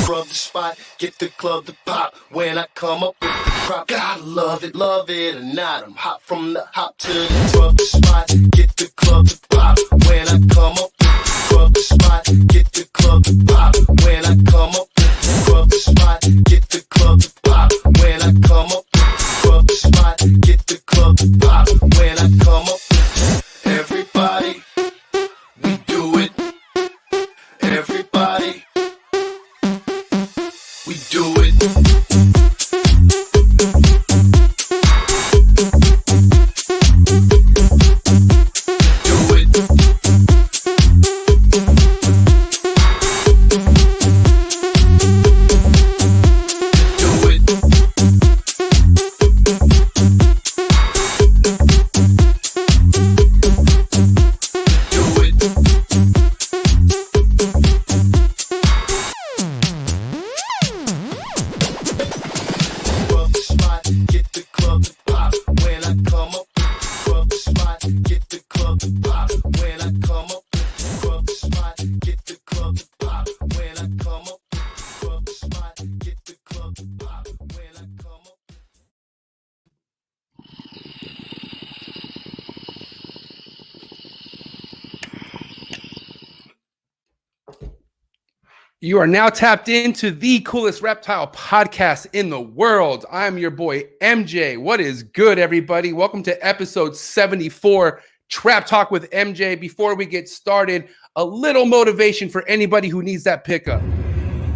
scrub the spot, get the club to pop. When I come up with the crop, gotta love it or not. I'm hot from the hop to the scrub the spot, get the club to pop. When I come up with the scrub the spot, get the club to pop. When I come up with the scrub the spot, get the club to pop. When I come up with the scrub the spot, get the club to pop. When I come up with everybody, we do it. Everybody, we do it. You are now tapped into the coolest reptile podcast in the world. I'm your boy, MJ. What is good, everybody? Welcome to episode 74, Trap Talk with MJ. Before we get started, a little motivation for anybody who needs that pickup.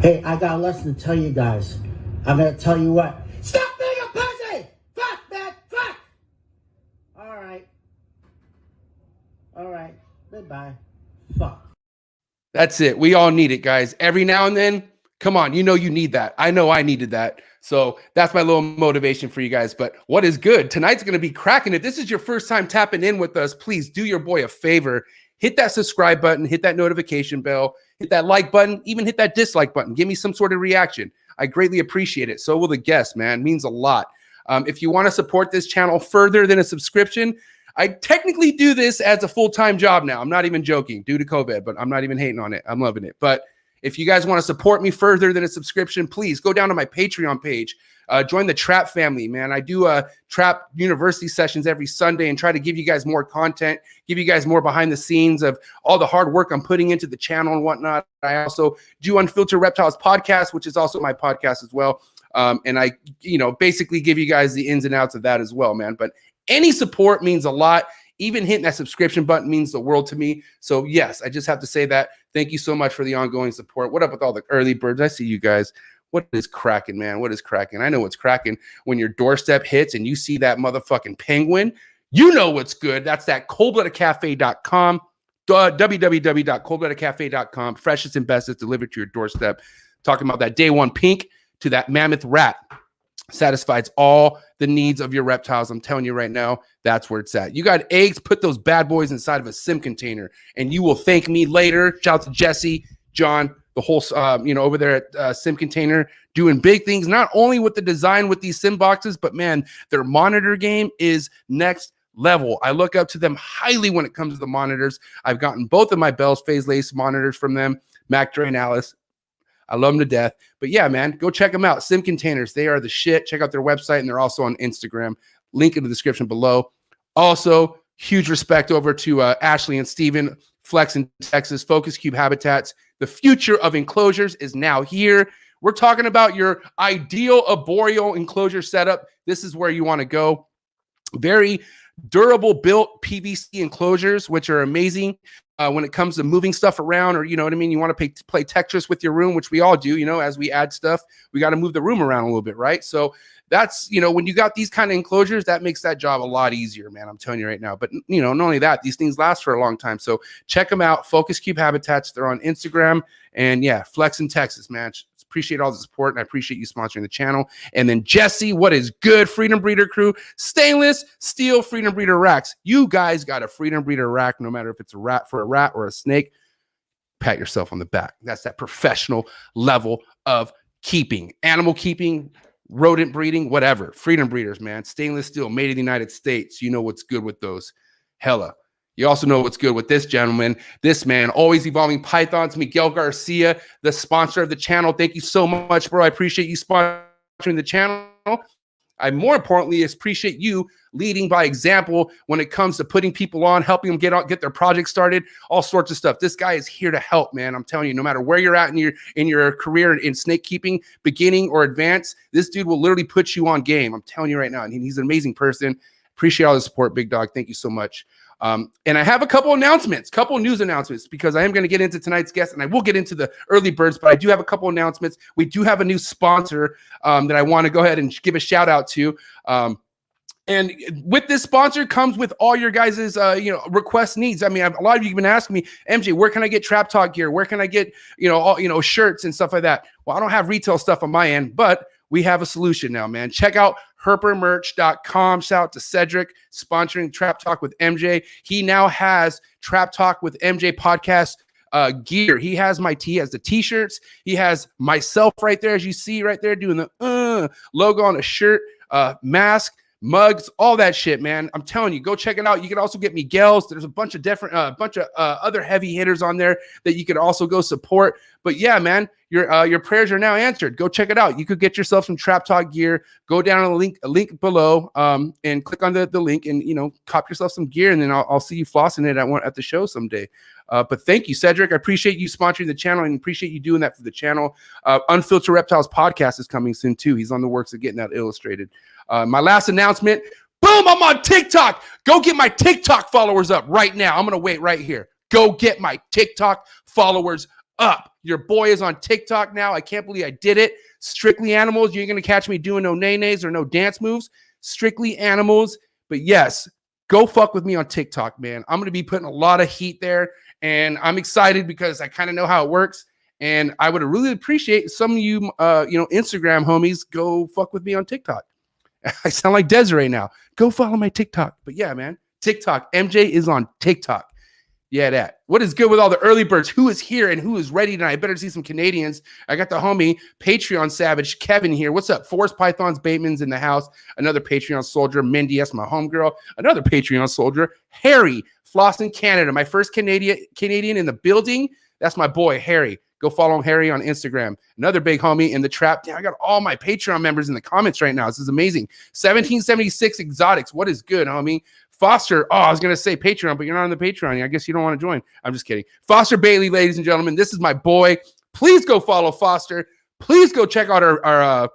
Hey, I got a lesson to tell you guys. I'm going to tell you what. Stop being a pussy! Fuck, man, fuck! All right. Goodbye. Fuck. That's it. We all need it, guys. Every now and then, come on, you know you need that. I know I needed that. So that's my little motivation for you guys. But what is good? Tonight's going to be cracking. If this is your first time tapping in with us, please do your boy a favor. Hit that subscribe button, hit that notification bell, hit that like button, even hit that dislike button. Give me some sort of reaction. I greatly appreciate it. So will the guests, man. It means a lot. If you want to support this channel further than a subscription, I technically do this as a full-time job now. I'm not even joking due to COVID, but I'm not even hating on it. I'm loving it. But if you guys want to support me further than a subscription, please go down to my Patreon page. Join the Trap family, man. I do Trap University sessions every Sunday and try to give you guys more content, give you guys more behind the scenes of all the hard work I'm putting into the channel and whatnot. I also do Unfiltered Reptiles podcast, which is also my podcast as well. And I, basically give you guys the ins and outs of that as well, man. But any support means a lot. Even hitting that subscription button means the world to me. So yes, I just have to say that. Thank you so much for the ongoing support. What up with all the early birds? I see you guys. What is cracking, man? What is cracking? I know what's cracking. When your doorstep hits and you see that motherfucking penguin, you know what's good. That's that coldbloodedcafe.com, www.coldbloodedcafe.com. Freshest and bestest delivered to your doorstep. Talking about that day one pink to that mammoth rat. Satisfies all the needs of your reptiles. I'm telling you right now, that's where it's at. You got eggs, put those bad boys inside of a sim container, and you will thank me later. Shout out to Jesse, John, the whole, over there at Sim Container, doing big things, not only with the design with these sim boxes, but man, their monitor game is next level. I look up to them highly when it comes to the monitors. I've gotten both of my Bell's Phase Lace monitors from them, Mac, Dre, and Alice. I love them to death. But yeah, man, go check them out. Sim Containers, they are the shit. Check out their website, and they're also on Instagram. Link in the description below. Also, huge respect over to Ashley and Steven, Flex in Texas, Focus Cube Habitats. The future of enclosures is now here. We're talking about your ideal arboreal enclosure setup. This is where you want to go. Very durable built PVC enclosures, which are amazing. When it comes to moving stuff around, or you know what I mean, you want to play Tetris with your room, which we all do, as we add stuff, we got to move the room around a little bit, right? So that's, when you got these kind of enclosures, that makes that job a lot easier, man. I'm telling you right now. But, not only that, these things last for a long time. So check them out. Focus Cube Habitats. They're on Instagram. And yeah, Flex in Texas, man. Appreciate all the support, and I appreciate you sponsoring the channel. And then Jesse, what is good? Freedom Breeder Crew, stainless steel Freedom Breeder racks. You guys got a Freedom Breeder rack, no matter if it's a rat or a snake. Pat yourself on the back. That's that professional level of keeping, animal keeping, rodent breeding, whatever. Freedom Breeders, man. Stainless steel, made in the United States. You know what's good with those. Hella. You also know what's good with this gentleman, this man, always evolving pythons, Miguel Garcia, the sponsor of the channel. Thank you so much, bro. I appreciate you sponsoring the channel. I more importantly appreciate you leading by example when it comes to putting people on, helping them get their project started, all sorts of stuff. This guy is here to help, man. I'm telling you, no matter where you're at in your career in snake keeping, beginning or advanced, this dude will literally put you on game. I'm telling you right now, and he's an amazing person. Appreciate all the support, big dog. Thank you so much. And I have a couple news announcements, because I am going to get into tonight's guest, and I will get into the early birds, but I do have a couple announcements. We do have a new sponsor that I want to go ahead and give a shout out to. And with this sponsor comes with all your guys' request needs. I mean, a lot of you have been asking me, MJ, where can I get Trap Talk gear? Where can I get shirts and stuff like that? Well, I don't have retail stuff on my end, but we have a solution now, man. Check out herpermerch.com. Shout out to Cedric sponsoring Trap Talk with MJ. He now has Trap Talk with MJ podcast gear. He has he has the t-shirts. He has myself right there, as you see right there, doing the logo on a shirt, mask, mugs, all that shit, man. I'm telling you, go check it out. You can also get Miguel's. There's a bunch of different, other heavy hitters on there that you could also go support. But yeah, man, your prayers are now answered. Go check it out. You could get yourself some Trap Talk gear. Go down on the link below, and click on the link, and cop yourself some gear, and then I'll see you flossing it at the show someday. But thank you, Cedric. I appreciate you sponsoring the channel, and appreciate you doing that for the channel. Unfiltered Reptiles podcast is coming soon too. He's on the works of getting that illustrated. My last announcement, boom, I'm on TikTok. Go get my TikTok followers up right now. I'm going to wait right here. Go get my TikTok followers up. Your boy is on TikTok now. I can't believe I did it. Strictly Animals. You ain't going to catch me doing no nays or no dance moves. Strictly Animals. But yes, go fuck with me on TikTok, man. I'm going to be putting a lot of heat there, and I'm excited because I kind of know how it works. And I would really appreciate some of you, Instagram homies, go fuck with me on TikTok. I sound like Desiree now. Go follow my TikTok. But yeah, man, TikTok. MJ is on TikTok. Yeah, that. What is good with all the early birds? Who is here and who is ready tonight? I better see some Canadians. I got the homie, Patreon Savage, Kevin here. What's up? Forest Pythons, Bateman's in the house. Another Patreon soldier, Mindy. That's my homegirl. Another Patreon soldier, Harry, Flossin, Canada. My first Canadian in the building. That's my boy, Harry. Go follow Harry on Instagram. Another big homie in the trap. Damn, I got all my Patreon members in the comments right now. This is amazing. 1776 Exotics. What is good, homie? Foster. Oh, I was going to say Patreon, but you're not on the Patreon. I guess you don't want to join. I'm just kidding. Foster Bailey, ladies and gentlemen. This is my boy. Please go follow Foster. Please go check out our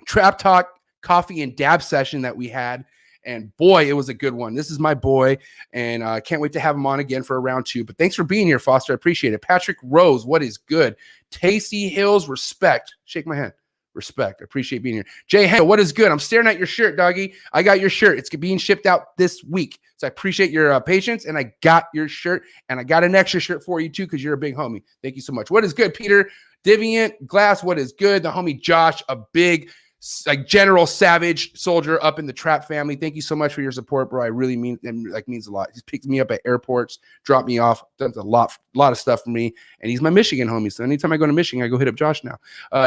Trap Talk coffee and dab session that we had. And boy, it was a good one. This is my boy, and I can't wait to have him on again for a round 2. But thanks for being here, Foster. I appreciate it. Patrick Rose, what is good? Tasty Hills, respect. Shake my hand. Respect. I appreciate being here. Jay Hale, what is good? I'm staring at your shirt, doggy. I got your shirt. It's being shipped out this week. So I appreciate your patience, and I got your shirt, and I got an extra shirt for you too because you're a big homie. Thank you so much. What is good, Peter? Deviant Glass, what is good? The homie Josh, a big General Savage soldier up in the Trap family. Thank you so much for your support, bro. I really means a lot. He's picked me up at airports, dropped me off, done a lot of stuff for me, and he's my Michigan homie. So anytime I go to Michigan, I go hit up Josh now.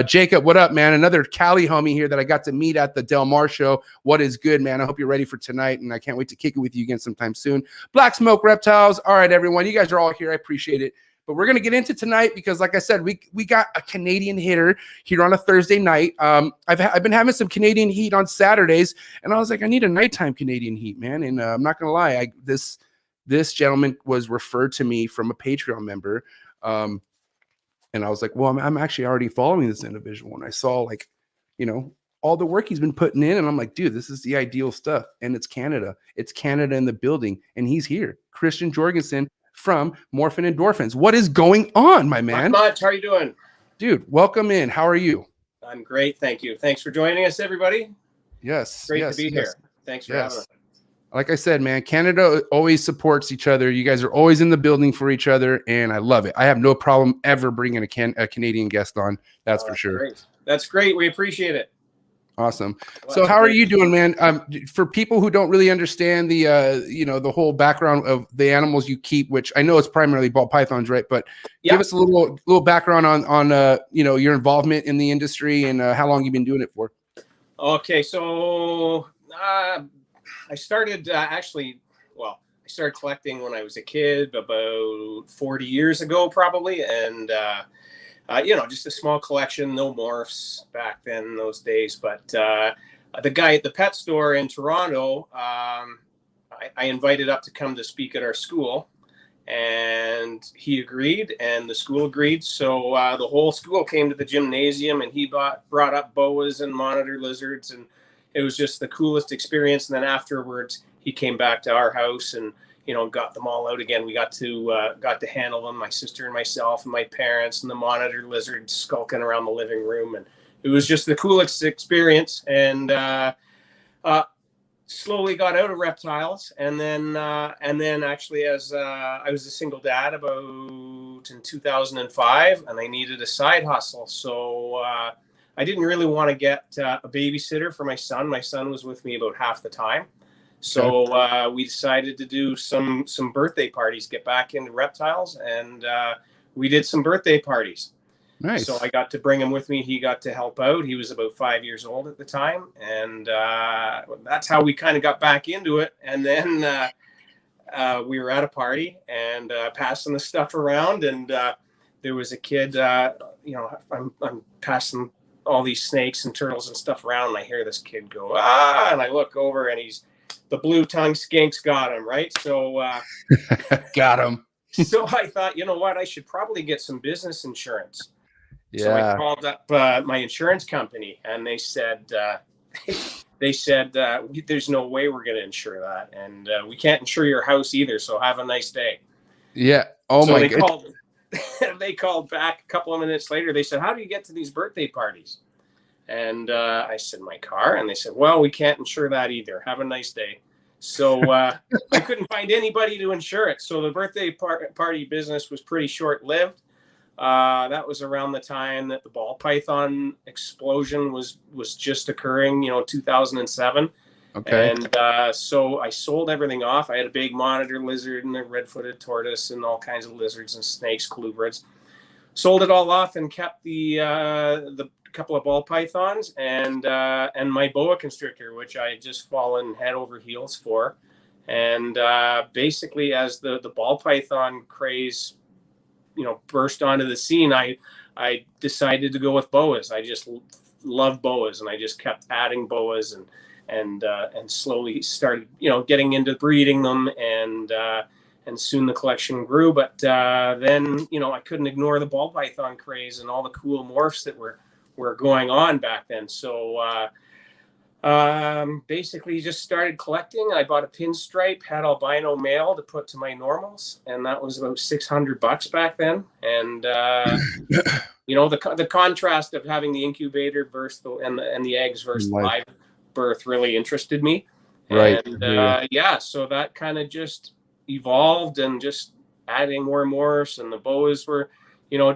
Jacob, what up, man? Another Cali homie here that I got to meet at the Del Mar show. What is good, man? I hope you're ready for tonight, and I can't wait to kick it with you again sometime soon. Black Smoke Reptiles. All right, everyone, you guys are all here. I appreciate it. But we're going to get into tonight because, like I said, we got a Canadian hitter here on a Thursday night. I've been having some Canadian heat on Saturdays, and I was like, I need a nighttime Canadian heat, man. And I'm not going to lie, this gentleman was referred to me from a Patreon member, and I was like, well, I'm actually already following this individual, and I saw all the work he's been putting in, and I'm like, dude, this is the ideal stuff, and it's Canada. It's Canada in the building, and he's here. Christian Jorgensen from Morphin Endorphins. What is going on, my man? Not much. How are you doing? Dude, welcome in. How are you? I'm great. Thank you. Thanks for joining us, everybody. Yes. Great to be here. Thanks for having us. Like I said, man, Canada always supports each other. You guys are always in the building for each other, and I love it. I have no problem ever bringing a Canadian guest on. That's for sure. Great. That's great. We appreciate it. Awesome. So how are you doing, man? For people who don't really understand the whole background of the animals you keep, which I know it's primarily ball pythons, right? But give us a little background on your involvement in the industry and how long you've been doing it for. Okay, so I started I started collecting when I was a kid, about 40 years ago, probably. And, just a small collection, no morphs back then in those days. But the guy at the pet store in Toronto, I invited up to come to speak at our school. And he agreed, and the school agreed. So the whole school came to the gymnasium, and he brought up boas and monitor lizards, and it was just the coolest experience. And then afterwards, he came back to our house and got them all out again. We got to handle them, my sister and myself and my parents, and the monitor lizard skulking around the living room, and it was just the coolest experience. And slowly got out of reptiles, and then actually, as I was a single dad about in 2005, and I needed a side hustle, so I didn't really want to get a babysitter for my son. My son was with me about half the time, so we decided to do some birthday parties, get back into reptiles, and we did some birthday parties. Nice. So I got to bring him with me. He got to help out. He was about 5 years old at the time. And that's how we kind of got back into it. And then we were at a party and passing the stuff around. And there was a kid, I'm passing all these snakes and turtles and stuff around. And I hear this kid go, ah, and I look over and the blue tongue skinks got him, right? So got him. So I thought, you know what, I should probably get some business insurance. Yeah. So I called up my insurance company, and they said, there's no way we're going to insure that. And we can't insure your house either. So have a nice day. Yeah. Oh, so my God. They called back a couple of minutes later. They said, how do you get to these birthday parties? And I said, my car. And they said, well, we can't insure that either. Have a nice day. So I couldn't find anybody to insure it. So the birthday party business was pretty short-lived. That was around the time that the ball python explosion was just occurring, 2007. Okay. And so I sold everything off. I had a big monitor lizard and a red-footed tortoise and all kinds of lizards and snakes, colubrids. Sold it all off and kept the couple of ball pythons and my boa constrictor, which I had just fallen head over heels for. And basically, as the ball python craze burst onto the scene, I decided to go with boas. I just love boas, and I just kept adding boas and slowly started getting into breeding them, and soon the collection grew. But then I couldn't ignore the ball python craze and all the cool morphs that were going on back then. So basically just started collecting. I bought a pinstripe, had albino male to put to my normals, and that was about $600 back then. And the contrast of having the incubator versus the eggs versus live birth really interested me. Right. And so that kind of just evolved, and just adding more morphs, and the boas were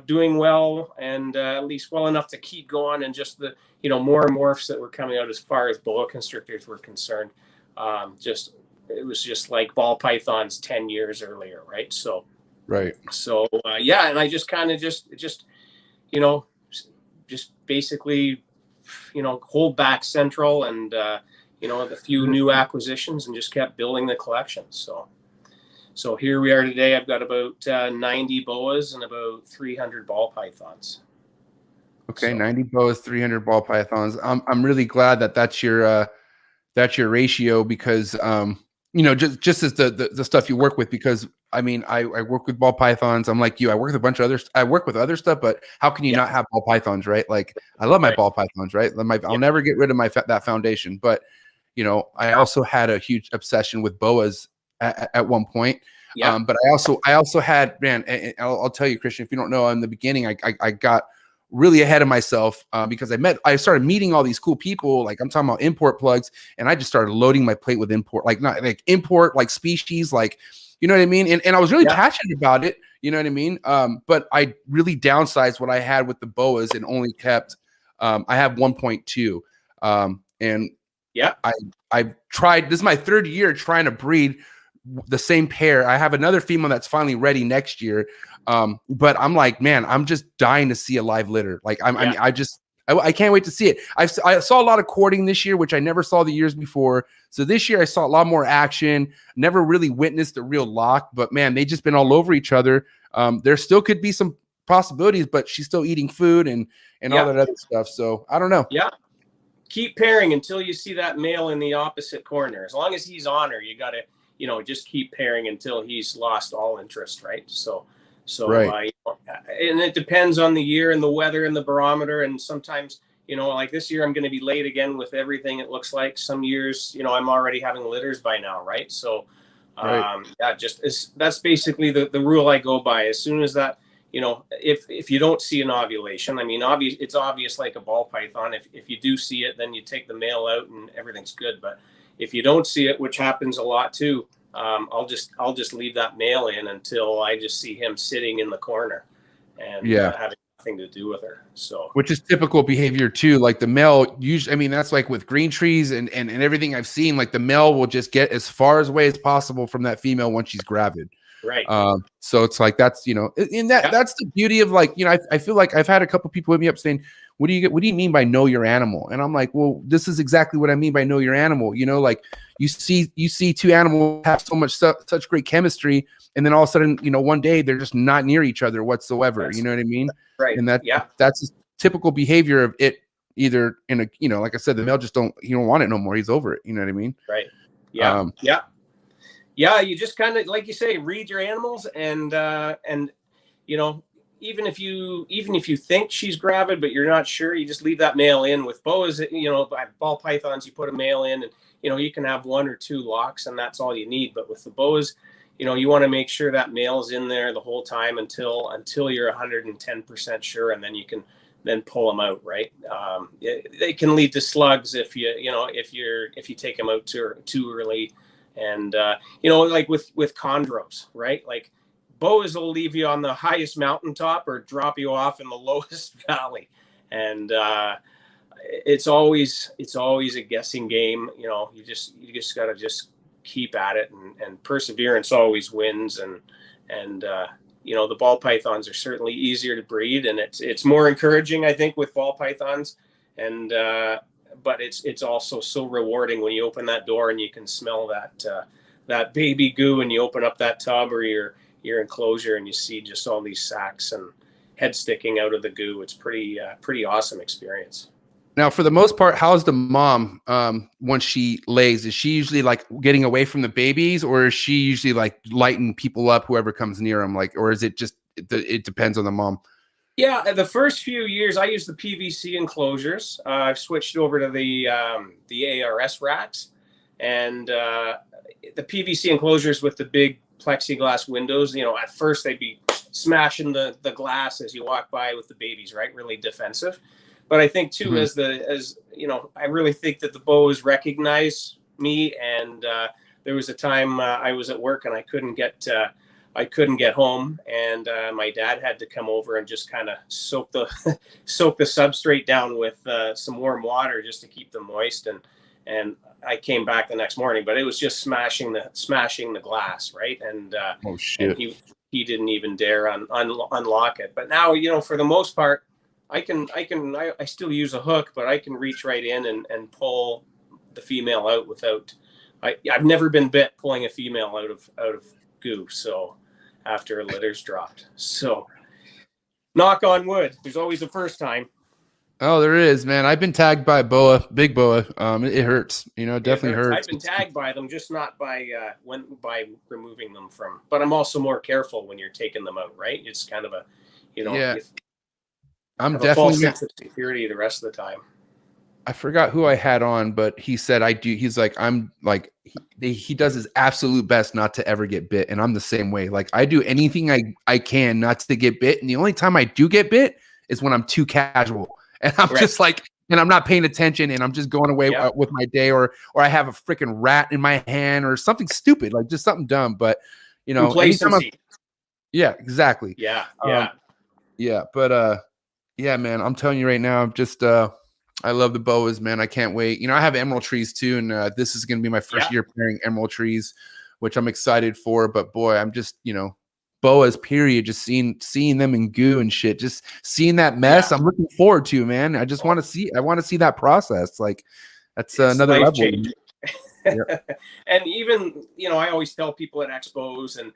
doing well, and at least well enough to keep going, and just the more morphs that were coming out as far as boa constrictors were concerned. It was just like ball pythons 10 years earlier, right? So right. So and I just kind of just basically hold back Central and the few new acquisitions, and just kept building the collection. So here we are today. I've got about 90 boas and about 300 ball pythons. Okay, 90 boas, 300 ball pythons. I'm really glad that's your ratio, because just as the stuff you work with, because I mean I work with ball pythons. I'm like you. I work with a bunch of others. I work with other stuff, but how can you not have ball pythons, right? Like I love my ball pythons, right? I'll never get rid of that foundation. But I also had a huge obsession with boas at one point. Yeah. But I also had, man, and I'll tell you, Christian, if you don't know, in the beginning, I got really ahead of myself because I started meeting all these cool people. Like I'm talking about import plugs, and I just started loading my plate with import, like species, like, you know what I mean? And I was really passionate about it. You know what I mean? But I really downsized what I had with the boas and only kept, I have 1.2. And I've tried, this is my third year trying to breed the same pair. I have another female that's finally ready next year. But I'm like, man, I'm just dying to see a live litter. Like I mean, I can't wait to see it. I saw a lot of courting this year, which I never saw the years before. So this year I saw a lot more action. Never really witnessed a real lock, but man, they just been all over each other. There still could be some possibilities, but she's still eating food and all that other stuff. So I don't know. Yeah. Keep pairing until you see that male in the opposite corner. As long as he's on her, you got to, just keep pairing until he's lost all interest, right? So right. And it depends on the year and the weather and the barometer. And sometimes, like this year, I'm going to be late again with everything. It looks like some years, I'm already having litters by now, right? So, that's basically the rule I go by. As soon as that, if you don't see an ovulation, I mean, it's obvious like a ball python. If you do see it, then you take the male out and everything's good. But if you don't see it, which happens a lot too, I'll just leave that male in until I just see him sitting in the corner and having nothing to do with her. So, which is typical behavior too. Like the male usually, I mean, that's like with green trees and everything I've seen, like the male will just get as far away as possible from that female once she's gravid. Right. So it's like, that's, that's the beauty of like, I feel like I've had a couple people hit me up saying, what do you mean by know your animal? And I'm like, well, this is exactly what I mean by know your animal. Like you see two animals have so much such great chemistry, and then all of a sudden, one day they're just not near each other whatsoever. You know what I mean? Right. And that's typical behavior of it. Either in a, like I said, the male just don't want it no more. He's over it. You know what I mean? Right. Yeah. Yeah, you just kind of, like you say, read your animals, and even if you think she's gravid but you're not sure, you just leave that male in. With boas, by ball pythons, you put a male in, and you can have 1 or 2 locks, and that's all you need. But with the boas, you want to make sure that male's in there the whole time until you're 110% sure, and then you can pull them out, right? They can lead to slugs if you take them out too early. And like with chondros, right? Like boas will leave you on the highest mountaintop or drop you off in the lowest valley, and it's always a guessing game. You just got to just keep at it, and perseverance always wins. And the ball pythons are certainly easier to breed, and it's more encouraging, I think, with ball pythons, and but it's also so rewarding when you open that door and you can smell that baby goo, and you open up that tub or your enclosure and you see just all these sacs and head sticking out of the goo. It's pretty awesome experience. Now, for the most part, how's the mom once she lays? Is she usually like getting away from the babies, or is she usually like lighting people up, whoever comes near them? Like, or is it just it depends on the mom? Yeah, the first few years I used the PVC enclosures. I've switched over to the ARS racks, and the PVC enclosures with the big plexiglass windows. At first they'd be smashing the glass as you walk by with the babies, right? Really defensive. But I think too, as I really think that the boas recognize me, and there was a time I was at work and I couldn't get home, and my dad had to come over and just kind of soak the substrate down with some warm water just to keep them moist, and I came back the next morning, but it was just smashing the glass, right? And oh shit, and he didn't even dare unlock it. But now, for the most part, I still use a hook, but I can reach right in and pull the female out without. I've never been bit pulling a female out of goo. So after a litter's dropped. So knock on wood. There's always a first time. Oh, there is, man. I've been tagged by a boa, big boa. It hurts. It definitely hurts. I've been tagged by them, just not by removing them from. But I'm also more careful when you're taking them out, right? It's kind of a, I'm definitely false definitely sense of security the rest of the time. I forgot who I had on, but he said I do. He's like, I'm like, he does his absolute best not to ever get bit, and I'm the same way. Like I do anything I can not to get bit, and the only time I do get bit is when I'm too casual. And I'm just like, and I'm not paying attention, and I'm just going away with my day, or I have a freaking rat in my hand or something stupid, like just something dumb. But yeah, exactly. Yeah. But yeah, man, I'm telling you right now, I'm just I love the boas, man. I can't wait. I have emerald trees too, and this is going to be my first year pairing emerald trees, which I'm excited for. But boy, I'm just boas, period. Just seeing them in goo and shit, just seeing that mess. Yeah. I'm looking forward to, man. I just want to see. I want to see that process. Like that's It's another level. life-changing. Yeah. And even, I always tell people at expos and,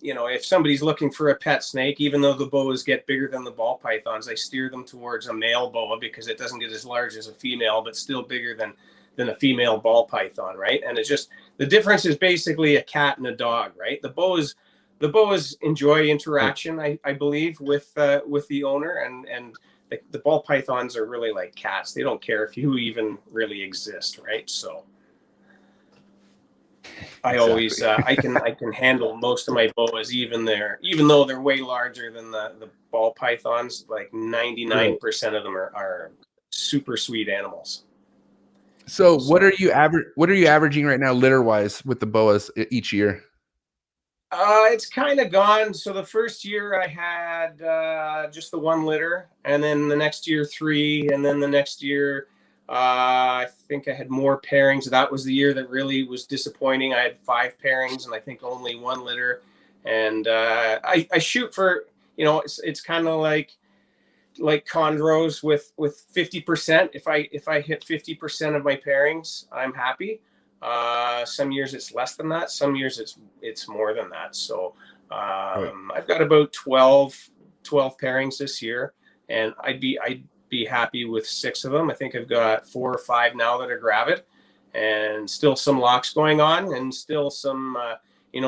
if somebody's looking for a pet snake, even though the boas get bigger than the ball pythons, I steer them towards a male boa because it doesn't get as large as a female, but still bigger than a female ball python, right? And it's just, the difference is basically a cat and a dog, right? The boas enjoy interaction, I believe, with the owner, and the ball pythons are really like cats. They don't care if you even really exist, right? So I always I can handle most of my boas, even though they're way larger than the ball pythons. Like 99% of them are super sweet animals. So what are you averaging right now litter wise with the boas each year? It's kind of gone. So the first year I had just the 1 litter, and then the next year 3, and then the next year I think I had more pairings. That was the year that really was disappointing. I had 5 pairings and I think only 1 litter. And I shoot for, it's kind of like chondros with 50%. If I hit 50% of my pairings, I'm happy. Some years it's less than that. Some years it's more than that. So I've got about 12 pairings this year, and I'd be happy with 6 of them. I think I've got 4 or 5 now that are gravid, and still some locks going on, and still some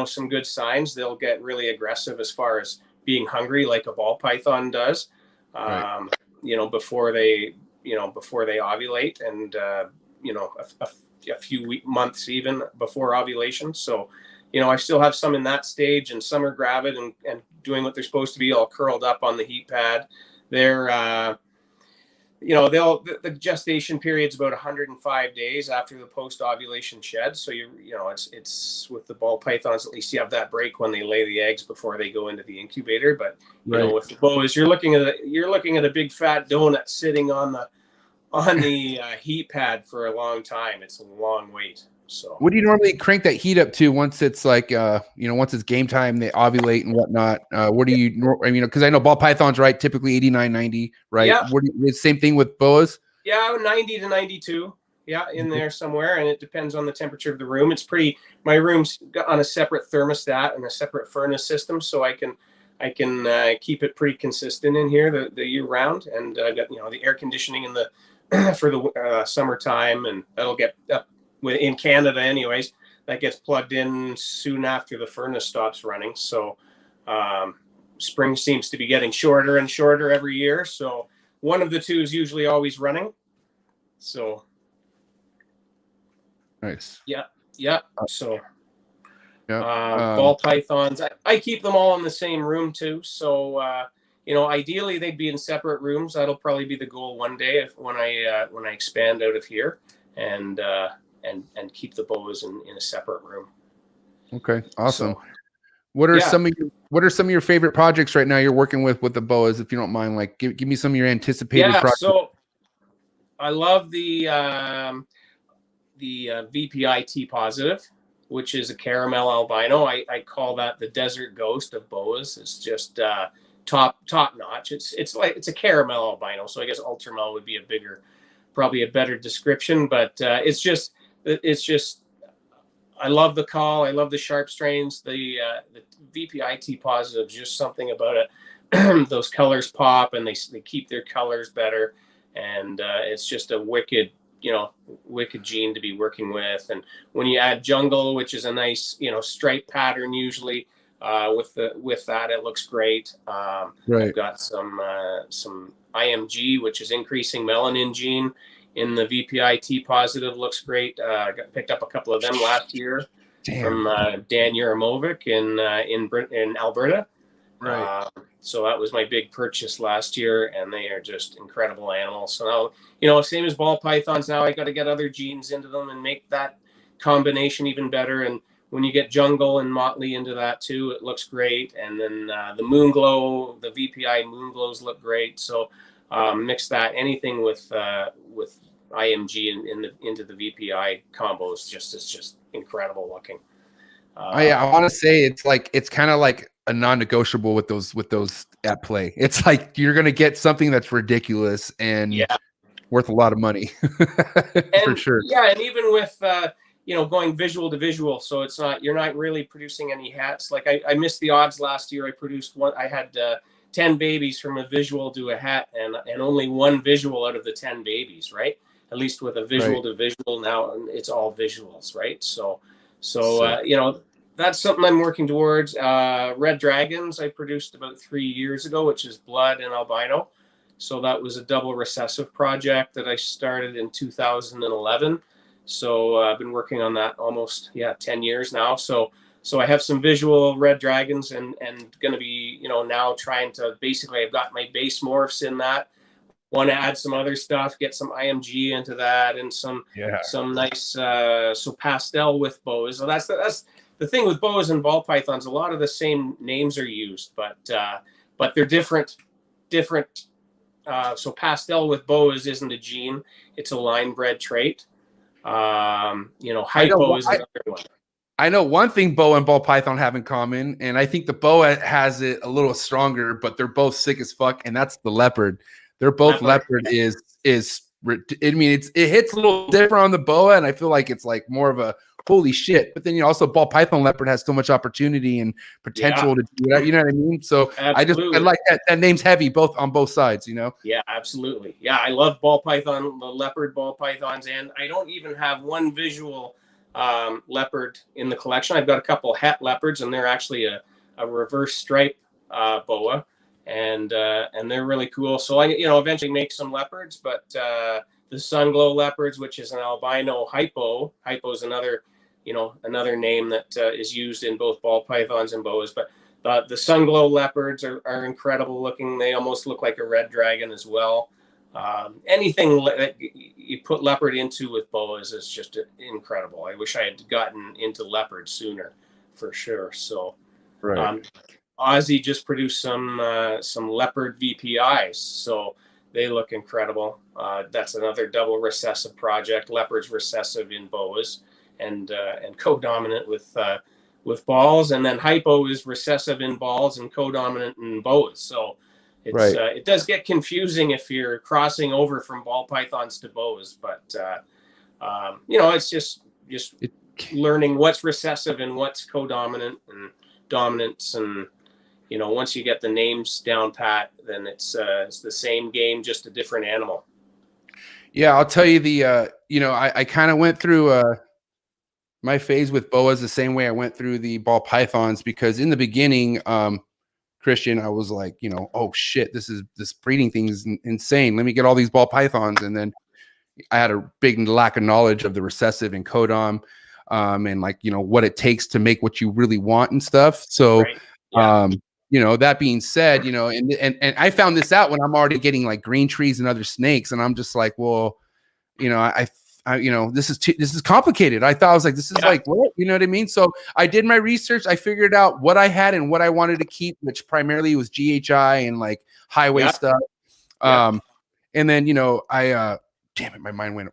some good signs. They'll get really aggressive as far as being hungry, like a ball python does. Right. Before they ovulate, and a few months even before ovulation. So, I still have some in that stage, and some are gravid and doing what they're supposed to be, all curled up on the heat pad. They're the gestation period's about 105 days after the post-ovulation shed. So it's with the ball pythons, at least you have that break when they lay the eggs before they go into the incubator. But with the boas, you're looking at a big fat donut sitting on the heat pad for a long time. It's a long wait. So what do you normally crank that heat up to once it's like once it's game time, they ovulate and whatnot? What do you because I know ball pythons, right, typically 89, 90, right? Yeah. Same thing with boas? Yeah, 90 to 92. Yeah, in there somewhere, and it depends on the temperature of the room. My room's on a separate thermostat and a separate furnace system, so I can keep it pretty consistent in here the year round. And I've got the air conditioning in the for the summertime, and that'll get up in Canada anyways. That gets plugged in soon after the furnace stops running. So spring seems to be getting shorter and shorter every year. So one of the two is usually always running. So nice. Yeah. So Yeah. ball pythons, I keep them all in the same room too. So ideally they'd be in separate rooms. That'll probably be the goal one day when I expand out of here, and keep the boas in a separate room. Okay, awesome. So, what are some of your favorite projects right now you're working with the boas, if you don't mind? Like give me some of your anticipated projects. So I love the VPI T positive, which is a caramel albino. I call that the desert ghost of boas. It's just top notch. It's a caramel albino, so I guess ultramel would be probably a better description. But it's just I love the call. I love the sharp strains. The VPI T positive, just something about it. Those colors pop, and they keep their colors better, and it's just a wicked gene to be working with. And when you add jungle, which is a nice stripe pattern usually, with that it looks great. Right. I've got some IMG, which is increasing melanin gene in the VPI T positive, looks great. Picked up a couple of them last year. Damn. From Dan Yaramovic in Alberta. Right. So that was my big purchase last year, and they are just incredible animals. So now, same as ball pythons, now I got to get other genes into them and make that combination even better. And when you get jungle and motley into that too, it looks great. And then the moon glow, the VPI moon glows look great. So mix that, anything with IMG into the VPI combo is just incredible looking. I want to say it's kind of like a non-negotiable with those at play. It's like you're gonna get something that's ridiculous and worth a lot of money for sure. Yeah, and even with going visual to visual, so you're not really producing any hats. Like I missed the odds last year. I produced one. I had 10 babies from a visual to a hat, and only one visual out of the 10 babies, right? At least with a visual to visual, now it's all visuals, right? So that's something I'm working towards. Red Dragons I produced about 3 years ago, which is blood and albino. So that was a double recessive project that I started in 2011. So I've been working on that almost 10 years now. So I have some visual Red Dragons and going to be, now trying to basically, I've got my base morphs in that. Want to add some other stuff, get some IMG into that, and some nice pastel with boas. So that's the thing with boas and ball pythons. A lot of the same names are used, but they're different. So pastel with boas isn't a gene; it's a line bred trait. Hypo is another one. I know one thing boa and ball python have in common, and I think the boa has it a little stronger, but they're both sick as fuck, and that's the leopard. They're both leopard it hits a little different on the boa, and I feel like it's like more of a holy shit. But then also ball python leopard has so much opportunity and potential to do that. You know what I mean? So absolutely. I like that name's heavy on both sides. Yeah, absolutely. Yeah, I love ball python, the leopard ball pythons, and I don't even have one visual leopard in the collection. I've got a couple hat leopards, and they're actually a reverse stripe boa. And they're really cool. So I eventually make some leopards, but the Sunglow leopards, which is an albino hypo is another name that is used in both ball pythons and boas. But the Sunglow leopards are incredible looking. They almost look like a red dragon as well. Anything that you put leopard into with boas is just incredible. I wish I had gotten into leopard sooner, for sure. So Aussie just produced some leopard VPIs, so they look incredible. That's another double recessive project. Leopard's recessive in boas and co-dominant with balls, and then hypo is recessive in balls and co-dominant in boas. So it does get confusing if you're crossing over from ball pythons to boas, but it's just learning what's recessive and what's co-dominant and dominance. And once you get the names down pat, then it's the same game, just a different animal. Yeah, I'll tell you I kind of went through my phase with boas the same way I went through the ball pythons, because in the beginning, Christian, I was like, oh shit, this breeding thing is insane. Let me get all these ball pythons. And then I had a big lack of knowledge of the recessive and codom, and what it takes to make what you really want and stuff. So, that being said, and I found this out when I'm already getting like green trees and other snakes, and I'm just like, well, this is complicated. I thought, I was like, this is like, what? You know what I mean? So I did my research. I figured out what I had and what I wanted to keep, which primarily was GHI and like highway stuff. And then, I, damn it, my mind went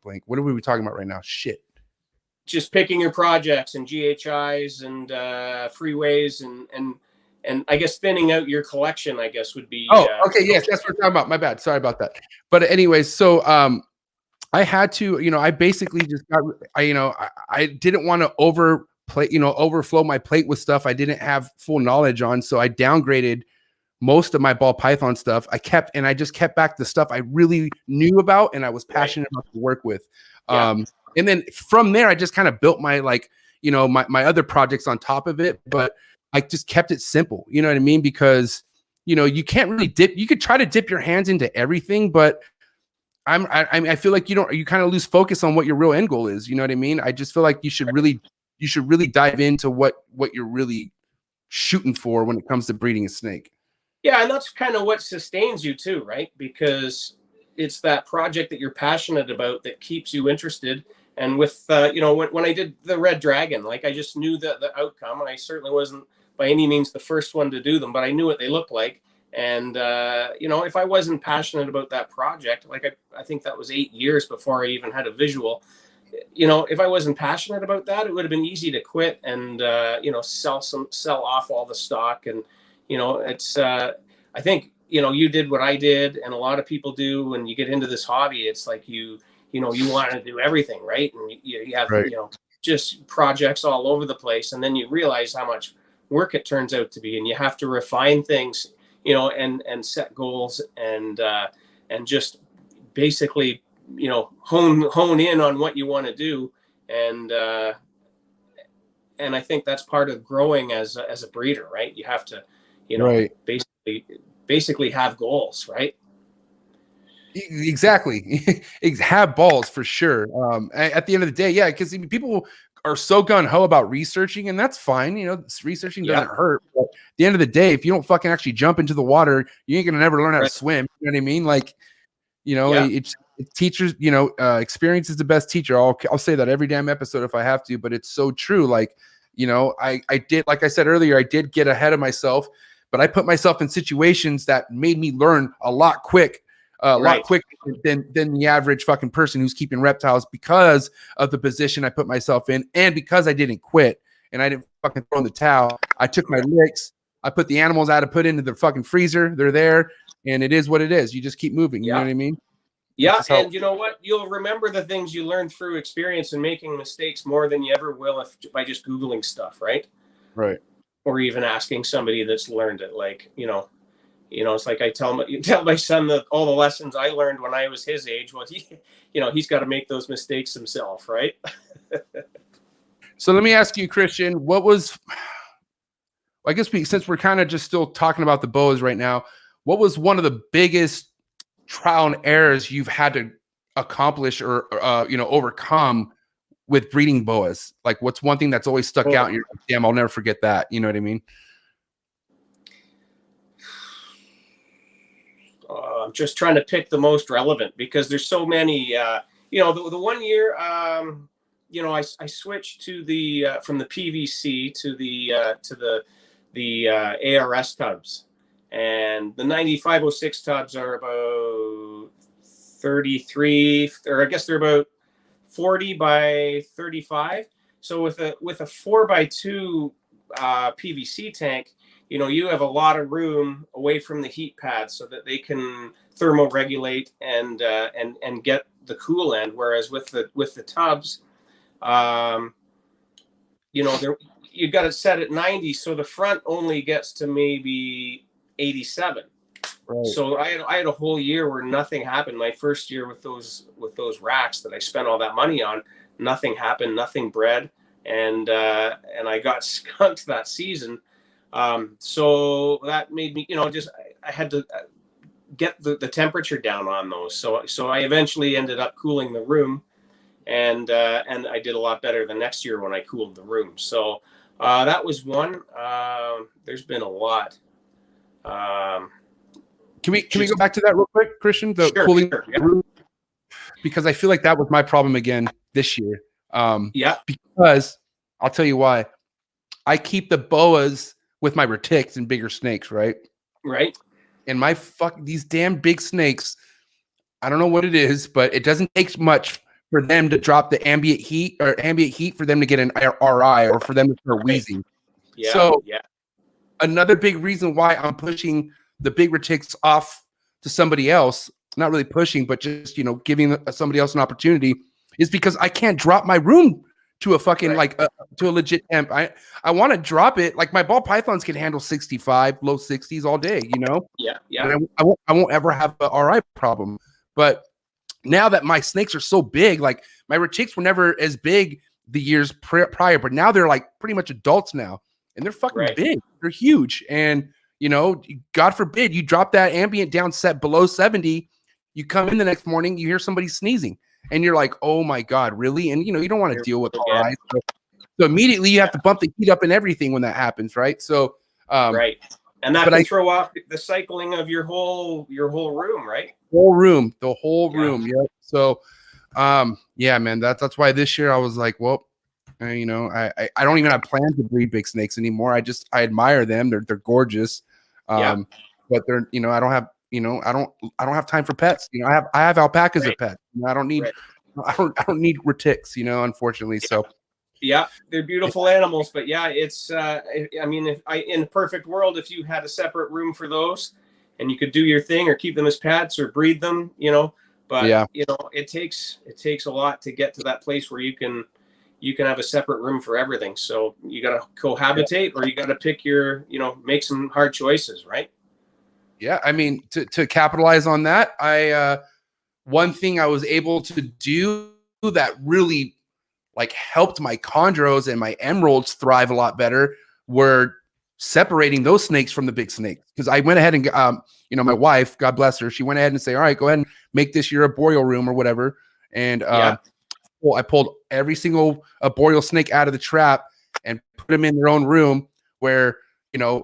blank. What are we talking about right now? Shit. Just picking your projects and GHIs and freeways and I guess thinning out your collection, I guess would be. Oh, okay. Yes. That's what we're talking about. My bad. Sorry about that. But anyways, so, I had to, I basically just got, I didn't want to overflow my plate with stuff I didn't have full knowledge on. So I downgraded most of my ball python stuff. I just kept back the stuff I really knew about and I was passionate about to work with. And then from there, I just kind of built my, my other projects on top of it, but I just kept it simple. You know what I mean? Because, you can't really you could try to dip your hands into everything, but I feel like you kind of lose focus on what your real end goal is. You know what I mean? I just feel like you should really dive into what you're really shooting for when it comes to breeding a snake. Yeah. And that's kind of what sustains you too, right? Because it's that project that you're passionate about that keeps you interested. And with, when I did the Red Dragon, like I just knew the outcome, and I certainly wasn't by any means the first one to do them, but I knew what they looked like. And, if I wasn't passionate about that project, like I think that was 8 years before I even had a visual, you know, if I wasn't passionate about that, it would have been easy to quit and, you know, sell off all the stock. And, you know, it's, I think, you know, you did what I did, and a lot of people do when you get into this hobby. It's like you know, you want to do everything, right? And you have, Right. you know, just projects all over the place. And then you realize how much work it turns out to be, and you have to refine things, you know, and set goals and just basically, you know, hone in on what you want to do. And I think that's part of growing as a breeder, right? You have to, you know, Right. basically have goals, right? Exactly. Have balls for sure. At the end of the day, yeah, because people are so gung ho about researching, and that's fine. You know, researching doesn't hurt. But at the end of the day, if you don't fucking actually jump into the water, you ain't gonna never learn how to swim. You know what I mean? Like, you know, it's teachers. You know, experience is the best teacher. I'll say that every damn episode if I have to, but it's so true. Like, you know, I did, like I said earlier, I did get ahead of myself, but I put myself in situations that made me learn a lot quicker than the average fucking person who's keeping reptiles, because of the position I put myself in, and because I didn't quit and I didn't fucking throw in the towel. I took my licks. I put the animals I had to put into the fucking freezer. They're there, and it is what it is. You just keep moving. You know what I mean? Yeah, and you know what? You'll remember the things you learned through experience and making mistakes more than you ever will by just Googling stuff, right? Right. Or even asking somebody that's learned it. Like, you know, it's like I tell my son that all the lessons I learned when I was his age. Well, he's got to make those mistakes himself, right? So let me ask you, Christian, I guess since we're kind of just still talking about the boas right now, what was one of the biggest trial and errors you've had to accomplish or overcome with breeding boas? Like, what's one thing that's always stuck out and you're like, damn, I'll never forget that? You know what I mean? I'm just trying to pick the most relevant because there's so many. The 1 year, I switched to the from the PVC to the ARS tubs, and the 9506 tubs are about 33, or I guess they're about 40 by 35. So with a 4x2 PVC tank, you know, you have a lot of room away from the heat pad so that they can thermoregulate and get the cool end. Whereas with the tubs, you got it set at 90, so the front only gets to maybe 87. Right. So I had a whole year where nothing happened. My first year with those racks that I spent all that money on, nothing happened, nothing bred, and I got skunked that season. So that made me, I had to get the temperature down on those. So I eventually ended up cooling the room, and I did a lot better the next year when I cooled the room. So that was one. There's been a lot. Can we go back to that real quick, Christian? The cooling the room? Because I feel like that was my problem again this year. Because I'll tell you why. I keep the boas with my retics and bigger snakes, right? Right. And these damn big snakes, I don't know what it is, but it doesn't take much for them to drop the ambient heat for them to get an RI or for them to start wheezing. Yeah. So another big reason why I'm pushing the big retics off to somebody else, not really pushing, but just, giving somebody else an opportunity, is because I can't drop my room to a fucking to a legit temp. I want to drop it. Like, my ball pythons can handle 65, low 60s all day, Yeah. I won't ever have a RI problem. But now that my snakes are so big, like, my retics were never as big the years prior, but now they're like pretty much adults now, and they're fucking big. They're huge. And, God forbid you drop that ambient down set below 70, you come in the next morning, you hear somebody sneezing, and you're like, oh my God, really? And, you don't want to deal with RIs. So immediately you have to bump the heat up and everything when that happens, right? So, right. And that can throw off the cycling of your whole room, right? The whole room. Yeah. So, yeah, man, that's why this year I was like, well, I don't even have plans to breed big snakes anymore. I admire them. They're gorgeous. But they're, I don't have time for pets. I have alpacas as pets. I don't need I don't need retics, unfortunately. So Yeah, they're beautiful animals, but yeah, it's I mean, if I in a perfect world, if you had a separate room for those and you could do your thing or keep them as pets or breed them, but yeah. it takes a lot to get to that place where you can have a separate room for everything. So you got to cohabitate, or you got to pick your, make some hard choices, right? Yeah, I mean, to capitalize on that, one thing I was able to do that really like helped my chondros and my emeralds thrive a lot better were separating those snakes from the big snakes. Because I went ahead and my wife, God bless her, she went ahead and say, all right, go ahead and make this your arboreal room or whatever. And I pulled every single arboreal snake out of the trap and put them in their own room where I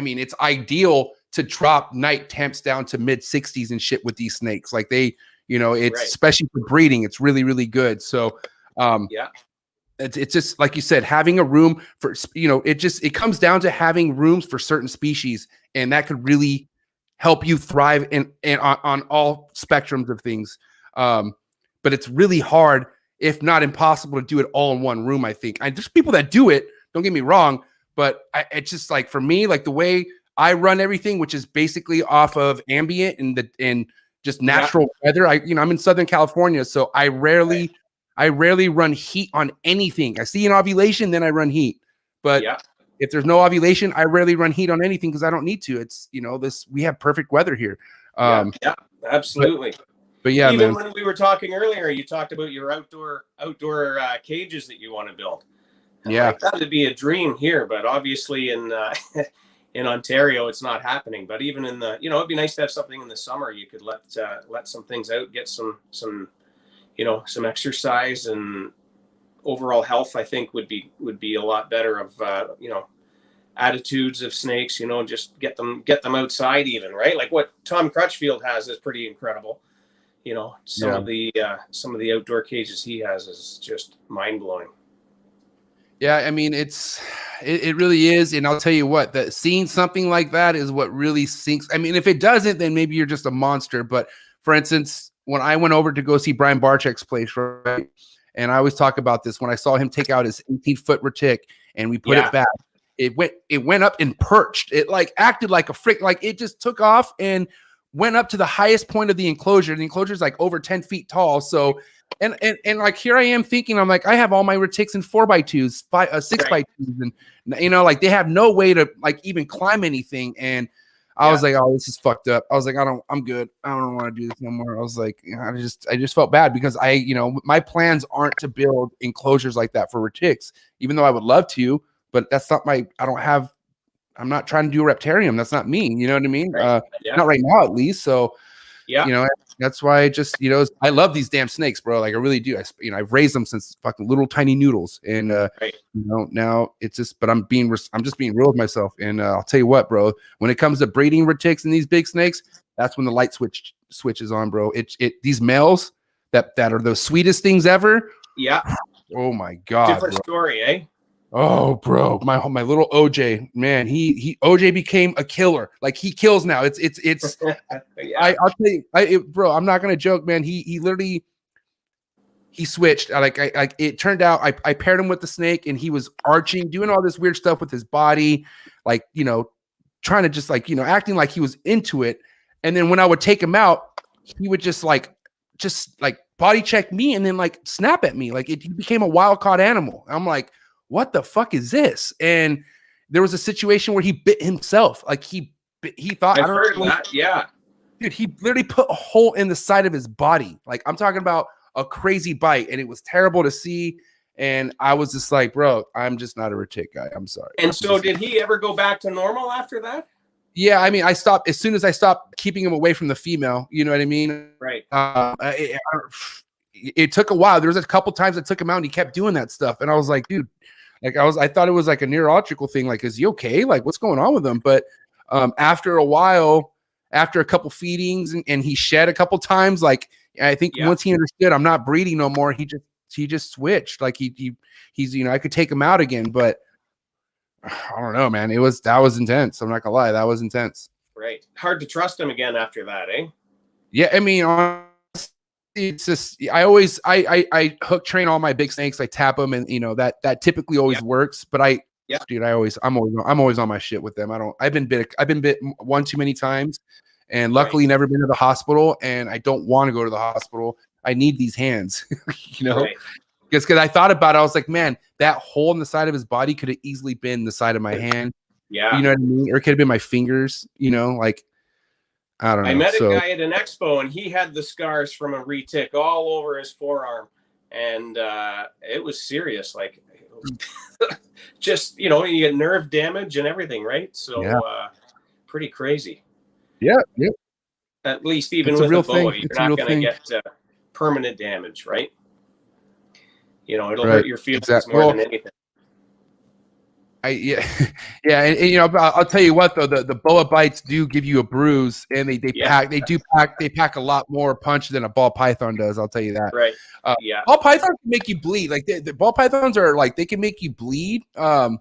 mean, it's ideal to drop night temps down to mid 60s and shit with these snakes. Like it's right. Especially for breeding, it's really, really good. So it's just like you said, having a room for, it comes down to having rooms for certain species, and that could really help you thrive on all spectrums of things. But it's really hard, if not impossible, to do it all in one room. I think there's people that do it, don't get me wrong, but it's just like, for me, like the way I run everything, which is basically off of ambient and just natural weather. I'm in Southern California, so I rarely run heat on anything. I see an ovulation, then I run heat. But if there's no ovulation, I rarely run heat on anything because I don't need to. It's we have perfect weather here. Absolutely. But yeah, even man. When we were talking earlier, you talked about your outdoor cages that you want to build. Yeah, that would be a dream here, but obviously in in Ontario, it's not happening. But even in the, it'd be nice to have something in the summer. You could let some things out, get some exercise, and overall health, I think would be a lot better of, attitudes of snakes, just get them outside even, right? Like what Tom Crutchfield has is pretty incredible. Some of the outdoor cages he has is just mind blowing. Yeah, I mean, it really is. And I'll tell you what, that seeing something like that is what really sinks. I mean, if it doesn't, then maybe you're just a monster. But for instance, when I went over to go see Brian Barczyk's place, right, and I always talk about this, when I saw him take out his 18-foot retic and we put it back, it went up and perched. It like acted like a frick, like it just took off and went up to the highest point of the enclosure. The enclosure is like over 10 feet tall. So and like here I am thinking, I'm like, I have all my retics in 4x2s, 6x2s, and like they have no way to like even climb anything. And I was like, oh, this is fucked up. I was like, I'm good. I don't want to do this no more. I was like, I just felt bad because my plans aren't to build enclosures like that for retics, even though I would love to, but that's not I'm not trying to do a reptarium. That's not me. You know what I mean? Not right now, at least. So, that's why I just, I love these damn snakes, bro. Like I really do. I've raised them since fucking little tiny noodles. And, now it's just, but I'm just being real with myself. And I'll tell you what, bro, when it comes to breeding retics and these big snakes, that's when the light switches on, bro. These males that are the sweetest things ever. Yeah. Oh my God. Different story, eh? Oh, bro, my little OJ, man, OJ became a killer. Like he kills now. It's I'll tell you, bro, I'm not gonna joke, man. He literally switched. It turned out I paired him with the snake, and he was arching, doing all this weird stuff with his body, like trying to just acting like he was into it. And then when I would take him out, he would just body check me and then like snap at me. Like he became a wild caught animal. I'm like, what the fuck is this? And there was a situation where he bit himself. Like he thought, I've heard that. Yeah. Dude, he literally put a hole in the side of his body. Like I'm talking about a crazy bite, and it was terrible to see. And I was just like, bro, I'm just not a retic guy. I'm sorry. And so did he ever go back to normal after that? Yeah. I mean, I stopped as soon as I stopped keeping him away from the female. You know what I mean? Right. It took a while. There was a couple times I took him out and he kept doing that stuff. And I was like, dude, I thought it was like a neurological thing. Like, is he okay? Like, what's going on with him? But after a while, after a couple feedings and he shed a couple times, like I think once he understood I'm not breeding no more, he just switched. Like he's I could take him out again, but I don't know, man. That was intense. I'm not gonna lie, that was intense. Right. Hard to trust him again after that, eh? Yeah, I mean, it's just I hook train all my big snakes. I tap them, and that typically always works. But dude, I'm always on my shit with them. I've been bit one too many times, and luckily never been to the hospital. And I don't want to go to the hospital. I need these hands, because I thought about it. I was like, man, that hole in the side of his body could have easily been the side of my hand. Yeah, you know what I mean, or it could have been my fingers. Like. I don't know. I met a guy at an expo, and he had the scars from a retic all over his forearm, and it was serious. Like, just you get nerve damage and everything, right? So, pretty crazy. Yeah. At least even it's with a a boa, thing. you're not going to get permanent damage, right? It'll hurt your feelings more than anything. Yeah, and I'll tell you what though, the boa bites do give you a bruise, and they pack a lot more punch than a ball python does. I'll tell you that. Right. Ball pythons can make you bleed. Like the ball pythons are like they can make you bleed. So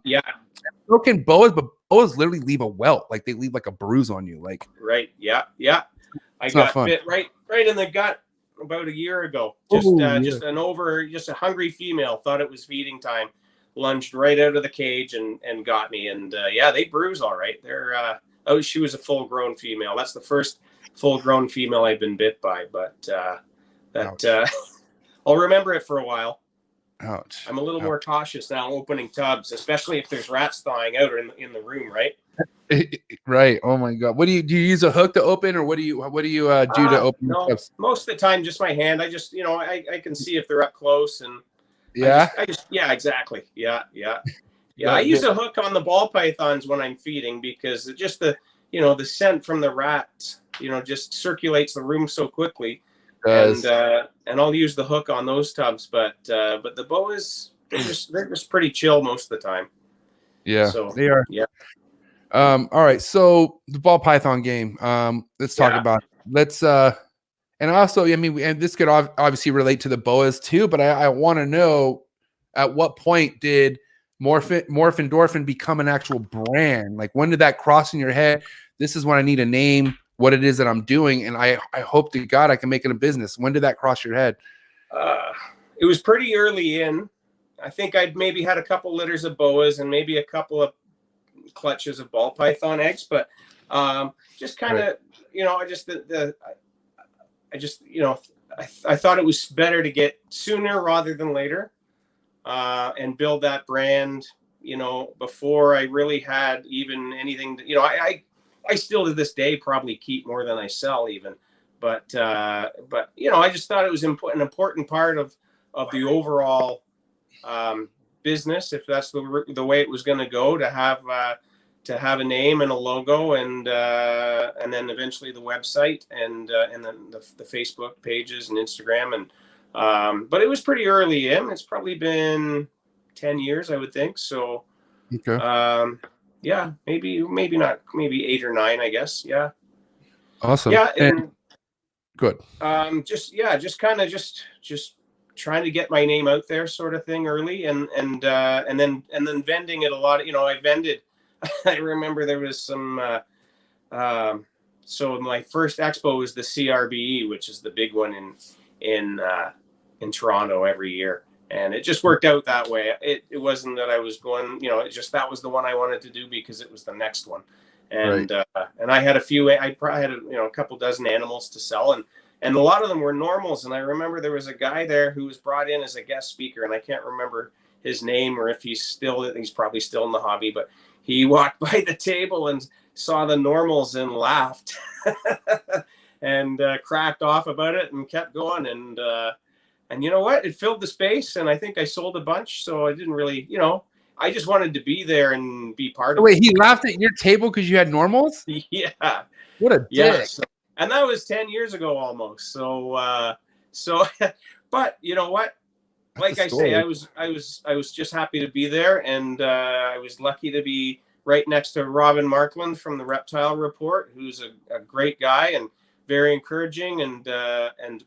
can boas, but boas literally leave a welt. Like they leave like a bruise on you. Like right. Yeah. I got bit right in the gut about a year ago. Just a hungry female thought it was feeding time. Lunged right out of the cage and got me, and they bruise all right. They're she was a full-grown female. That's the first full-grown female I've been bit by, but I'll remember it for a while. Ouch. I'm a little more cautious now opening tubs, especially if there's rats thawing out or in the room, right? Right. Oh my god. Do you use a hook to open, or what do you do to open tubs? Most of the time just my hand. I just I can see if they're up close, and exactly. Yeah. I use a hook on the ball pythons when I'm feeding, because just the scent from the rat just circulates the room so quickly. And I'll use the hook on those tubs, but the boas, they're just pretty chill most of the time. Yeah, so they are. Yeah. All right, so the ball python game. Let's talk about it. And also, and this could obviously relate to the boas too, but I want to know, at what point did Endorphin become an actual brand? Like, when did that cross in your head? This is when I need a name, what it is that I'm doing, and I hope to God I can make it a business. When did that cross your head? It was pretty early in. I think I'd maybe had a couple litters of boas and maybe a couple of clutches of ball python eggs, but just kind of, I thought it was better to get sooner rather than later, and build that brand, before I really had even anything. I still to this day probably keep more than I sell even, but I just thought it was an important part of the overall business, if that's the way it was going to go, to have a name and a logo, and then eventually the website, and then the Facebook pages and Instagram, and but it was pretty early in. It's probably been 10 years, I would think. So maybe not, maybe 8 or 9, I guess. Yeah. Awesome. Yeah. And good. Just kind of just trying to get my name out there, sort of thing, early, and then vending it a lot. I vended. I remember there was some. So my first expo was the CRBE, which is the big one in Toronto every year, and it just worked out that way. It wasn't that I was going, it just that was the one I wanted to do because it was the next one, and and I had a few. I probably had a couple dozen animals to sell, and a lot of them were normals. And I remember there was a guy there who was brought in as a guest speaker, and I can't remember his name, or if he's probably still in the hobby, but he walked by the table and saw the normals and laughed and cracked off about it and kept going. And you know what? It filled the space, and I think I sold a bunch. So I didn't really, I just wanted to be there and be part of it. Wait, he laughed at your table because you had normals? Yeah. What a dick. So, and that was 10 years ago almost. So, but you know what? Like I say, I was just happy to be there, and I was lucky to be right next to Robin Markland from the Reptile Report, who's a great guy and very encouraging, and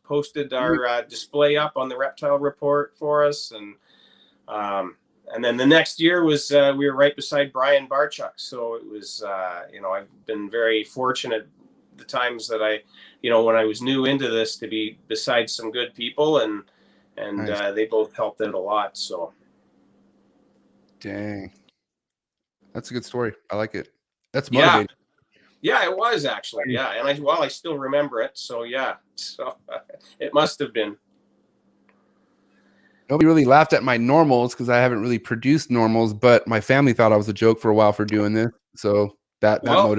posted our display up on the Reptile Report for us, and then the next year was we were right beside Brian Barchuk, so it was I've been very fortunate the times that I, when I was new into this, to be beside some good people, and Nice. they both helped out a lot. So. Dang. That's a good story. I like it. That's Yeah. motivating. Yeah, it was actually. Yeah. And I still remember it. So yeah. So it must have been. Nobody really laughed at my normals because I haven't really produced normals, but my family thought I was a joke for a while for doing this. So that Well,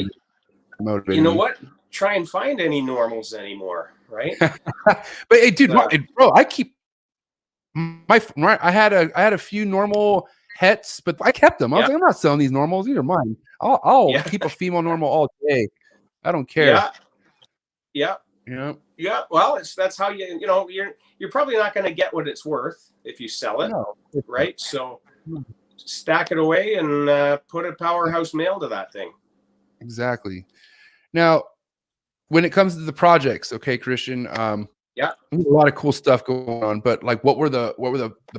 motivated you know me. what? Try and find any normals anymore, right? But hey, dude, bro, I keep I had a few normal hets, but I kept them. I was Yeah. like, I'm not selling these normals. These are mine. I'll Yeah. keep a female normal all day. I don't care. Yeah. Yeah. You know? Yeah. Well, that's how you're probably not going to get what it's worth if you sell it, No. right? So stack it away and put a powerhouse male to that thing. Exactly. Now, when it comes to the projects, okay, Christian, Yeah. there's a lot of cool stuff going on, but like what were the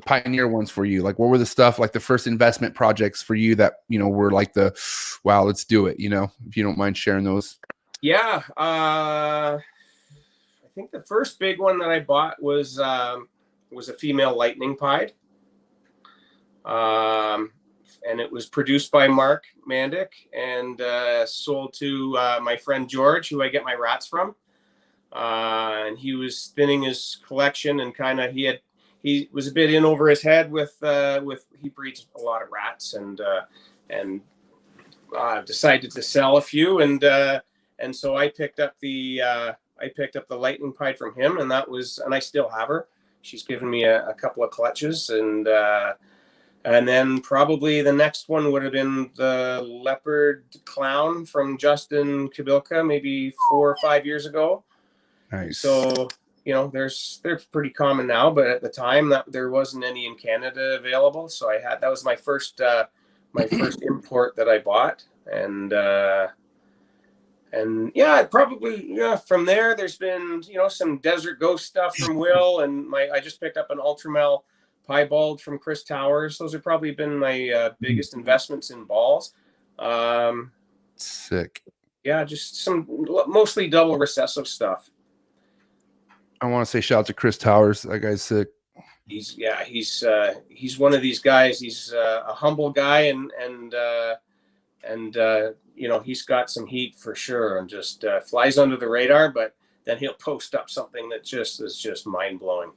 pioneer ones for you? Like what were the stuff, like the first investment projects for you that, were like the wow, let's do it, if you don't mind sharing those. Yeah. I think the first big one that I bought was a female lightning pied. And it was produced by Mark Mandic and sold to my friend George, who I get my rats from. And he was spinning his collection, and kind of he was a bit in over his head with he breeds a lot of rats, and decided to sell a few, and so I picked up the lightning pied from him, and I still have her. She's given me a couple of clutches, and then probably the next one would have been the leopard clown from Justin Kabilka, maybe 4 or 5 years ago. Nice. So, they're pretty common now, but at the time that there wasn't any in Canada available. So that was my first import that I bought. And probably from there, there's been, some Desert Ghost stuff from Will, and I just picked up an Ultramel piebald from Chris Towers. Those have probably been my biggest investments in balls. Sick. Yeah, just some mostly double recessive stuff. I want to say shout out to Chris Towers. That guy's sick. He's one of these guys. He's a humble guy, and he's got some heat for sure, and just flies under the radar. But then he'll post up something that is just mind blowing,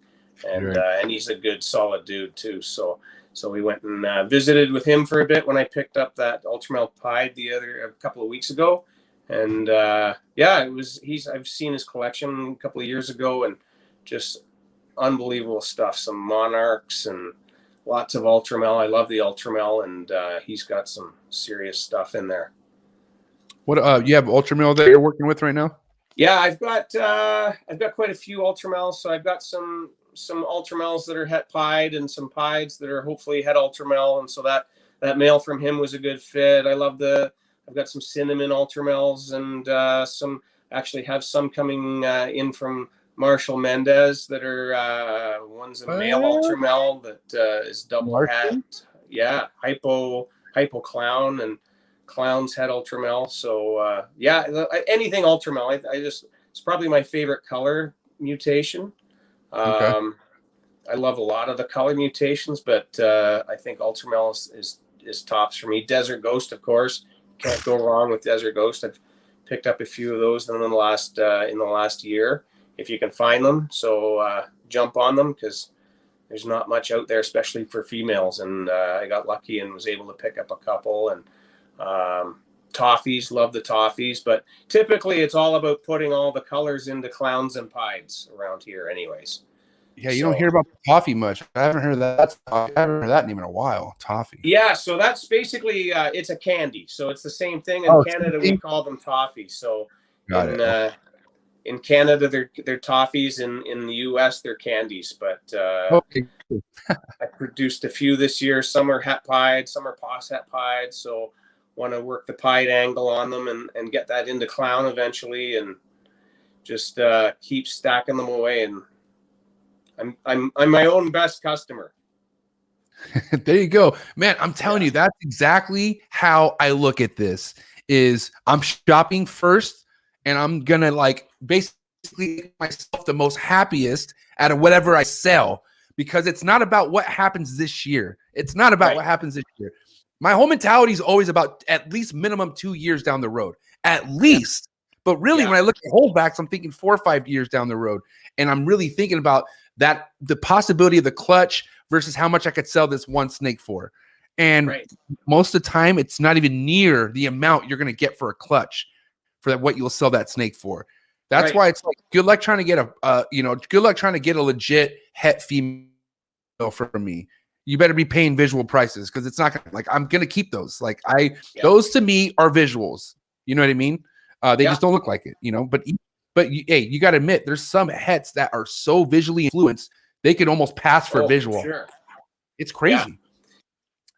and he's a good solid dude too. So we went and visited with him for a bit when I picked up that Ultramel pied a couple of weeks ago. And I've seen his collection a couple of years ago, and just unbelievable stuff. Some monarchs and lots of Ultramel. I love the Ultramel, and he's got some serious stuff in there. What you have Ultramel that you're working with right now? Yeah, I've got quite a few Ultramels. So I've got some Ultramels that are het pied, and some pieds that are hopefully het Ultramel, and so that male from him was a good fit. I've got some cinnamon Ultramels, and have some coming in from Marshall Mendez that are one's a male Ultramel that is double het. Yeah, hypo clown, and clown's het Ultramel. So anything Ultramel. It's probably my favorite color mutation. Okay. I love a lot of the color mutations, but I think Ultramel is tops for me. Desert Ghost, of course. Can't go wrong with Desert Ghost. I've picked up a few of those in the last year, if you can find them. So jump on them, because there's not much out there, especially for females. And I got lucky and was able to pick up a couple. And Toffees, love the Toffees. But typically it's all about putting all the colors into clowns and pieds around here anyways. Yeah, you don't hear about toffee much. I haven't heard that. I haven't heard that name in a while. Toffee. Yeah, so that's basically it's a candy. So it's the same thing in Canada. We call them toffees. So in Canada they're toffees. In the US they're candies. But I produced a few this year. Some are het pied, some are pos het pied. So want to work the pied angle on them and get that into clown eventually, and just keep stacking them away. And I'm my own best customer. There you go, man. I'm telling you, that's exactly how I look at this. Is I'm shopping first, and I'm gonna like basically make myself the most happiest out of whatever I sell, because it's not about what happens this year. It's not about what happens this year. My whole mentality is always about at least minimum 2 years down the road, at least. But really, when I look at holdbacks, I'm thinking 4 or 5 years down the road, and I'm really thinking about that, the possibility of the clutch versus how much I could sell this one snake for. And most of the time, it's not even near the amount you're going to get for a clutch for that, what you'll sell that snake for. That's why it's like, good luck trying to get good luck trying to get a legit het female from me. You better be paying visual prices, because it's not gonna, like, I'm going to keep those. Like those to me are visuals. You know what I mean? They just don't look like it, but you got to admit, there's some hets that are so visually influenced, they could almost pass for visual. For sure. It's crazy.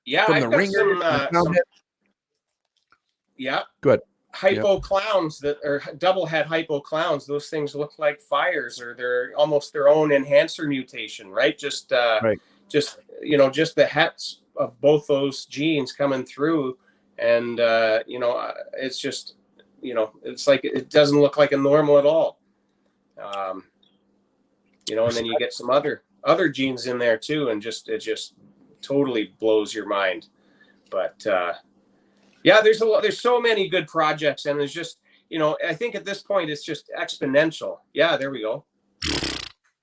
Yeah, From I've the got ringer, good hypo clowns that are double head hypo clowns. Those things look like fires, or they're almost their own enhancer mutation, right? Just just the hets of both those genes coming through, and it's just it's like it doesn't look like a normal at all. And then you get some other genes in there too, and it just totally blows your mind. But there's so many good projects, and there's just I think at this point it's just exponential. Yeah, there we go.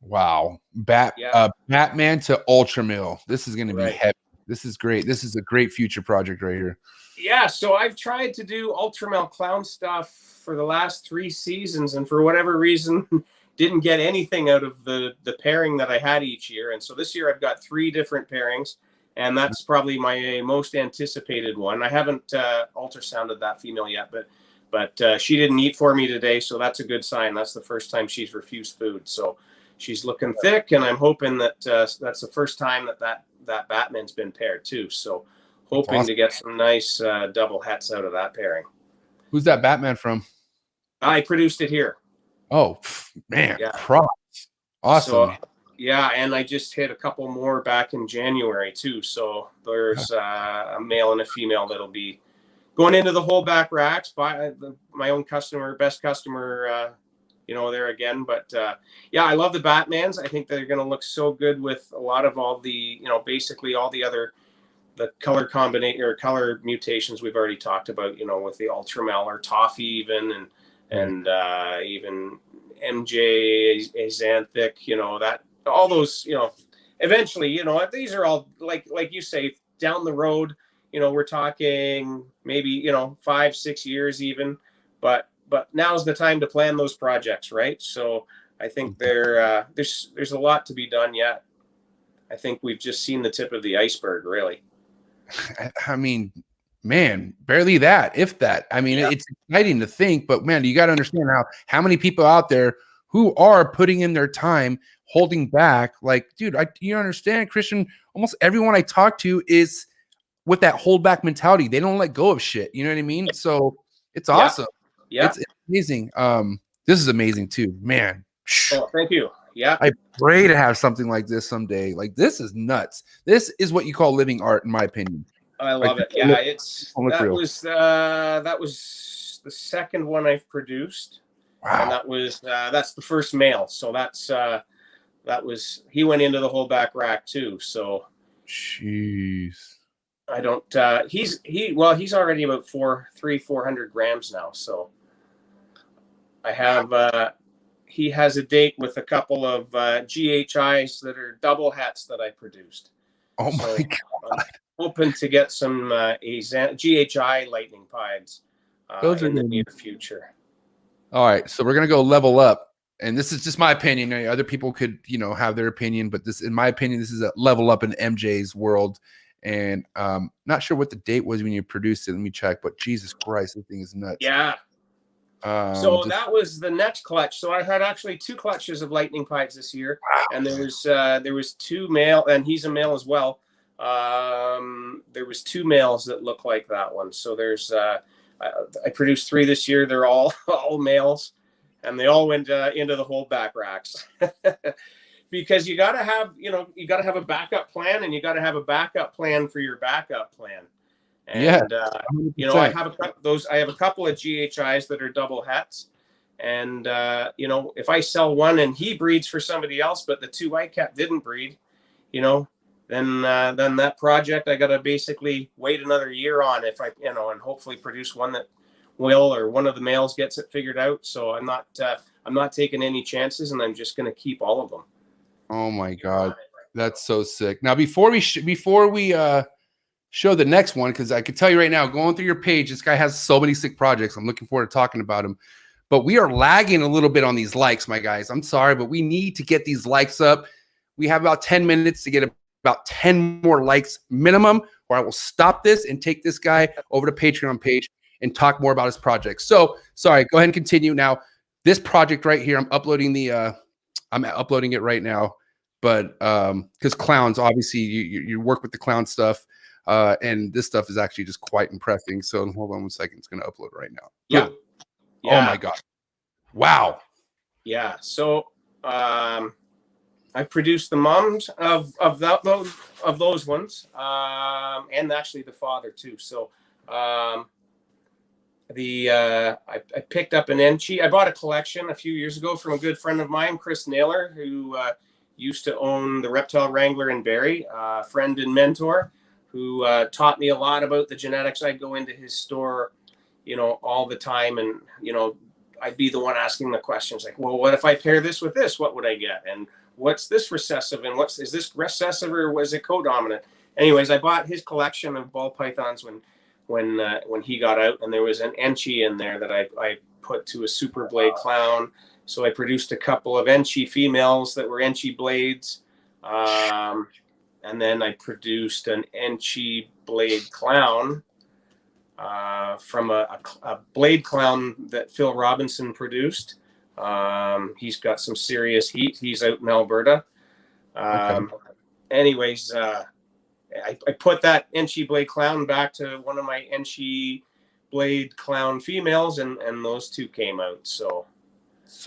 Wow. Batman to Ultramill. This is going to be heavy. This is great. This is a great future project right here. Yeah, so I've tried to do Ultramel clown stuff for the last 3 seasons, and for whatever reason didn't get anything out of the pairing that I had each year. And so this year I've got 3 different pairings, and that's probably my most anticipated one. I haven't ultrasounded that female yet, but she didn't eat for me today, so that's a good sign. That's the first time she's refused food. So she's looking thick, and I'm hoping that that's the first time that Batman's been paired too. So hoping to get some nice double hets out of that pairing. Who's that Batman from? I produced it here. Oh, man. Yeah. Props. Awesome. So, yeah, and I just hit a couple more back in January too. So there's a male and a female that'll be going into the whole back racks by my own best customer, there again. But I love the Batmans. I think they're going to look so good with a lot of all the, basically all the color combination or color mutations we've already talked about, with the Ultramel or Toffee even, and even MJ Xanthic, that all those, eventually, these are all like you say, down the road, we're talking maybe, 5-6 years even, but now's the time to plan those projects, right? So I think there's a lot to be done yet. I think we've just seen the tip of the iceberg, really. I mean, man, barely that, if that. I mean, it's exciting to think, but man, you got to understand how many people out there who are putting in their time, holding back. Like, dude, you understand, Christian? Almost everyone I talk to is with that hold back mentality. They don't let go of shit. You know what I mean? So it's awesome. Yeah, it's amazing. This is amazing too, man. Oh, thank you. Yeah, I pray to have something like this someday. Like, this is nuts. This is what you call living art, in my opinion. I love it. Yeah, that was the second one I've produced. Wow. And that's the first male. So he went into the whole back rack too. So jeez. I don't he's already about 400 grams now. So I have he has a date with a couple of GHIs that are double hats that I produced. Oh my God. I'm hoping to get some GHI lightning pieds in the near future. All right, so we're gonna go level up, and this is just my opinion. Other people could, have their opinion, but this, in my opinion, this is a level up in MJ's world. And not sure what the date was when you produced it. Let me check. But Jesus Christ, this thing is nuts. Yeah. So that was the next clutch. So I had actually 2 clutches of lightning pieds this year, and there was 2 male, and he's a male as well. There was 2 males that look like that one. So there's I produced 3 this year. They're all males, and they all went into the whole back racks. Because you got to have a backup plan, and you got to have a backup plan for your backup plan. And I have a couple of GHIs that are double hets, And you know, if I sell one and he breeds for somebody else, but the two I kept didn't breed, you know, then that project I got to basically wait another year on, if I, you know, and hopefully produce one that will, or one of the males gets it figured out. So I'm not taking any chances, and I'm just going to keep all of them. Oh my God, that's so sick. Now, before we show the next one, because I can tell you right now, going through your page, this guy has so many sick projects. I'm looking forward to talking about him. But we are lagging a little bit on these likes, my guys. I'm sorry, but we need to get these likes up. We have about 10 minutes to get about 10 more likes minimum, or I will stop this and take this guy over to Patreon page and talk more about his project. So, sorry, go ahead and continue. Now, this project right here, I'm uploading it right now. But because clowns, obviously, you work with the clown stuff. And this stuff is actually just quite impressive. So hold on 1 second. It's going to upload right now. Yeah. Oh my God. Wow. Yeah. So I produced the moms of those ones, and actually the father too. So I picked up an Enchi. I bought a collection a few years ago from a good friend of mine, Chris Naylor, who used to own the Reptile Wrangler in Barrie, friend and mentor, who taught me a lot about the genetics. I'd go into his store, you know, all the time, and, you know, I'd be the one asking the questions like, well, what if I pair this with this? What would I get? And what's this recessive? And is this recessive, or was it co-dominant? Anyways, I bought his collection of ball pythons when he got out, and there was an Enchi in there that I put to a super blade clown. So I produced a couple of Enchi females that were Enchi blades. And then I produced an Enchi blade clown from a blade clown that Phil Robinson produced. He's got some serious heat. He's out in Alberta. Anyways, I put that Enchi blade clown back to one of my Enchi blade clown females, and those two came out. So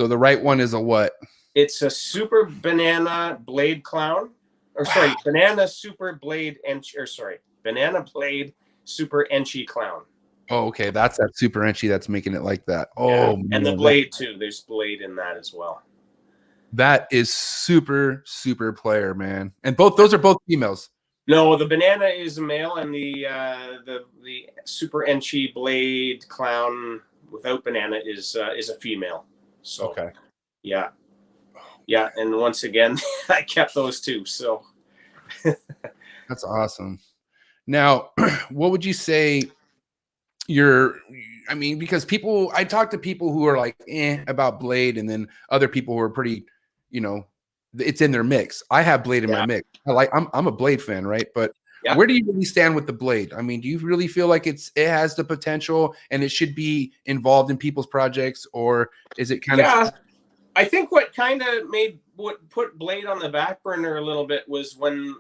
the right one is a what? It's a super banana blade clown. Or sorry, banana super blade Enchi, or sorry, banana blade super Enchi clown. Oh, okay. That's that super Enchi that's making it like that. Oh, yeah. Man, and the blade too. There's blade in that as well. That is super player, man. And those are both females. No, the banana is a male, and the super Enchi blade clown without banana is a female. So okay. Yeah. Yeah, and once again, I kept those two. So that's awesome. Now, what would you say because I talk to people who are like about blade, and then other people who are pretty, you know, it's in their mix. I have blade in my mix. I'm a blade fan, right? But where do you really stand with the blade? I mean, do you really feel like it has the potential and it should be involved in people's projects, or is it kind of? I think what kind of put blade on the back burner a little bit was when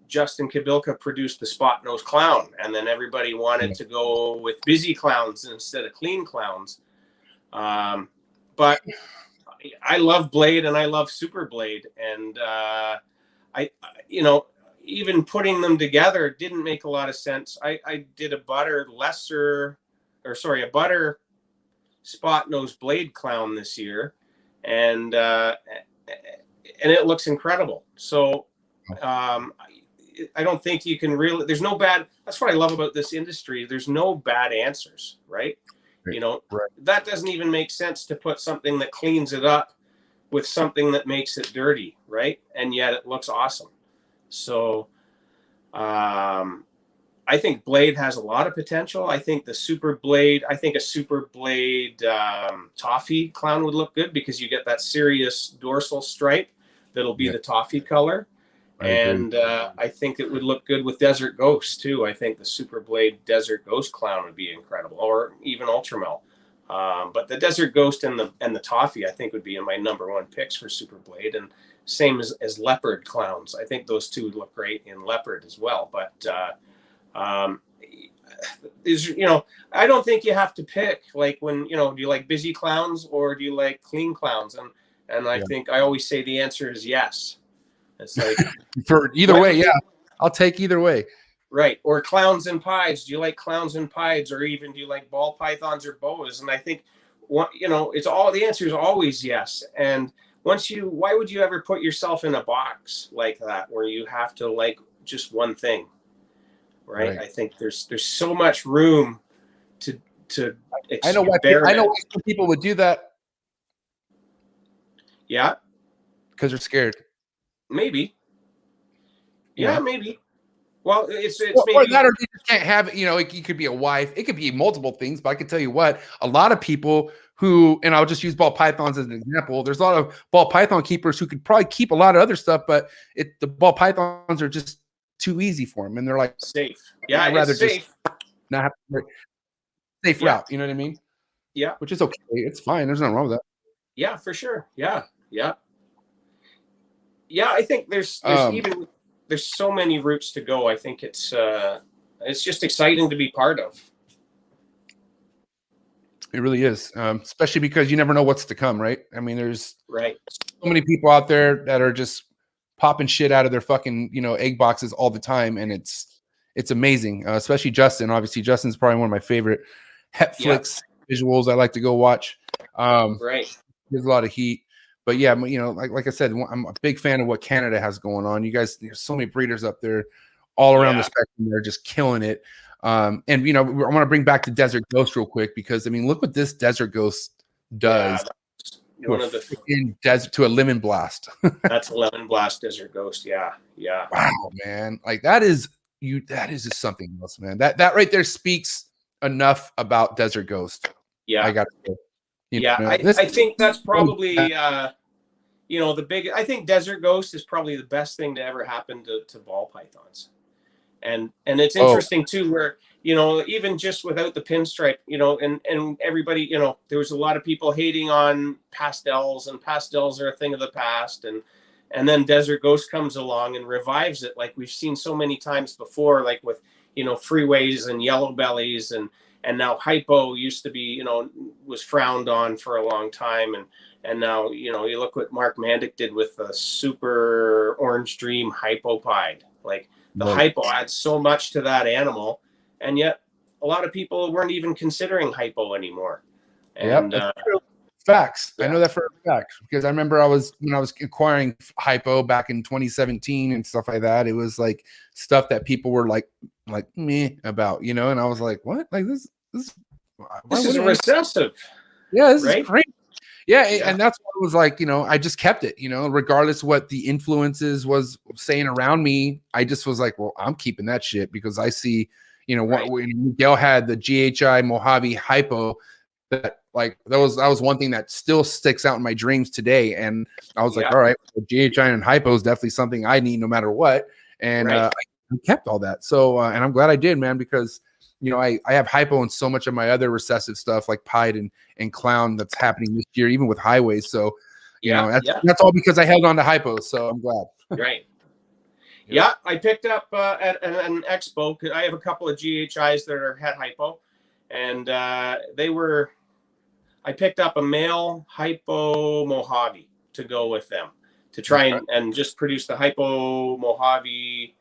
Justin Kabilka produced the spot nose clown, and then everybody wanted to go with busy clowns instead of clean clowns. But I love blade and I love super blade, and I you know, even putting them together didn't make a lot of sense. I did a butter spot nose blade clown this year, and it looks incredible. So I don't think you can really, there's no bad, that's what I love about this industry. There's no bad answers, right? You know, that doesn't even make sense to put something that cleans it up with something that makes it dirty, right? And yet it looks awesome. So I think blade has a lot of potential. I think a super blade toffee clown would look good, because you get that serious dorsal stripe that'll be the toffee color. I think it would look good with Desert Ghost too. I think the super blade Desert Ghost clown would be incredible, or even Ultramel. But the Desert Ghost and the toffee, I think, would be my number one picks for super blade. And same as leopard clowns. I think those two would look great in leopard as well. But I don't think you have to pick, like, when, do you like busy clowns or do you like clean clowns? And I think I always say the answer is yes. It's like for either way, I'll take either way. Right. Or clowns and pieds. Do you like clowns and pieds, or even do you like ball pythons or boas? And I think it's all, the answer is always yes. And why would you ever put yourself in a box like that where you have to like just one thing, right? I think there's so much room to I know why some people would do that. Yeah. Because they're scared. Maybe. Yeah, maybe. Well, it's or maybe that, or you just can't have it. It could be a wife. It could be multiple things. But I can tell you what, a lot of people who, and I'll just use ball pythons as an example. There's a lot of ball python keepers who could probably keep a lot of other stuff, but the ball pythons are just too easy for them, and they're like safe. Yeah, I'd rather safe. just not have to safe route. You know what I mean? Yeah. Which is okay. It's fine. There's nothing wrong with that. Yeah, for sure. Yeah. I think there's so many routes to go. I think it's just exciting to be part of. It really is, especially because you never know what's to come, right? I mean, there's so many people out there that are just popping shit out of their fucking egg boxes all the time, and it's amazing. Especially Justin. Obviously, Justin's probably one of my favorite Netflix visuals I like to go watch. There's a lot of heat. But yeah, like I said, I'm a big fan of what Canada has going on. You guys, there's so many breeders up there all around the spectrum. They're just killing it. And I want to bring back the Desert Ghost real quick because look what this Desert Ghost does to a lemon blast. That's a lemon blast Desert Ghost. Yeah. Wow, man. Like that is just something else, man. That right there speaks enough about Desert Ghost. Yeah. I got to say. I think that's probably I think Desert Ghost is probably the best thing to ever happen to ball pythons. And it's interesting too, where even just without the pinstripe, and everybody, there was a lot of people hating on pastels, and pastels are a thing of the past, and then Desert Ghost comes along and revives it, like we've seen so many times before, like with freeways and yellow bellies, and now hypo used to be, was frowned on for a long time. And now, you look what Mark Mandic did with the super orange dream hypopide. Like the hypo adds so much to that animal. And yet a lot of people weren't even considering hypo anymore. And facts. Yeah. I know that for a fact because I remember when I was acquiring hypo back in 2017 and stuff like that, it was like stuff that people were like me about, and I was like, what? Like this is recessive. Yeah, this is great. Yeah, and that's what it was like, I just kept it, regardless what the influences was saying around me. I just was like, well, I'm keeping that shit because I see, when Miguel had the GHI Mojave hypo, that like that was one thing that still sticks out in my dreams today. And I was like, all right, well, GHI and hypo is definitely something I need no matter what. And I kept all that. So and I'm glad I did, man, because I have hypo in so much of my other recessive stuff like pied and clown that's happening this year, even with highways. So that's all because I held on to hypo. So I'm glad. Right. Yeah, I picked up at an expo. I have a couple of GHIs that had hypo, and I picked up a male hypo Mojave to go with them to try and just produce the hypo Mojave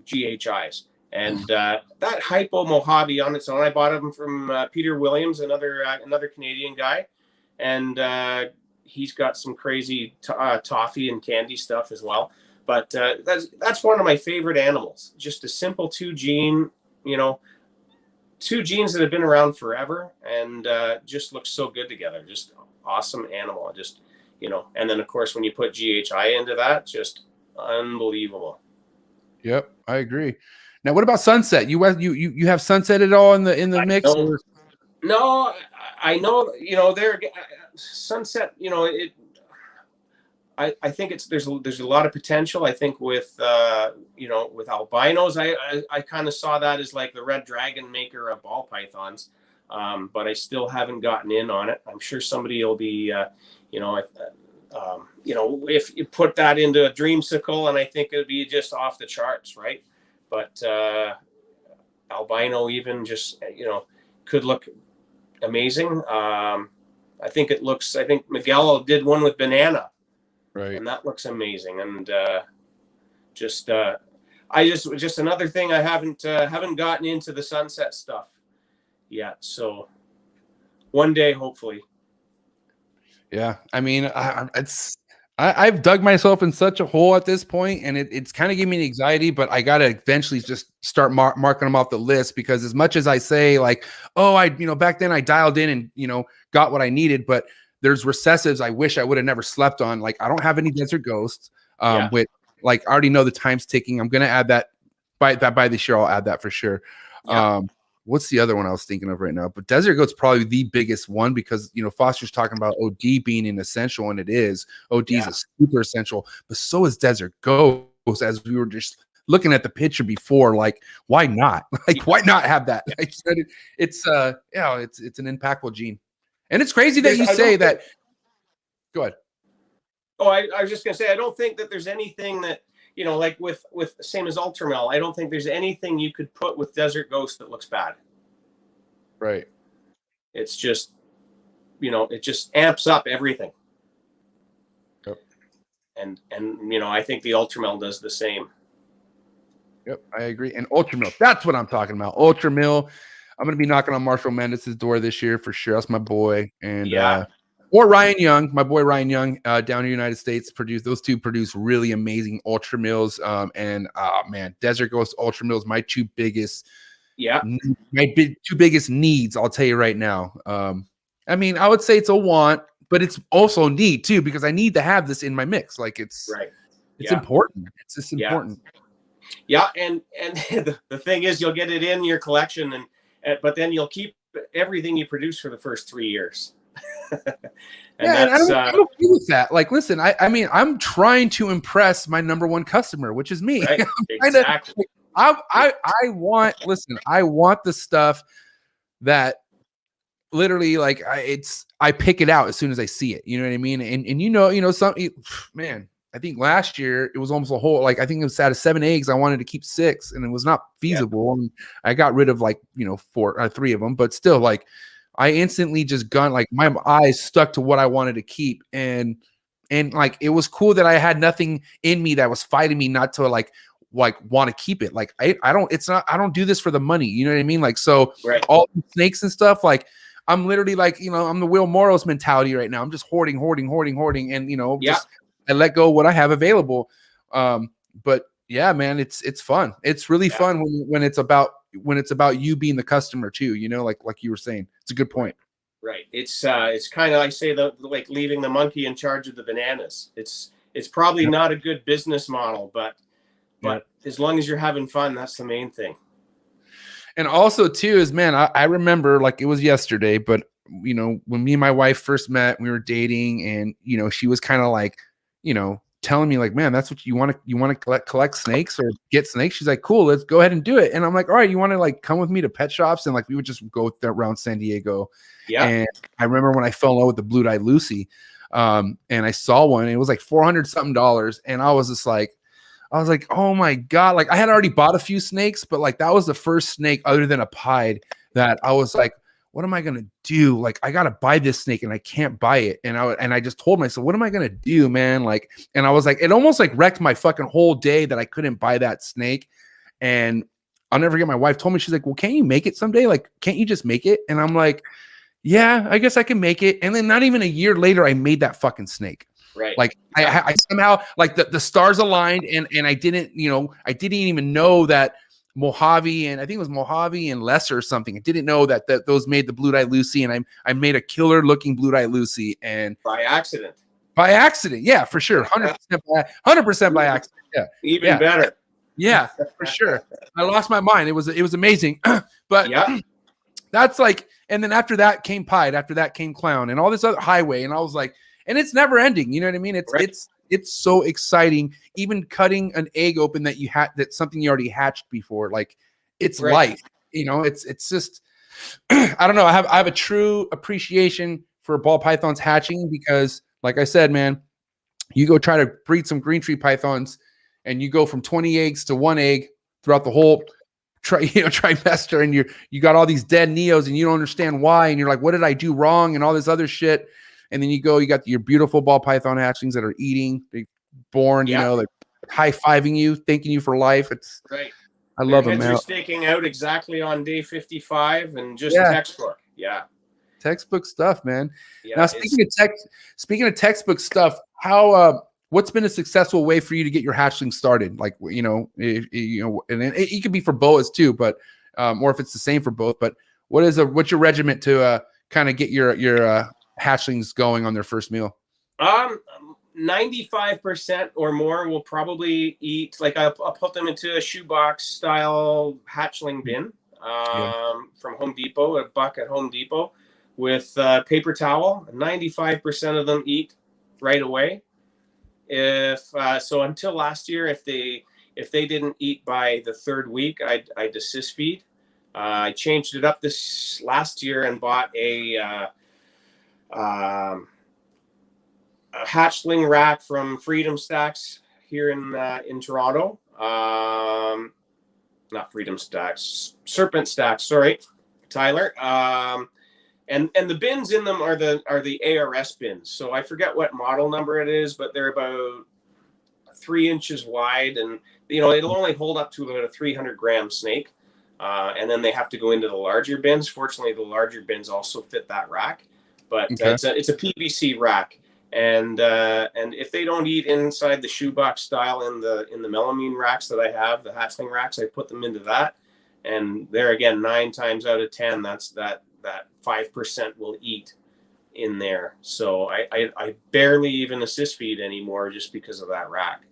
GHIs. And that hypo Mojave on its own, I bought them from Peter Williams, another Canadian guy, and he's got some crazy toffee and candy stuff as well. But that's one of my favorite animals. Just a simple two genes that have been around forever, and just looks so good together. Just awesome animal. Just and then of course when you put GHI into that, just unbelievable. Yep, I agree. Now, what about Sunset? You have Sunset at all in the mix? No, I know. They're Sunset. I think there's a lot of potential. I think with with albinos, I kind of saw that as like the red dragon maker of ball pythons, but I still haven't gotten in on it. I'm sure somebody will be, if you put that into a dreamsicle, and I think it'd be just off the charts, right? But albino even just could look amazing. I think Miguel did one with banana, right? And that looks amazing. And just another thing I haven't gotten into the Sunset stuff yet. So one day, hopefully. Yeah, I mean, I've dug myself in such a hole at this point, and it's kind of giving me anxiety. But I gotta eventually just start marking them off the list, because as much as I say like, oh, back then I dialed in and got what I needed, but there's recessives I wish I would have never slept on. Like I don't have any desert ghosts. With like I already know the time's ticking. I'm gonna add that by this year. I'll add that for sure. Yeah. What's the other one I was thinking of right now? But desert goat's probably the biggest one, because Foster's talking about OD being an essential, and it is. OD is a super essential, but so is desert goat. As we were just looking at the picture before, like why not? Like why not have that? Like, it's an impactful gene, and it's crazy that you say that. Go ahead. Oh, I was just gonna say I don't think that there's anything that. Like with same as Ultramel, I don't think there's anything you could put with Desert Ghost that looks bad. Right. It's just, it just amps up everything. Yep. And I think the Ultramel does the same. Yep, I agree. And Ultramel, that's what I'm talking about. Ultramel. I'm gonna be knocking on Marshall Mendez's door this year for sure. That's my boy. And or Ryan Young, my boy Ryan Young, down in the United States, those two produce really amazing ultra mills. And man, Desert Ghost ultra mills, my two biggest, two biggest needs. I'll tell you right now. I mean, I would say it's a want, but it's also a need too, because I need to have this in my mix. Like it's important. It's just important. Yeah, and the thing is, you'll get it in your collection, but then you'll keep everything you produce for the first 3 years. And I don't agree with that. Like, listen, I mean, I'm trying to impress my number one customer, which is me. Right. Exactly. I want the stuff that literally, like, I pick it out as soon as I see it. You know what I mean? And man, I think last year it was almost a whole, like, I think it was out of 7 eggs, I wanted to keep 6, and it was not feasible. And I got rid of 3 of them, but still, like, I instantly just like my eyes stuck to what I wanted to keep. And like, it was cool that I had nothing in me that was fighting me not to like want to keep it. Like, I don't do this for the money. You know what I mean? Like, so all the snakes and stuff, like, I'm literally like, I'm the Will Morris mentality right now. I'm just hoarding. And, just, I let go of what I have available. But yeah, man, it's fun. It's really fun when it's about you being the customer too, like you were saying. It's a good point. Right. It's kind of, I say, like leaving the monkey in charge of the bananas. It's probably not a good business model, but as long as you're having fun, that's the main thing. And also too is, man, I remember like it was yesterday, but when me and my wife first met, we were dating, and she was kind of like, telling me like, man, that's what you want to collect snakes or get snakes. She's like, cool, let's go ahead and do it. And I'm like, all right, you want to like come with me to pet shops? And like, we would just go around San Diego. Yeah. And I remember when I fell in love with the blue-eyed Lucy, and I saw one, and it was like $400 something. And I was like, oh my God. Like, I had already bought a few snakes, but like, that was the first snake other than a pied that I was like, what am I going to do? Like, I got to buy this snake and I can't buy it. And I just told myself, what am I going to do, man? Like, and I was like, it almost like wrecked my fucking whole day that I couldn't buy that snake. And I'll never forget, my wife told me, she's like, well, can't you make it someday? Like, can't you just make it? And I'm like, yeah, I guess I can make it. And then not even a year later, I made that fucking snake. Right. Like I somehow, like the stars aligned, and I didn't even know that Mojave, and I think it was Mojave and Lesser or something. I didn't know that those made the blue-eyed Lucy, and I made a killer looking blue-eyed Lucy, and by accident. Yeah, for sure. 100% by accident. Yeah. Even better. Yeah, for sure. I lost my mind. It was amazing. But that's like, and then after that came Pied, after that came Clown, and all this other Highway, and I was like, and it's never ending. You know what I mean? It's so exciting. Even cutting an egg open that that's something you already hatched before. Like, it's life. It's just, I don't know. I have a true appreciation for ball pythons hatching, because, like I said, man, you go try to breed some green tree pythons, and you go from 20 eggs to 1 egg throughout the whole trimester, and you got all these dead neos, and you don't understand why, and you're like, what did I do wrong, and all this other shit. And then you got your beautiful ball python hatchlings that are eating, born, like high-fiving you, thanking you for life. It's right. I love them. Heads are staking out exactly on day 55, and just textbook. Yeah. Textbook stuff, man. Yeah, Now, speaking of textbook stuff, how what's been a successful way for you to get your hatchling started? Like, you know, and it could be for boas too, but or if it's the same for both. But what's your regiment to kind of get your hatchlings going on their first meal? 95% or more will probably eat. Like I'll put them into a shoebox style hatchling bin from Home Depot, a buck at Home Depot, with paper towel. 95% of them eat right away. So until last year, if they didn't eat by the third week, I'd assist feed. I changed it up this last year and bought a hatchling rack from Freedom Stacks here in Toronto. Not Freedom Stacks, Serpent Stacks. Sorry, Tyler. And the bins in them are the ARS bins. So I forget what model number it is, but they're about 3 inches wide, and it'll only hold up to about a 300-gram snake. And then they have to go into the larger bins. Fortunately, the larger bins also fit that rack, but it's a PVC rack. And if they don't eat inside the shoebox style in the melamine racks that I have, the hatchling racks, I put them into that. And there again, 9 times out of 10, that's that 5% will eat in there. So I barely even assist feed anymore just because of that rack.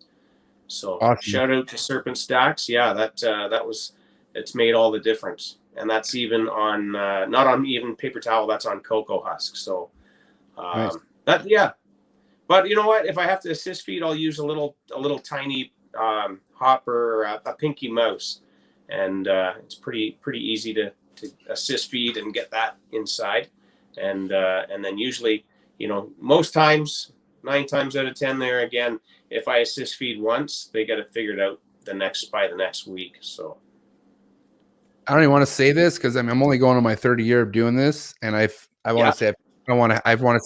So awesome. Shout out to Serpent Stacks. Yeah, it's made all the difference. And that's even on not on even paper towel, that's on cocoa husk. So nice. But you know what? If I have to assist feed, I'll use a little tiny hopper, a pinky mouse, and it's pretty easy to assist feed and get that inside, and then usually, most times, 9 times out of 10, there again, if I assist feed once, they get it figured out by the next week. So I don't even want to say this because I'm only going on my 30th year of doing this, and I want to say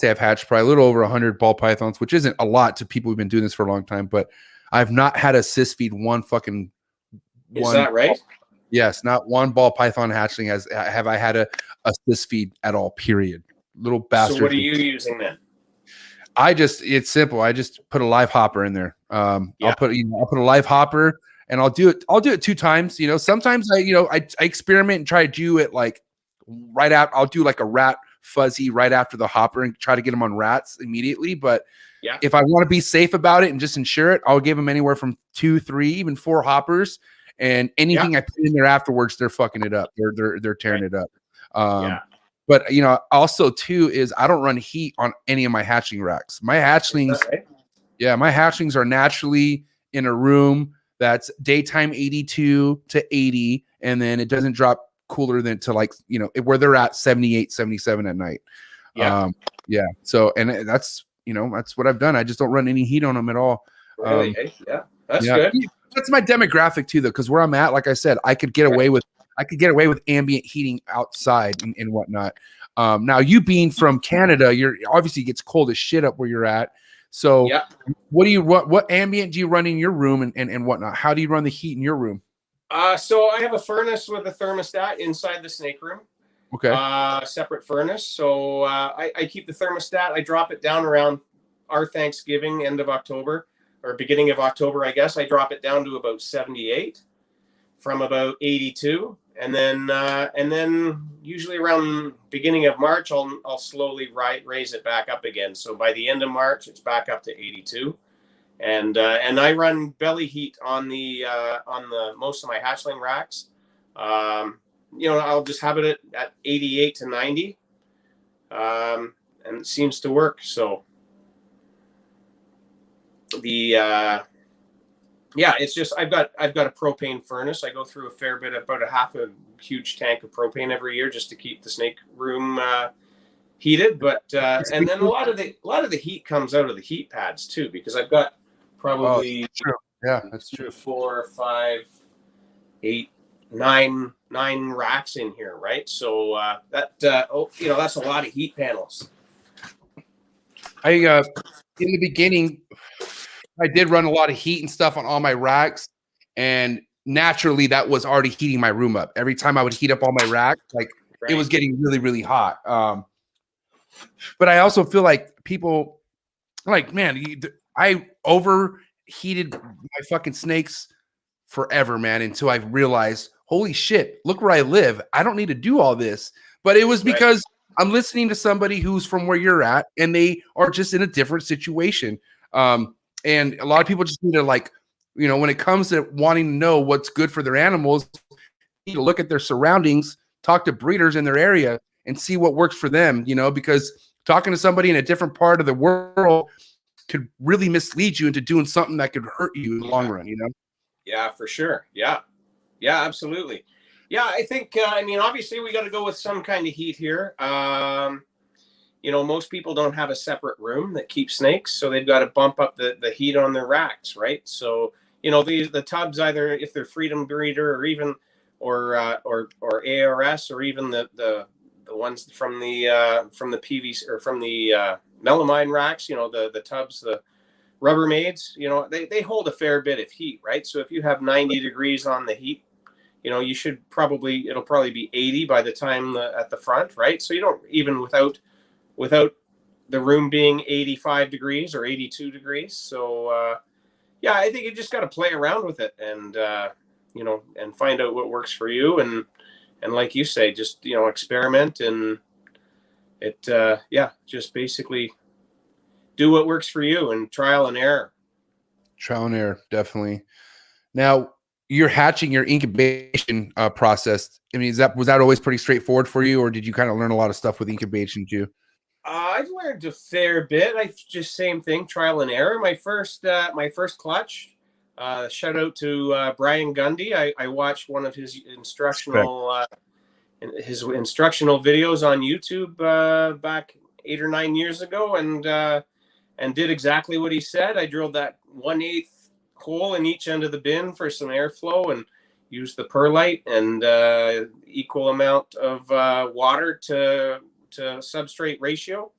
I've hatched probably a little over 100 ball pythons, which isn't a lot to people who've been doing this for a long time, but I've not had a assist feed one. Is that right? Yes, not one ball python hatchling have I had a assist feed at all, period. Little bastard. So what are you using then? It's simple. I just put a live hopper in there. I'll put a live hopper, and I'll do it 2 times. Sometimes I experiment and try to do it like right out. I'll do like a rat fuzzy right after the hopper and try to get them on rats immediately. But if I want to be safe about it and just ensure it, I'll give them anywhere from 2, 3, even 4 hoppers, and anything I put in there afterwards, they're fucking it up. They're tearing it up. But also too is I don't run heat on any of my hatchling racks. My hatchlings, my hatchlings are naturally in a room that's daytime 82 to 80, and then it doesn't drop cooler than to where they're at 78, 77 at night. So, and that's what I've done. I just don't run any heat on them at all. Really? That's good. That's my demographic too, though, because where I'm at, like I said, I could get away with ambient heating outside and whatnot. Now, you being from Canada, you're obviously gets cold as shit up where you're at. So what ambient do you run in your room and whatnot? How do you run the heat in your room? So I have a furnace with a thermostat inside the snake room. Okay. Separate furnace. So I keep the thermostat. I drop it down around our Thanksgiving, end of October or beginning of October, I guess. I drop it down to about 78 from about 82. And then usually around beginning of March, I'll slowly raise it back up again. So by the end of March, it's back up to 82. And I run belly heat on the most of my hatchling racks. I'll just have it at 88 to 90, and it seems to work. So it's just I've got a propane furnace. I go through a fair bit, about a half a huge tank of propane every year just to keep the snake room heated. But and then a lot of the heat comes out of the heat pads too, because I've got probably that's true. 4, 5, 8, 9 racks in here, right? So that's a lot of heat panels. In the beginning, I did run a lot of heat and stuff on all my racks, and naturally that was already heating my room up. Every time I would heat up all my racks, it was getting really, really hot. But I also feel like people like, man, I overheated my fucking snakes forever, man, until I realized, holy shit, look where I live. I don't need to do all this. But it was because I'm listening to somebody who's from where you're at, and they are just in a different situation. And a lot of people just need to, like, you know, when it comes to wanting to know what's good for their animals, need to look at their surroundings, talk to breeders in their area, and see what works for them, you know, because talking to somebody in a different part of the world could really mislead you into doing something that could hurt you in the long run, you know? Yeah, for sure. Yeah. Yeah, absolutely. Yeah, I think, I mean, obviously we got to go with some kind of heat here. You know, most people don't have a separate room that keeps snakes, so they've got to bump up the heat on their racks, right? So, you know, the tubs, either if they're freedom breeder or even, or ARS, or even the ones from the PVC or from the melamine racks, you know, the tubs, the Rubbermaids, you know, they hold a fair bit of heat, right? So if you have 90 degrees on the heat, you know, it'll probably be 80 by the time at the front, right? So you don't, even without the room being 85 degrees or 82 degrees. So yeah, I think you just got to play around with it, and you know, and find out what works for you, and like you say, just, you know, experiment, and just basically do what works for you, and trial and error. Trial and error, definitely. Now, you're hatching your incubation process. I mean, was that always pretty straightforward for you, or did you kind of learn a lot of stuff with incubation too? I've learned a fair bit. I just, same thing, trial and error. My first clutch. Shout out to Brian Gundy. I watched one of his instructional videos on YouTube back 8 or 9 years ago, and did exactly what he said. I drilled that 1/8 hole in each end of the bin for some airflow, and used the perlite and equal amount of water to substrate ratio,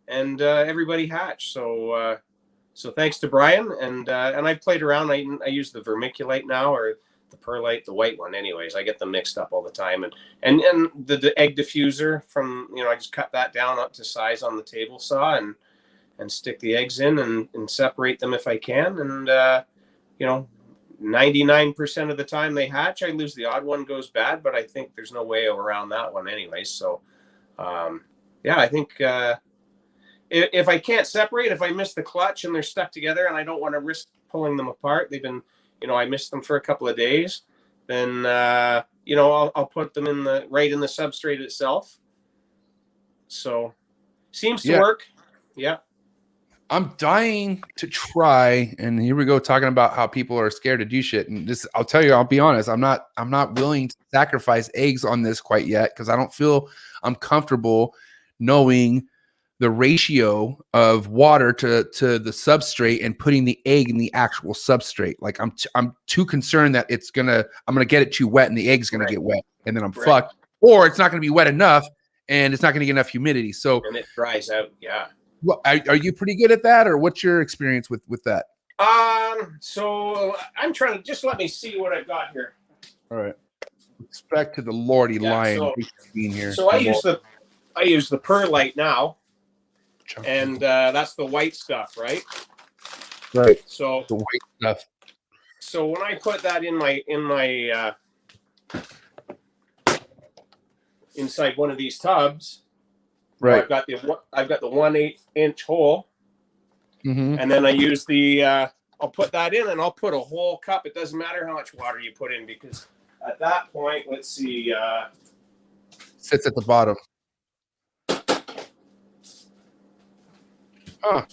and everybody hatched. So thanks to Brian, and I played around. I use the vermiculite now, or the perlite, the white one. Anyways, I get them mixed up all the time, and the egg diffuser from, you know, I just cut that down up to size on the table saw, and stick the eggs in, and separate them if I can, and you know, 99% of the time they hatch. I lose the odd one, goes bad, but I think there's no way around that one anyways. So yeah, I think if I can't separate, if I miss the clutch and they're stuck together and I don't want to risk pulling them apart, they've been, you know, I missed them for a couple of days, then you know, I'll put them in the substrate itself. So seems to work. Yeah. I'm dying to try, and here we go, talking about how people are scared to do shit. And this, I'll tell you, I'll be honest, I'm not willing to sacrifice eggs on this quite yet, because I don't feel I'm comfortable knowing the ratio of water to the substrate and putting the egg in the actual substrate. Like I'm too concerned that I'm gonna get it too wet and the egg's gonna get wet, and then I'm fucked, or it's not gonna be wet enough and it's not gonna get enough humidity. So and it dries out. Yeah. Well, are you pretty good at that, or what's your experience with that? So I'm trying to, just let me see what I've got here. All right. Respect to the Lordy Lion being here. So I use the perlite now, and that's the white stuff, right? Right. So the white stuff. So when I put that in my inside one of these tubs. Right. I've got the 1/8 inch hole, and then I use the. I'll put that in, and I'll put a whole cup. It doesn't matter how much water you put in, because at that point, let's see. Sits at the bottom. Huh.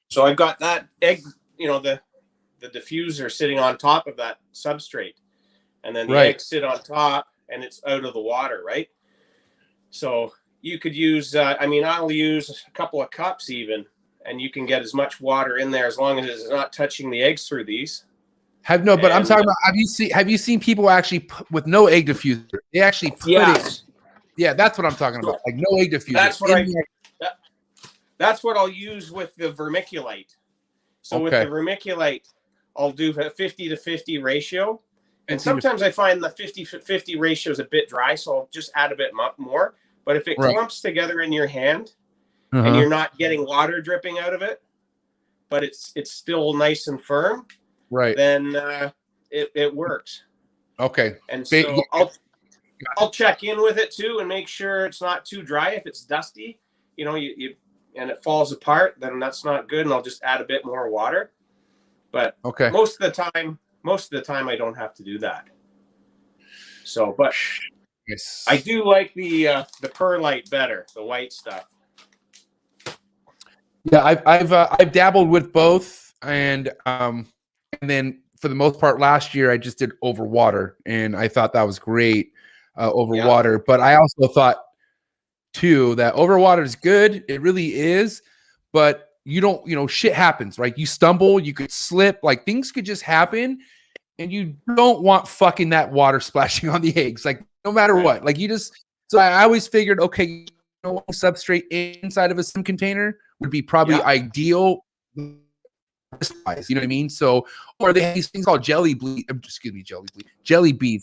So I've got that egg, you know, the diffuser sitting on top of that substrate, and then the eggs sit on top, and it's out of the water, right? So you could use, I mean, I'll use a couple of cups even, and you can get as much water in there as long as it's not touching the eggs through these. I'm talking about, have you seen people actually put, with no egg diffuser? They actually put it. Yeah, that's what I'm talking about. Like no egg diffuser. That's what I'll use with the vermiculite. So with the vermiculite, I'll do a 50-50 ratio. And sometimes I find the 50-50 ratio is a bit dry, so I'll just add a bit more. But if it clumps together in your hand, and you're not getting water dripping out of it, but it's still nice and firm, right, then it works. okay. And so I'll check in with it too and make sure it's not too dry. If it's dusty, you know, you and it falls apart, then that's not good, and I'll just add a bit more water. But Okay. most of the time I don't have to do that. So, but Yes. I do like the perlite better, the white stuff. Yeah, I've dabbled with both, and then for the most part last year I just did over water, and I thought that was great over water. But I also thought too that over water is good. It really is, but you don't, you know, shit happens, right? You stumble, you could slip, like things could just happen, and you don't want fucking that water splashing on the eggs, like no matter what. Like you just, so I always figured, okay, you know, substrate inside of a sim container would be probably ideal. You know what I mean? So, or they have these things called jelly beads.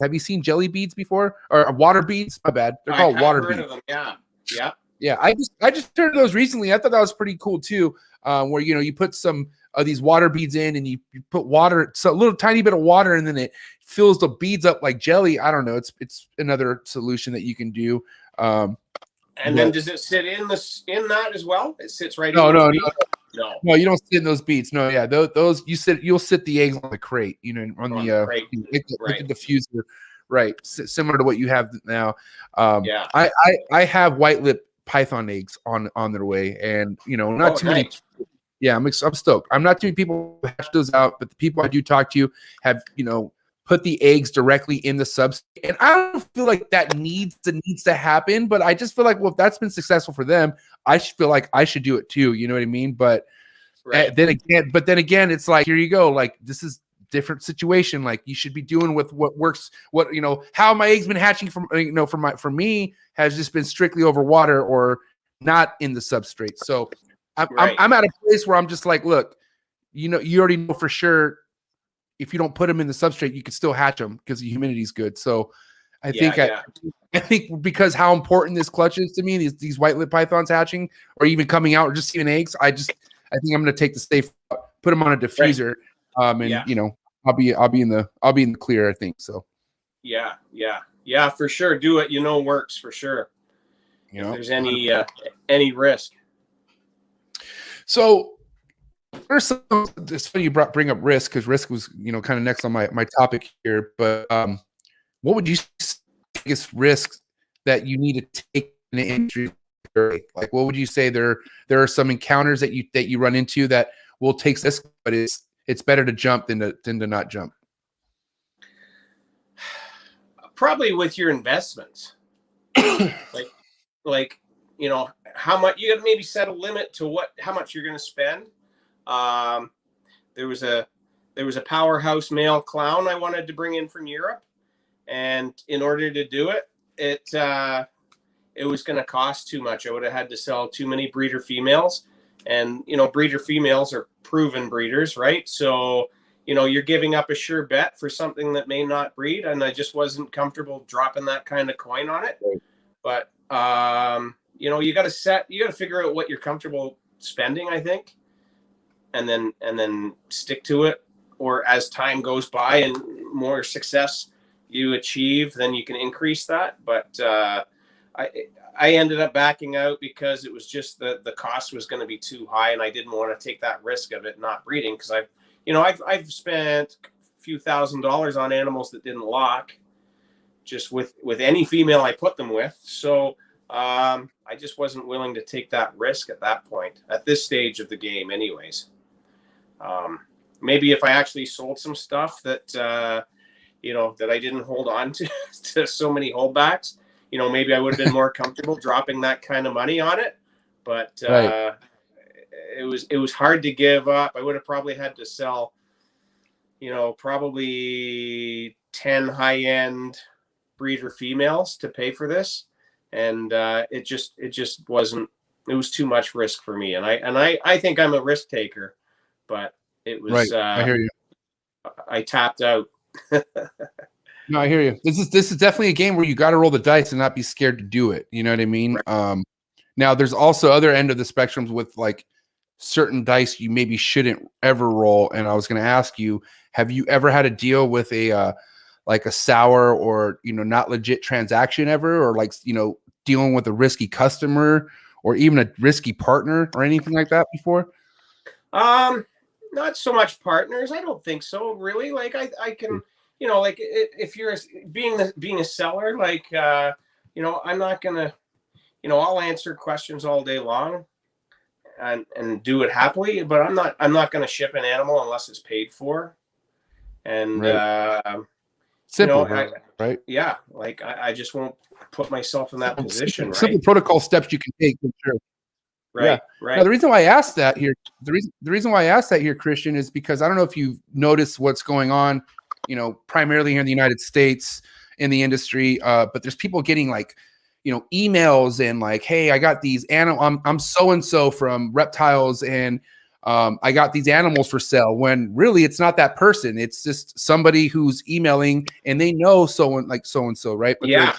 Have you seen jelly beads before? Or water beads? My bad. They're called water beads. Of them. Yeah. Yeah, I just heard of those recently. I thought that was pretty cool too. Where you know you put some of these water beads in, and you put water, so a little tiny bit of water, and then it fills the beads up like jelly. I don't know. It's another solution that you can do. And then does it sit in that as well? It sits right in no, beads? No, you don't sit in those beads. No, yeah, those you'll sit the eggs on the crate, you know, on the crate. Like the diffuser, right? Similar to what you have now. I have white lip python eggs on their way, and you know, not too many. Yeah, I'm stoked. I'm not too many people who hatch those out, but the people I do talk to have, you know, put the eggs directly in the substrate. And I don't feel like that needs to happen, but I just feel like, well, if that's been successful for them, I should feel like I should do it too. You know what I mean? But then again, it's like, here you go. Like, this is different situation. Like, you should be doing with what works, what, you know, how my eggs been hatching from, you know, for me has just been strictly over water or not in the substrate. So I'm at a place where I'm just like, look, you know, you already know for sure, if you don't put them in the substrate, you can still hatch them because the humidity is good. So I think because how important this clutch is to me, these white lip pythons hatching or even coming out or just even eggs, I think I'm going to take the safe, put them on a diffuser, you know, I'll be in the clear, I think. So yeah, for sure, do it. You know, works for sure. You know, if there's any risk. So it's funny you bring up risk, because risk was, you know, kind of next on my topic here. But what would you say biggest risks that you need to take in the industry? Like, what would you say there are some encounters that you run into that will take risk, but it's better to jump than to not jump? Probably with your investments, like you know, how much you got to maybe set a limit to how much you're going to spend. There was a powerhouse male clown I wanted to bring in from Europe, and in order to do it, it was going to cost too much. I would have had to sell too many breeder females, and you know, breeder females are proven breeders, right? So you know, you're giving up a sure bet for something that may not breed, and I just wasn't comfortable dropping that kind of coin on it. But you know, you got to figure out what you're comfortable spending, I think, and then stick to it. Or as time goes by and more success you achieve, then you can increase that. But I ended up backing out because it was just the cost was going to be too high, and I didn't want to take that risk of it not breeding, because I've spent a few $1,000s on animals that didn't lock, just with any female I put them with. So I just wasn't willing to take that risk at that point, at this stage of the game anyways. Maybe if I actually sold some stuff that you know, that I didn't hold on to so many holdbacks, you know, maybe I would have been more comfortable dropping that kind of money on it. But it was hard to give up. I would have probably had to sell, you know, probably 10 high-end breeder females to pay for this, and it just wasn't. It was too much risk for me, and I think I'm a risk taker, but it was. I hear you. I tapped out. No, I hear you. This is definitely a game where you got to roll the dice and not be scared to do it. You know what I mean? Now, there's also other end of the spectrums with like certain dice you maybe shouldn't ever roll. And I was going to ask you, have you ever had to deal with a like a sour or, you know, not legit transaction ever, or like, you know, dealing with a risky customer or even a risky partner or anything like that before? Not so much partners. I don't think so, really. Like I can, you know, like if you're being a seller, like, you know, I'm not gonna, you know, I'll answer questions all day long and do it happily, but I'm not gonna ship an animal unless it's paid for. And, Simple, you know, right? yeah, like I just won't put myself in that position, Simple right? protocol steps you can take, for sure. Right, Yeah. right. Now, the reason why I asked that here, the reason why I asked that here, Christian, is because I don't know if you've noticed what's going on, you know, primarily here in the United States in the industry, but there's people getting like, you know, emails and like, hey, I got these animal, I'm so and so from Reptiles, and I got these animals for sale. When really, it's not that person. It's just somebody who's emailing and they know someone like so and so, right? But they're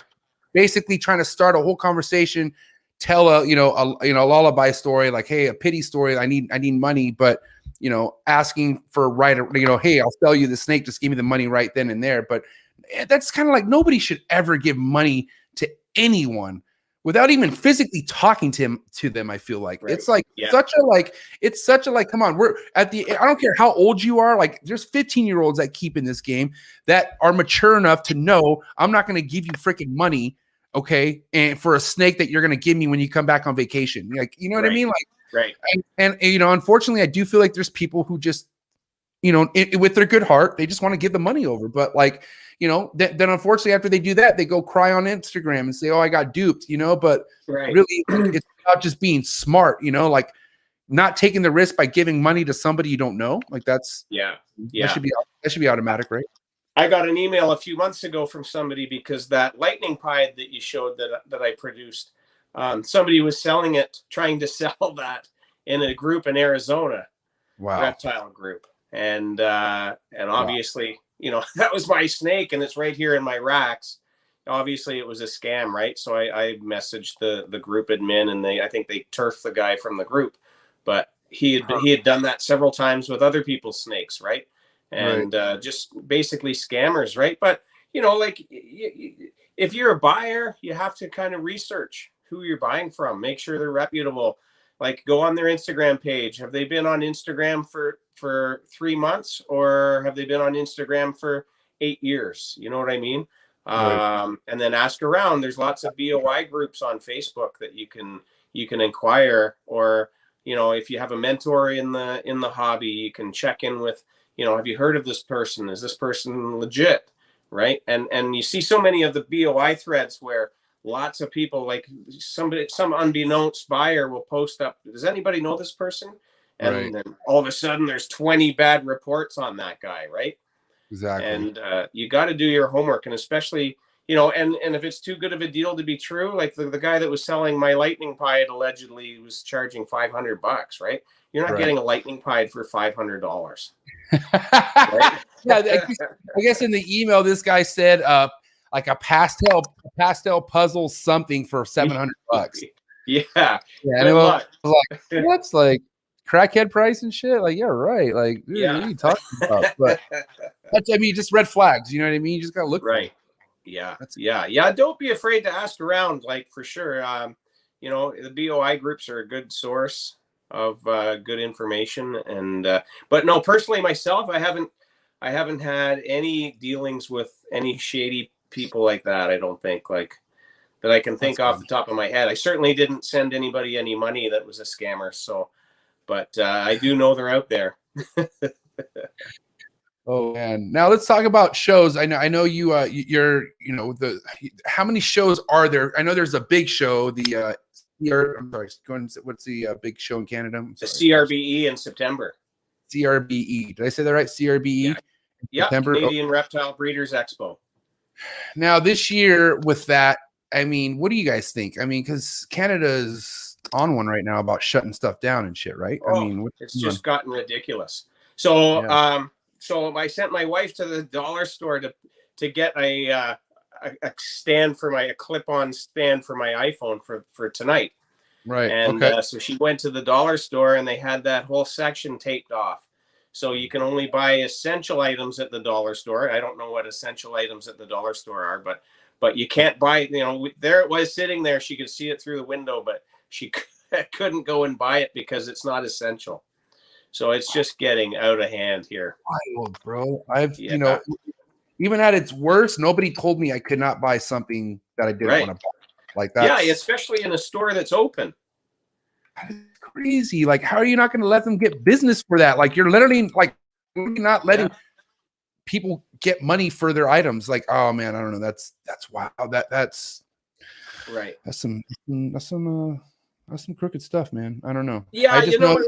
basically trying to start a whole conversation, tell a a lullaby story, like, hey, a pity story. I need money, but you know, asking for you know, hey, I'll sell you the snake. Just give me the money right then and there. But that's kind of like nobody should ever give money to anyone without even physically talking to them. I feel like it's like such a like, come on, we're at the, I don't care how old you are. Like there's 15-year-olds that keep in this game that are mature enough to know I'm not going to give you freaking money. Okay. And for a snake that you're going to give me when you come back on vacation, like, you know what I mean? Like, and, you know, unfortunately I do feel like there's people who just, you know, with their good heart, they just want to give the money over. But like, you know, then unfortunately after they do that, they go cry on Instagram and say, oh, I got duped, you know, but really like, it's about just being smart, you know, like not taking the risk by giving money to somebody you don't know. Like that's, that should be automatic, right? I got an email a few months ago from somebody because that lightning pied that you showed that I produced, somebody was selling it, trying to sell that in a group in Arizona, reptile group. And obviously, you know, that was my snake and it's right here in my racks. Obviously it was a scam, right? So I messaged the group admin and I think they turfed the guy from the group, but he had done that several times with other people's snakes, right? And just basically scammers, right? But you know, like if you're a buyer, you have to kind of research who you're buying from, make sure they're reputable. Like go on their Instagram page. Have they been on Instagram for 3 months, or have they been on Instagram for 8 years? You know what I mean? And then ask around. There's lots of BOI groups on Facebook that you can inquire, or you know, if you have a mentor in the hobby, you can check in with, you know, have you heard of this person? Is this person legit? Right. And you see so many of the BOI threads where lots of people, like some unbeknownst buyer will post up, does anybody know this person? And then all of a sudden there's 20 bad reports on that guy. Right. Exactly. And you got to do your homework. And especially, you know, and if it's too good of a deal to be true, like the guy that was selling my lightning pied allegedly was charging $500, right? You're not getting a lightning pied for $500. Right? Yeah, I guess in the email this guy said like a pastel puzzle something for $700. Yeah. And it was like, what's like crackhead price and shit? Like, yeah, right. Like, dude, what are you talking about? But that's, I mean, just red flags. You know what I mean? You just gotta look for it. Yeah. Don't be afraid to ask around, like for sure. You know, the BOI groups are a good source of good information. And but no, personally myself, I haven't had any dealings with any shady people like that. I don't think, like that I can think off the top of my head. I certainly didn't send anybody any money that was a scammer. So, but I do know they're out there. Oh man! Now let's talk about shows. I know you're how many shows are there? I know there's a big show. I'm sorry. What's the big show in Canada? The CRBE in September. CRBE. Did I say that right? CRBE. Yeah. Canadian Reptile Breeders Expo. Now this year with that, I mean, what do you guys think? I mean, because Canada's on one right now about shutting stuff down and shit, right? Oh, I mean, it's just gotten ridiculous. So, so I sent my wife to the dollar store to get a stand for a clip-on stand for my iPhone for tonight. Right. And Okay. so she went to the dollar store and they had that whole section taped off. So you can only buy essential items at the dollar store. I don't know what essential items at the dollar store are, but you can't buy, there it was sitting there. She could see it through the window, but she couldn't go and buy it because it's not essential. So it's just getting out of hand here. Wild, bro. Yeah. Even at its worst, nobody told me I could not buy something that I didn't Right. want to buy. Like that. Yeah, especially in a store that's open. That is crazy. Like, how are you not going to let them get business for that? Like, you're literally like not letting people get money for their items. Like, oh man, I don't know. That's wow. That's right. That's some crooked stuff, man. I don't know. Yeah, I just know.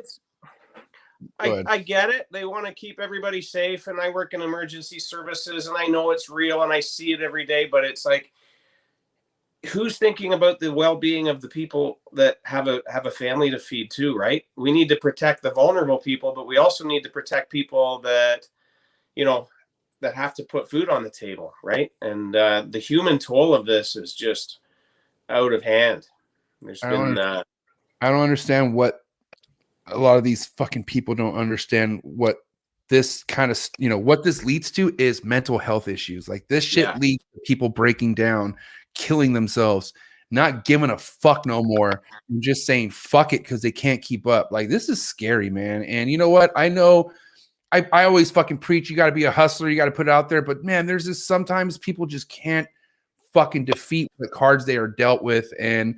I get it. They want to keep everybody safe, and I work in emergency services, and I know it's real, and I see it every day. But it's like, who's thinking about the well-being of the people that have a family to feed too, right? We need to protect the vulnerable people, but we also need to protect people that, that have to put food on the table, right? And the human toll of this is just out of hand. I don't understand what a lot of these fucking people don't understand. What this kind of, what this leads to is mental health issues. Like, this shit leads to people breaking down, killing themselves, not giving a fuck no more, and just saying fuck it because they can't keep up. Like, this is scary, man. And you know what? I know I always fucking preach, you got to be a hustler, you got to put it out there. But man, there's this, sometimes people just can't fucking defeat the cards they are dealt with. And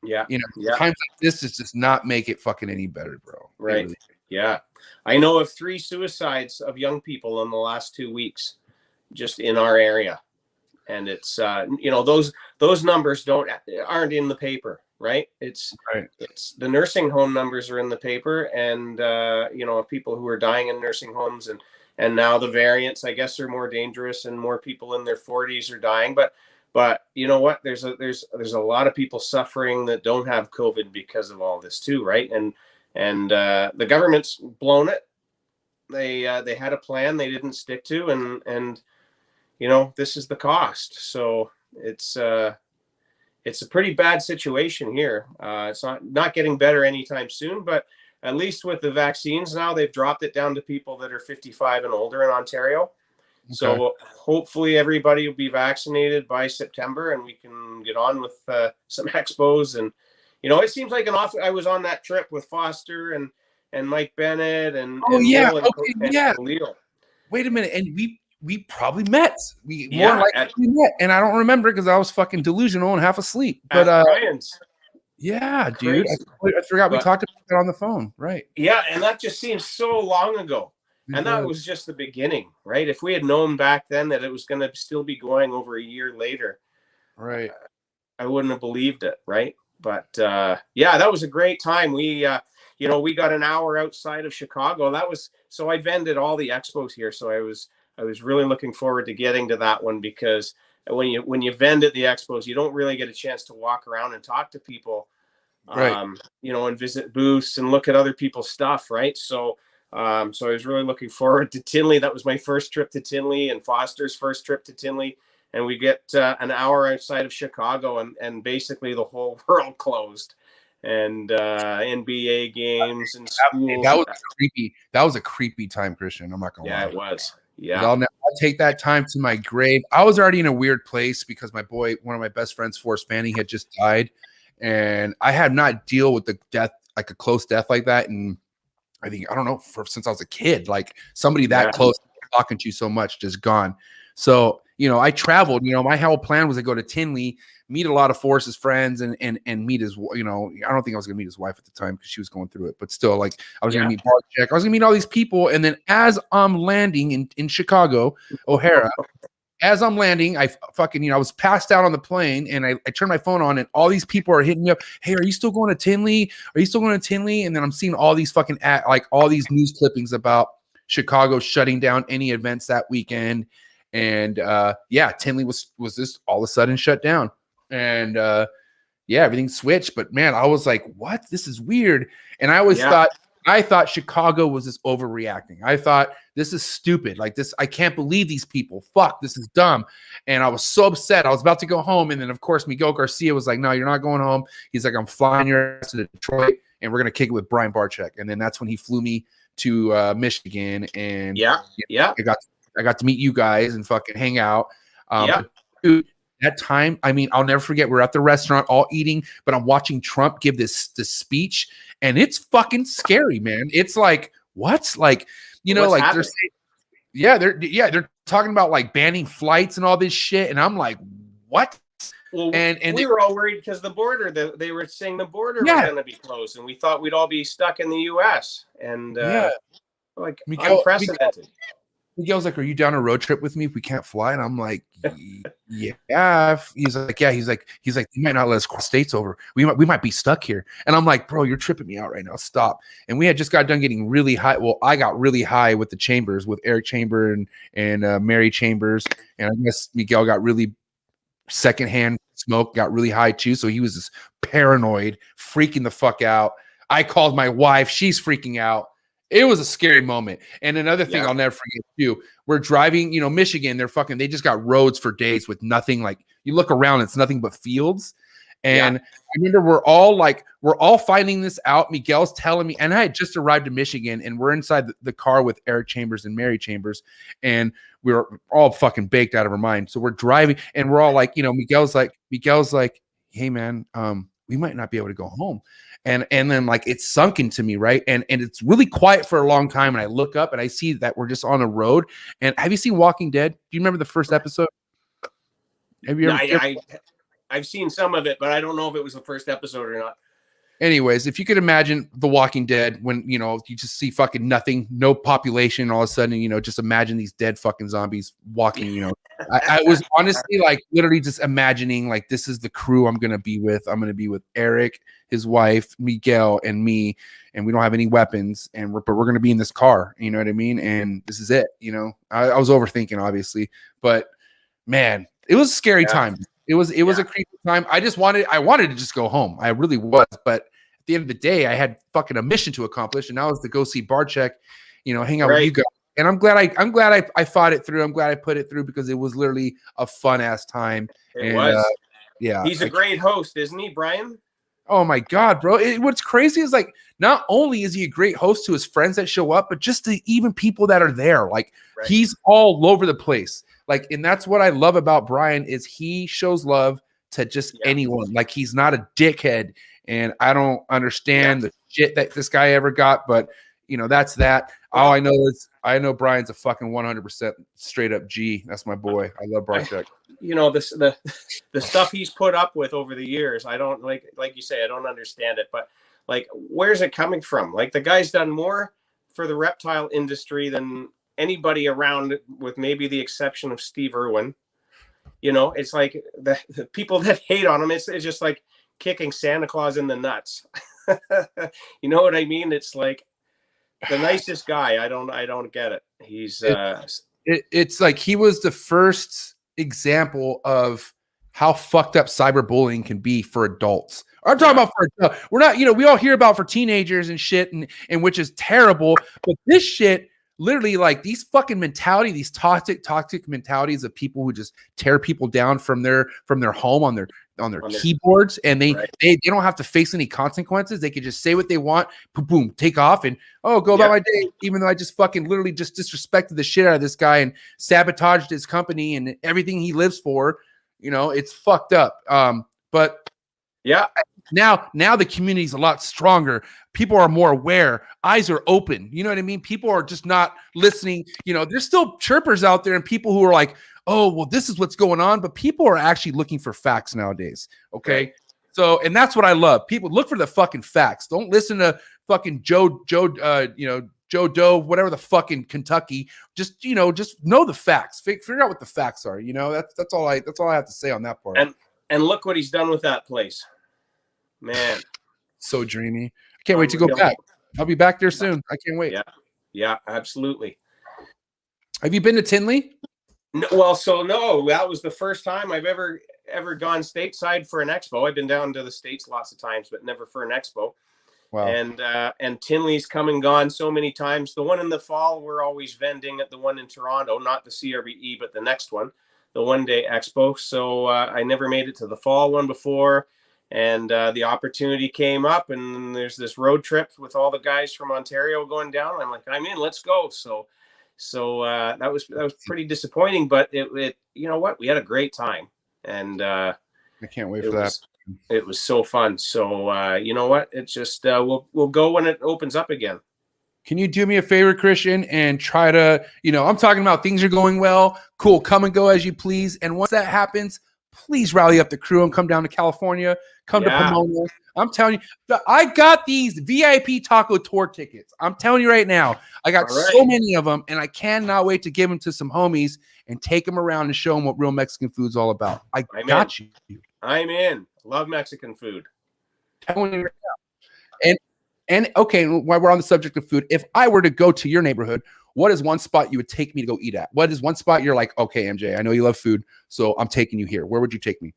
times like this does not make it fucking any better, bro. Right. Really. Yeah. I know of 3 suicides of young people in the last 2 weeks just in our area. And it's, those numbers aren't in the paper, right? It's the nursing home numbers are in the paper, and, people who are dying in nursing homes, and now the variants, I guess, are more dangerous, and more people in their 40s are dying. But you know what? There's a lot of people suffering that don't have COVID because of all this too, right? And the government's blown it. They had a plan they didn't stick to, and this is the cost. So it's a pretty bad situation here. It's not getting better anytime soon, but at least with the vaccines now, they've dropped it down to people that are 55 and older in Ontario. Okay. So hopefully everybody will be vaccinated by September, and we can get on with some expos. And it seems like I was on that trip with Foster and Mike Bennett and Will and Leo. Wait a minute, and we probably met. We met, and I don't remember because I was fucking delusional and half asleep. But Ryan's. Yeah, dude, I forgot we talked about that on the phone, right? Yeah, and that just seems so long ago. And that was just the beginning, right? If we had known back then that it was going to still be going over a year later, right, I wouldn't have believed it, right? But that was a great time. We we got an hour outside of Chicago. So I vended all the expos here, so I was really looking forward to getting to that one, because when you vend at the expos, you don't really get a chance to walk around and talk to people, right? And visit booths and look at other people's stuff, right? So I was really looking forward to Tinley. That was my first trip to Tinley, and Foster's first trip to Tinley. And we get an hour outside of Chicago, and basically the whole world closed, and NBA games and schools. That was creepy. That was a creepy time, Christian. I'm not gonna lie. Yeah, it was. Yeah, I'll take that time to my grave. I was already in a weird place because one of my best friends, Forrest Fanny, had just died, and I had not dealt with the death, like a close death like that, and I don't know, since I was a kid, like somebody that close talking to you so much, just gone. So, I traveled, my whole plan was to go to Tinley, meet a lot of Forrest's friends, and meet his, I don't think I was going to meet his wife at the time because she was going through it, but still, like, I was going to meet Barczyk. I was going to meet all these people. And then as I'm landing in Chicago, O'Hara, as I'm landing, I fucking, I was passed out on the plane, and I turned my phone on, and all these people are hitting me up. Hey, are you still going to Tinley? Are you still going to Tinley? And then I'm seeing all these fucking all these news clippings about Chicago shutting down any events that weekend. And Tinley was just all of a sudden shut down. And everything switched. But man, I was like, what? This is weird. And I always thought I thought Chicago was just overreacting. I thought this is stupid. Like this, I can't believe these people. Fuck, this is dumb. And I was so upset. I was about to go home. And then, of course, Miguel Garcia was like, no, you're not going home. He's like, I'm flying your ass to Detroit, and we're going to kick it with Brian Barczyk. And then that's when he flew me to Michigan. And I got to meet you guys and fucking hang out. But dude, that time, I mean, I'll never forget. We're at the restaurant all eating, but I'm watching Trump give this speech, and it's fucking scary, man. It's like, what? Like, you know, like they're saying, they're talking about like banning flights and all this shit, and I'm like, what? Well, and we were all worried because the border, they were saying the border was going to be closed, and we thought we'd all be stuck in the U.S. and like unprecedented. Miguel's like, are you down a road trip with me if we can't fly? And I'm like, yeah. He's like, you might not let us cross states over. We might be stuck here. And I'm like, bro, you're tripping me out right now. Stop. And we had just got done getting really high. Well, I got really high with the Chambers, with Eric Chamber and Mary Chambers. And I guess Miguel got really secondhand smoke, got really high too. So he was just paranoid, freaking the fuck out. I called my wife. She's freaking out. It was a scary moment. And another thing I'll never forget too, we're driving, you know, Michigan, they just got roads for days with nothing. Like you look around, it's nothing but fields. And I remember we're all finding this out. Miguel's telling me, and I had just arrived to Michigan, and we're inside the car with Eric Chambers and Mary Chambers, and we were all fucking baked out of our mind. So we're driving, and we're all like, you know, Miguel's like, hey man, we might not be able to go home. And then like it's sunk into me, right? And it's really quiet for a long time. And I look up and I see that we're just on a road. And have you seen Walking Dead? Do you remember the first episode? Have you ever? I've seen some of it, but I don't know if it was the first episode or not. Anyways, if you could imagine The Walking Dead, when, you know, you just see fucking nothing, no population, all of a sudden, you know, just imagine these dead fucking zombies walking, you know. I was honestly like literally just imagining like this is the crew I'm going to be with. I'm going to be with Eric, his wife, Miguel, and me, and we don't have any weapons, but we're going to be in this car, you know what I mean? And this is it, you know. I was overthinking, obviously, but man, it was a scary time. It was a creepy time. I wanted to just go home. I really was, but at the end of the day, I had fucking a mission to accomplish, and that was to go see Barczyk, you know, hang out with you guys. And I'm glad I fought it through. I'm glad I put it through because it was literally a fun ass time. It was. He's a great host, isn't he, Brian? Oh my God, bro. What's crazy is like, not only is he a great host to his friends that show up, but just to even people that are there. Like he's all over the place. Like, and that's what I love about Brian is he shows love to just anyone. Like he's not a dickhead, and I don't understand the shit that this guy ever got, but you know, that's that. All I know is I know Brian's a fucking 100% straight up G. That's my boy. I love Barczyk. You know, the stuff he's put up with over the years, I don't like you say, I don't understand it, but like, where's it coming from? Like the guy's done more for the reptile industry than anybody around, with maybe the exception of Steve Irwin. You know, it's like the people that hate on him, it's just like kicking Santa Claus in the nuts. You know what I mean? It's like the nicest guy. I don't get it. He's it's like he was the first example of how fucked up cyberbullying can be for adults. I'm talking about for adults. We're not, you know, we all hear about for teenagers and shit, and which is terrible, but this shit literally, like these fucking mentality, these toxic mentalities of people who just tear people down from their home on their keyboards, and they don't have to face any consequences. They can just say what they want, boom, take off, and go about my day, even though I just fucking literally just disrespected the shit out of this guy and sabotaged his company and everything he lives for. You know, it's fucked up. But now the community's a lot stronger. People are more aware. Eyes are open. You know what I mean? People are just not listening. You know, there's still chirpers out there and people who are like, oh, well, this is what's going on. But people are actually looking for facts nowadays. Okay. So, and that's what I love. People look for the fucking facts. Don't listen to fucking Joe Doe, whatever the fucking Kentucky. Just know the facts. Figure out what the facts are. You know, that's all I have to say on that part. And look what he's done with that place. Man. So dreamy. I can't wait to go back. I'll be back there soon. I can't wait. Yeah, absolutely. Have you been to Tinley? No, well, no, that was the first time I've ever gone stateside for an expo. I've been down to the States lots of times, but never for an expo. Wow. And Tinley's come and gone so many times. The one in the fall, we're always vending at the one in Toronto, not the CRBE, but the next one, the One Day Expo. So I never made it to the fall one before. And the opportunity came up, and there's this road trip with all the guys from Ontario going down. I'm like, I'm in, let's go. So that was pretty disappointing, but it you know what? We had a great time. And I can't wait for that. It was so fun. So you know what? It's just we'll go when it opens up again. Can you do me a favor, Christian, and try to, I'm talking about things are going well. Cool. Come and go as you please. And once that happens, please rally up the crew and come down to California. Come to Pomona. I'm telling you, I got these VIP taco tour tickets. I'm telling you right now, I got so many of them, and I cannot wait to give them to some homies and take them around and show them what real Mexican food's all about. I'm got you. I'm in. Love Mexican food. Telling you right now. And okay, while we're on the subject of food, if I were to go to your neighborhood, what is one spot you would take me to go eat at? What is one spot you're like, okay, MJ, I know you love food, so I'm taking you here. Where would you take me?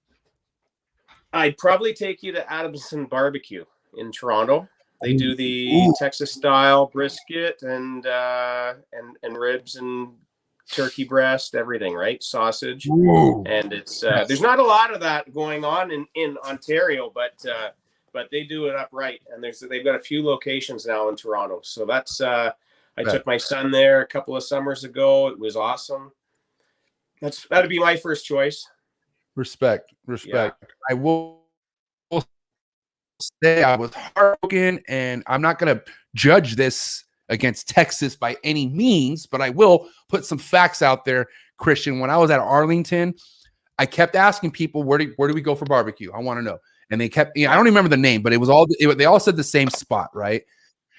I'd probably take you to Adamson Barbecue in Toronto. They do the Texas style brisket and ribs and turkey breast, everything, right? Sausage. And it's there's not a lot of that going on in Ontario, but they do it up right. And they've got a few locations now in Toronto. So that's I took my son there a couple of summers ago. It was awesome. That'd be my first choice. Respect. Yeah. I will say I was heartbroken, and I'm not going to judge this against Texas by any means, but I will put some facts out there, Christian. When I was at Arlington, I kept asking people, where do we go for barbecue? I want to know. And they kept, I don't remember the name, but it was they all said the same spot, right?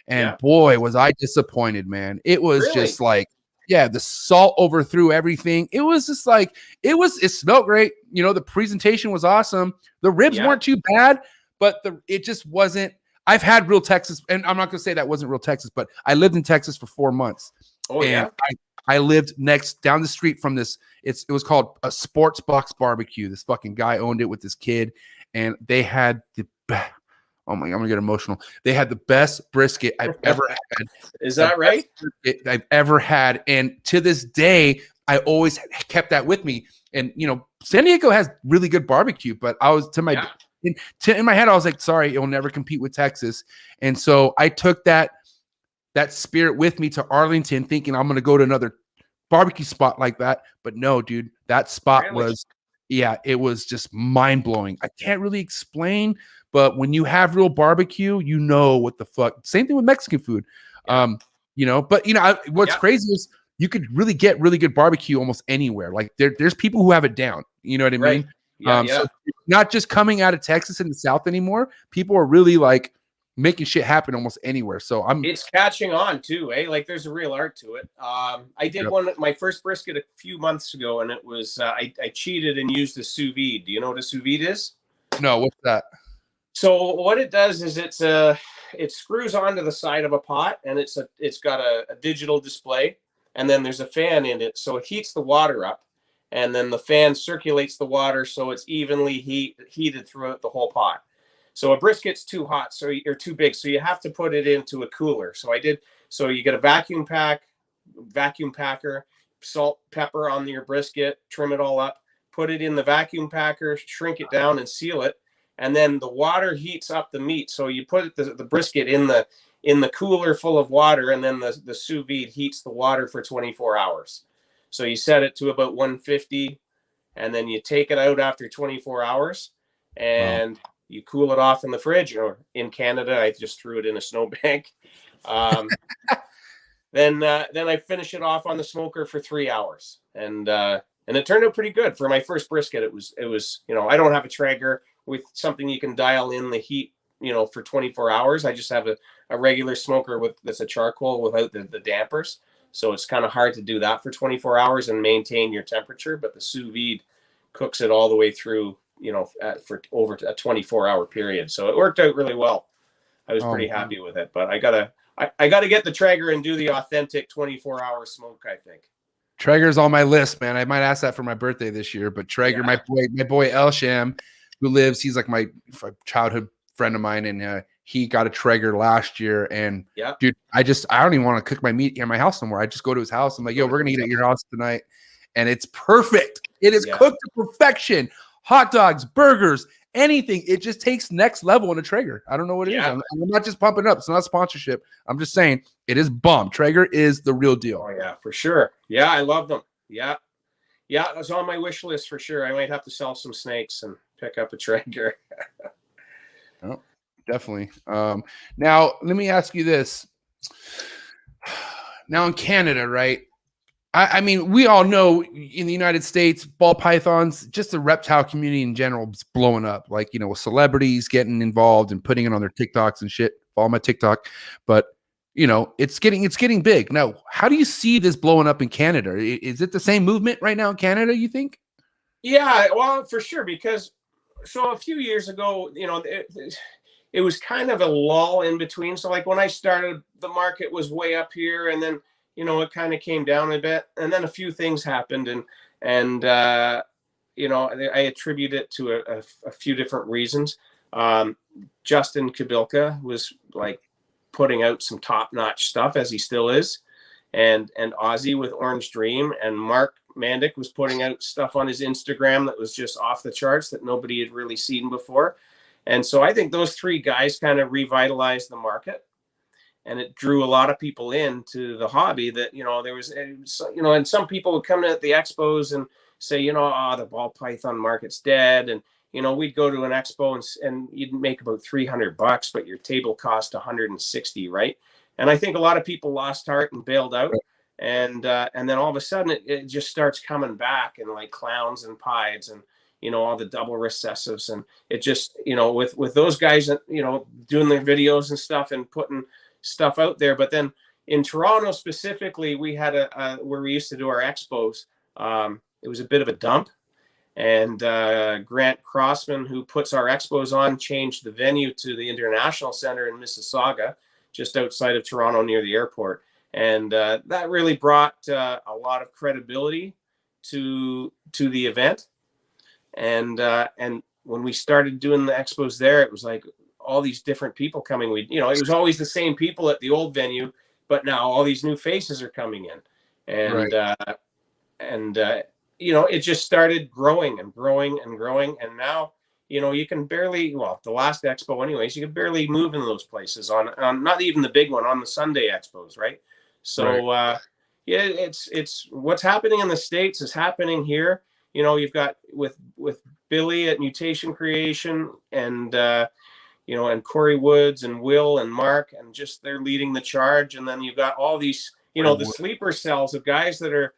And boy, was I disappointed, man. It was just like, the salt overthrew everything. It was just like, it smelled great. The presentation was awesome. The ribs weren't too bad, but it just wasn't. I've had real Texas, and I'm not going to say that wasn't real Texas, but I lived in Texas for 4 months. I lived down the street from this. It was called a Sports Box Barbecue. This fucking guy owned it with his kid, and they had oh my God, I'm gonna get emotional. They had the best brisket I've ever had. Is that right? I've ever had, and to this day, I always kept that with me. And San Diego has really good barbecue, but I was in my head, I was like, sorry, it'll never compete with Texas. And so I took that spirit with me to Arlington, thinking I'm gonna go to another barbecue spot like that. But no, dude, that spot was, it was just mind blowing. I can't really explain. But when you have real barbecue, what the fuck. Same thing with Mexican food. What's crazy is you could really get really good barbecue almost anywhere. Like there's people who have it down. You know what I mean? So not just coming out of Texas in the South anymore. People are really like making shit happen almost anywhere. So it's catching on too, eh? Like there's a real art to it. I did my first brisket a few months ago, and it was I cheated and used a sous vide. Do you know what a sous vide is? No, what's that? So what it does is it screws onto the side of a pot, and it's got a digital display, and then there's a fan in it, so it heats the water up, and then the fan circulates the water so it's evenly heated throughout the whole pot. So a brisket's too hot, or too big, so you have to put it into a cooler. So you get a vacuum packer, salt, pepper on your brisket, trim it all up, put it in the vacuum packer, shrink it down, and seal it. And then the water heats up the meat. So you put the brisket in the cooler full of water, and then the sous vide heats the water for 24 hours. So you set it to about 150, and then you take it out after 24 hours, and you cool it off in the fridge. Or in Canada, I just threw it in a snowbank. Then I finish it off on the smoker for 3 hours, and it turned out pretty good for my first brisket. It was I don't have a Traeger with something you can dial in the heat, for 24 hours. I just have a regular smoker that's a charcoal without the dampers. So it's kind of hard to do that for 24 hours and maintain your temperature. But the sous vide cooks it all the way through, for over a 24-hour period. So it worked out really well. I was pretty happy with it. But I gotta get the Traeger and do the authentic 24-hour smoke, I think. Traeger's on my list, man. I might ask that for my birthday this year. But Traeger, my boy Elsham, who lives, he's like my childhood friend of mine, and he got a Traeger last year, and Yeah. dude, I don't even want to cook my meat in my house anymore. I just go to his house. I'm like, yo, we're gonna eat at your house tonight, and it's perfect. It is cooked to perfection. Hot dogs, burgers, anything. It just takes next level in a Traeger. I don't know what it is. I'm not just pumping up. It's not sponsorship. I'm just saying it is bomb. Traeger is the real deal. Oh yeah, for sure. Yeah, I love them. Yeah, it was on my wish list for sure. I might have to sell some snakes and pick up a Traeger. Oh, definitely. Now let me ask you this. Now in Canada, right? I mean, we all know in the United States, ball pythons, just the reptile community in general is blowing up. Like, you know, with celebrities getting involved and putting it on their TikToks and shit. Follow my TikTok. But, you know, it's getting big. Now, how do you see this blowing up in Canada? Is it the same movement right now in Canada, you think? Yeah, well, for sure. Because so a few years ago, you know, it was kind of a lull in between. So like when I started, the market was way up here, and then, you know, it kind of came down a bit, and then a few things happened, and you know, I attribute it to a few different reasons. Justin Kabilka was like putting out some top-notch stuff, as he still is, and Ozzy with Orange Dream, and Mark Mandic was putting out stuff on his Instagram that was just off the charts that nobody had really seen before. And so I think those three guys kind of revitalized the market. And it drew a lot of people into the hobby that, you know, there was, you know, and some people would come in at the expos and say, you know, the ball python market's dead. And, you know, we'd go to an expo and you'd make about $300, but your table cost 160, right? And I think a lot of people lost heart and bailed out. And then all of a sudden it just starts coming back, and like clowns and pieds and, you know, all the double recessives. And it just, you know, with those guys, you know, doing their videos and stuff and putting stuff out there. But then in Toronto specifically, we had where we used to do our expos. It was a bit of a dump, and Grant Crossman, who puts our expos on, changed the venue to the International Center in Mississauga, just outside of Toronto near the airport. And that really brought a lot of credibility to the event. And when we started doing the expos there, it was like all these different people coming. You know, it was always the same people at the old venue, but now all these new faces are coming in, and you know, it just started growing and growing and growing. And now, you know, you can barely, well, the last expo anyways, you could barely move in those places on not even the big one, on the Sunday expos, right? So yeah, it's what's happening in the States is happening here. You know, you've got with Billy at Mutation Creation, and you know, and Corey Woods and Will and Mark, and just they're leading the charge. And then you've got all these, you know, the sleeper cells of guys that are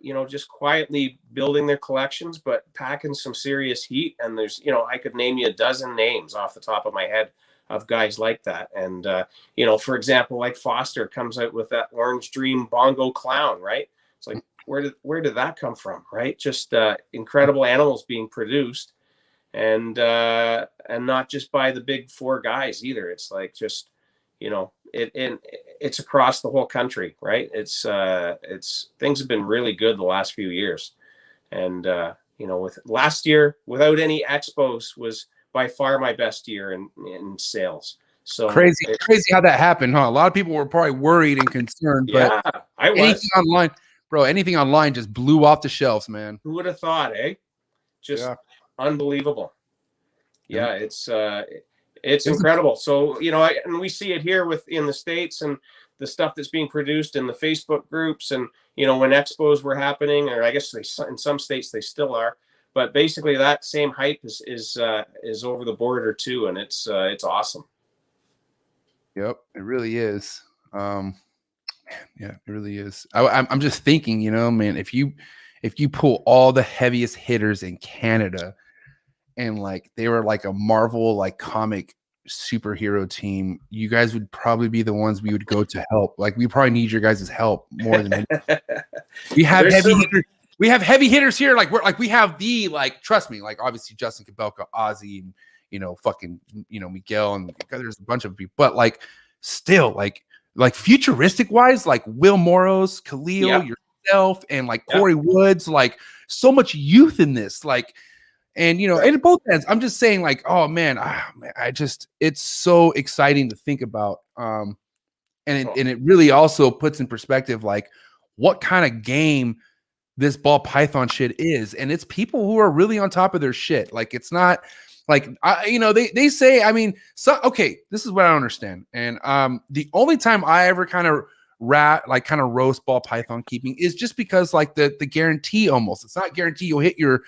you know, just quietly building their collections, but packing some serious heat. And there's, you know, I could name you a dozen names off the top of my head of guys like that. And you know, for example, like Foster comes out with that Orange Dream bongo clown, right? It's like, where did that come from, right? Just incredible animals being produced, and not just by the big four guys either. It's like, just, you know, it's across the whole country, right? It's things have been really good the last few years. And you know, with last year without any expos was by far my best year in sales. So crazy how that happened, huh? A lot of people were probably worried and concerned, but yeah, I was. Anything online, bro, anything online just blew off the shelves, man. Who would have thought, eh? Just unbelievable. Yeah, it's incredible. So, you know, and we see it here in the States, and the stuff that's being produced in the Facebook groups, and, you know, when expos were happening, or I guess in some states they still are, but basically that same hype is over the border too, and it's awesome. Yep, it really is. Yeah, it really is. I'm just thinking, you know, man, if you pull all the heaviest hitters in Canada, and like they were like a Marvel like comic superhero team, you guys would probably be the ones we would go to help. Like, we probably need your guys' help more than we have hitters. We have heavy hitters here. Like, we have trust me, like obviously Justin Kabelka, Ozzy, and, you know, fucking, you know, Miguel, and there's a bunch of people, but like still like futuristic wise, like Will Morrows, Khalil, yourself, and like Corey Woods, like so much youth in this. Like, And, you know, Right. and both ends, I'm just saying like, oh man, it's so exciting to think about. And it really also puts in perspective, like what kind of game this ball python shit is. And it's people who are really on top of their shit. Like, it's not like, you know, they say, I mean, so, okay, this is what I don't understand. And the only time I ever kind of roast ball python keeping is just because like the guarantee, almost, it's not guarantee you'll hit your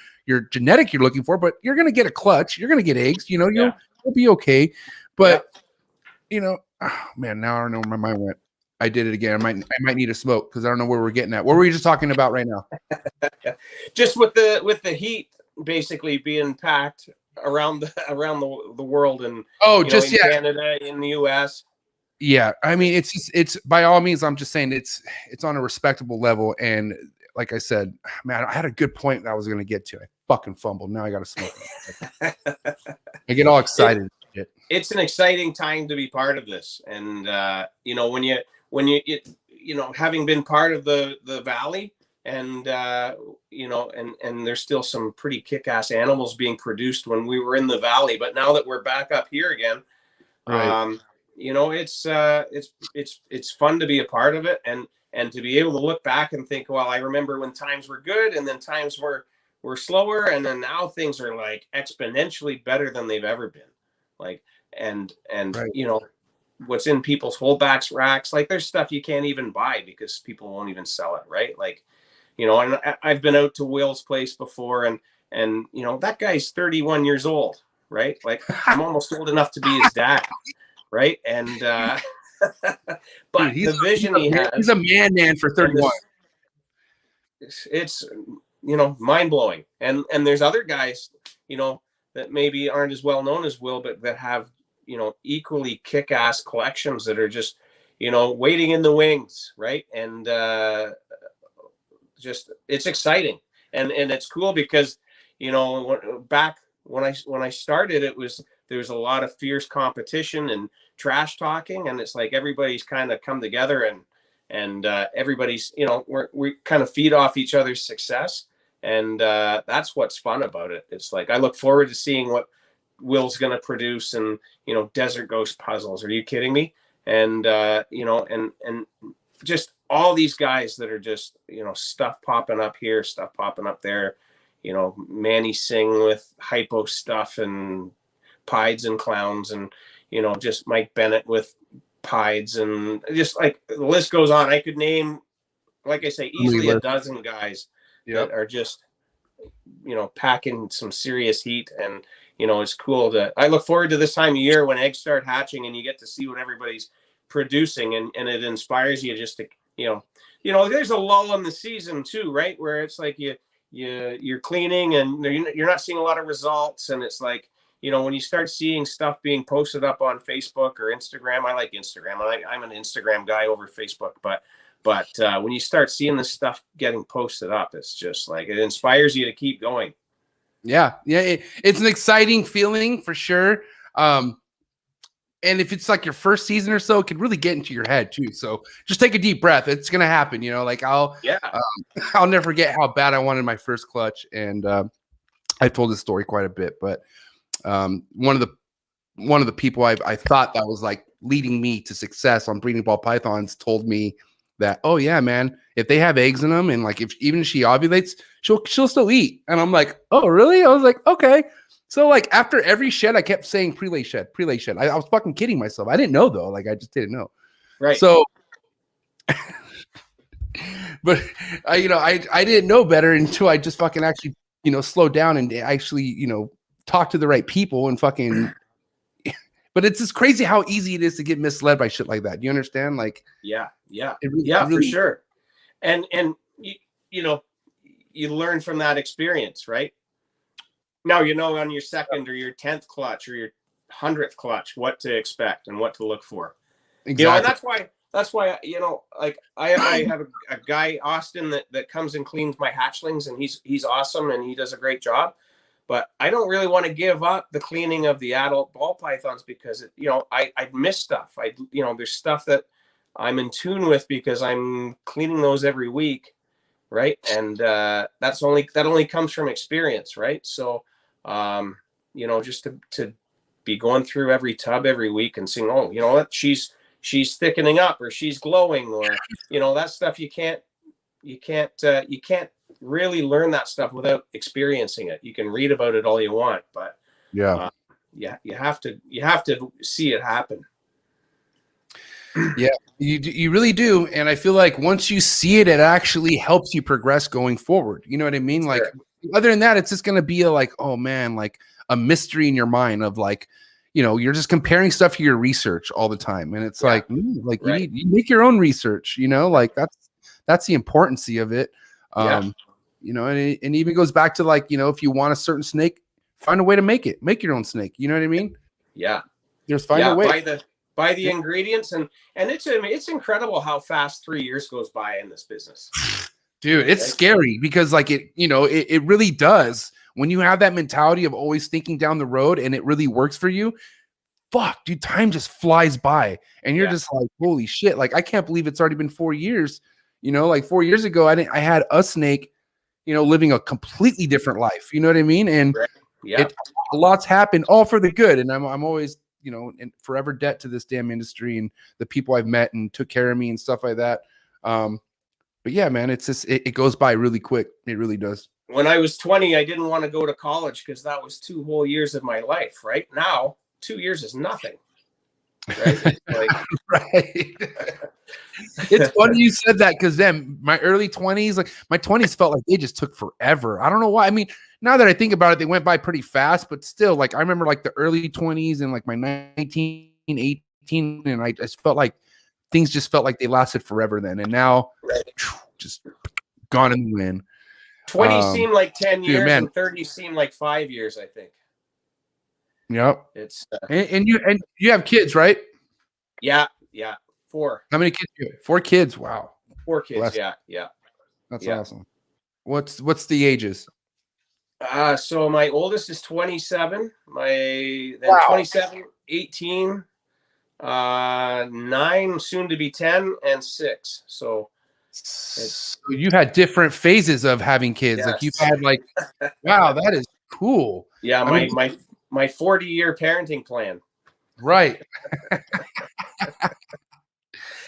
genetic you're looking for, but you're going to get a clutch, you're going to get eggs, you know, you'll be okay. But you know, oh, man, now I don't know where my mind went. I did it again. I might need a smoke because I don't know where we're getting at. What were you just talking about right now? Just with the heat basically being packed around the world, and in Canada, in the US. Yeah, I mean, it's by all means, I'm just saying it's on a respectable level. And like I said, man, I had a good point that I was going to get to. I fucking fumbled. Now I got to smoke. I get all excited. It's an exciting time to be part of this. And, when you having been part of the Valley, and, and there's still some pretty kick-ass animals being produced when we were in the Valley, but now that we're back up here again, right. It's fun to be a part of it, and to be able to look back and think, well, I remember when times were good, and then times were slower, and then now things are like exponentially better than they've ever been. Like, and right. What's in people's holdbacks racks, like there's stuff you can't even buy because people won't even sell it, right? Like, and I've been out to Will's place before, and that guy's 31 years old, right? Like, I'm almost old enough to be his dad. Right. And but dude, the vision he has, he's a man for 31. It's mind blowing. And there's other guys, that maybe aren't as well known as Will, but that have, equally kick-ass collections that are just, waiting in the wings, right? And just, it's exciting. And it's cool because, back when I started, there was a lot of fierce competition and trash talking, and it's like everybody's kind of come together, and everybody's, we kind of feed off each other's success, and that's what's fun about it. It's like I look forward to seeing what Will's going to produce, and Desert Ghost puzzles. Are you kidding me? And and just all these guys that are just stuff popping up here, stuff popping up there. Manny Singh with hypo stuff and pieds and clowns, and just Mike Bennett with pieds, and just like the list goes on. I could name, like I say, easily a dozen guys that are just packing some serious heat. And it's cool I look forward to this time of year when eggs start hatching and you get to see what everybody's producing, and it inspires you just to there's a lull in the season too, right, where it's like you're cleaning and you're not seeing a lot of results, and it's like when you start seeing stuff being posted up on Facebook or Instagram. I like Instagram. I'm an Instagram guy over Facebook, but when you start seeing this stuff getting posted up, it's just like it inspires you to keep going. Yeah, it's an exciting feeling for sure. And if it's like your first season or so, it could really get into your head too. So just take a deep breath. It's gonna happen. Like I'll never forget how bad I wanted my first clutch, and I've told this story quite a bit. But one of the people I thought that was like leading me to success on breeding ball pythons told me that, oh yeah, man, if they have eggs in them, and like even if she ovulates, she'll still eat. And I'm like, oh really? I was like, okay. So like after every shed, I kept saying pre-lay shed. I was fucking kidding myself. I didn't know though. Like I just didn't know. Right. So, but I didn't know better until I just fucking actually slowed down and actually talk to the right people and fucking. But it's just crazy how easy it is to get misled by shit like that. Do you understand? Like yeah, really, for sure. And you learn from that experience, right? Now on your second or your 10th clutch or your 100th clutch what to expect and what to look for. Exactly. And that's why like I have a guy, Austin, that comes and cleans my hatchlings, and he's awesome and he does a great job. But I don't really want to give up the cleaning of the adult ball pythons because I miss stuff. There's stuff that I'm in tune with because I'm cleaning those every week, right? And that only comes from experience, right? So Just to be going through every tub every week and seeing, oh, you know what, she's thickening up, or she's glowing, or that stuff you can't really learn that stuff without experiencing it. You can read about it all you want, but Yeah. You have to see it happen. Yeah, you really do. And I feel like once you see it, it actually helps you progress going forward. You know what I mean? Like, Sure. other than that, it's just going to be like, oh man, like a mystery in your mind of like, you're just comparing stuff to your research all the time. And it's Yeah. like Right. you make your own research, like that's the importance of it. Yeah. And it even goes back to like, if you want a certain snake, find a way to make your own snake. You know what I mean? Yeah. Just find a way. Buy the ingredients, and it's incredible how fast 3 years goes by in this business. Dude, it's scary because like it really does. When you have that mentality of always thinking down the road and it really works for you, fuck, dude, time just flies by and you're just like, holy shit. Like, I can't believe it's already been 4 years. Like 4 years ago, I had a snake, living a completely different life. You know what I mean? And Yeah. a lot's happened, all for the good. And I'm always, in forever debt to this damn industry and the people I've met and took care of me and stuff like that. But yeah, man, it's just, it goes by really quick. It really does. When I was 20, I didn't want to go to college because that was 2 whole years of my life. Right now, 2 years is nothing. Right? Right. It's funny you said that, because then my early 20s, like my 20s felt like they just took forever. I don't know why. I mean, now that I think about it, they went by pretty fast, but still, like I remember like the early 20s and like my 19, 18, and I just felt like things just felt like they lasted forever then. And now just gone in the wind. 20 seemed like 10 years, man. and 30 seemed like 5 years, I think. Yep. It's and you have kids, right? Yeah. 4. How many kids do you have? 4 kids. Wow. 4 kids. Bless. Yeah. That's awesome. What's the ages? So my oldest is 27. My 27, 18, 9, soon to be 10, and 6. So you had different phases of having kids. Yes. Like you've had like, wow, that is cool. Yeah, my 40-year parenting plan. Right.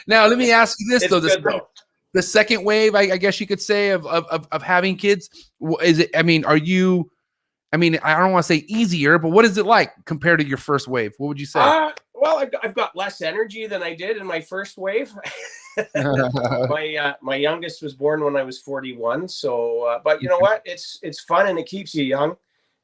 Now let me ask you this though. The second wave, I guess you could say, of having kids, is it? I mean, I don't want to say easier, but what is it like compared to your first wave? What would you say? Well, I've got less energy than I did in my first wave. My youngest was born when I was 41. So, but you know what? It's fun and it keeps you young,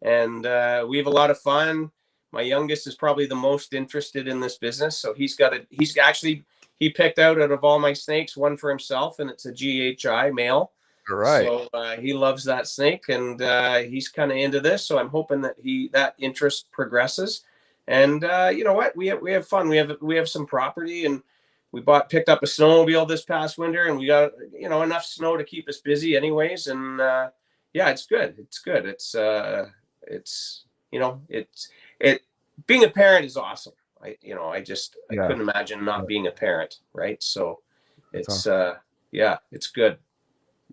and we have a lot of fun. My youngest is probably the most interested in this business, so he picked out of all my snakes one for himself, and it's a GHI male. All right. So he loves that snake, and he's kind of into this. So I'm hoping that that interest progresses. And you know what? We have fun. We have some property, and we picked up a snowmobile this past winter, and we got enough snow to keep us busy, anyways. And yeah, it's good. It's good. It's being a parent is awesome. I couldn't imagine not being a parent, right? So it's awesome. It's good.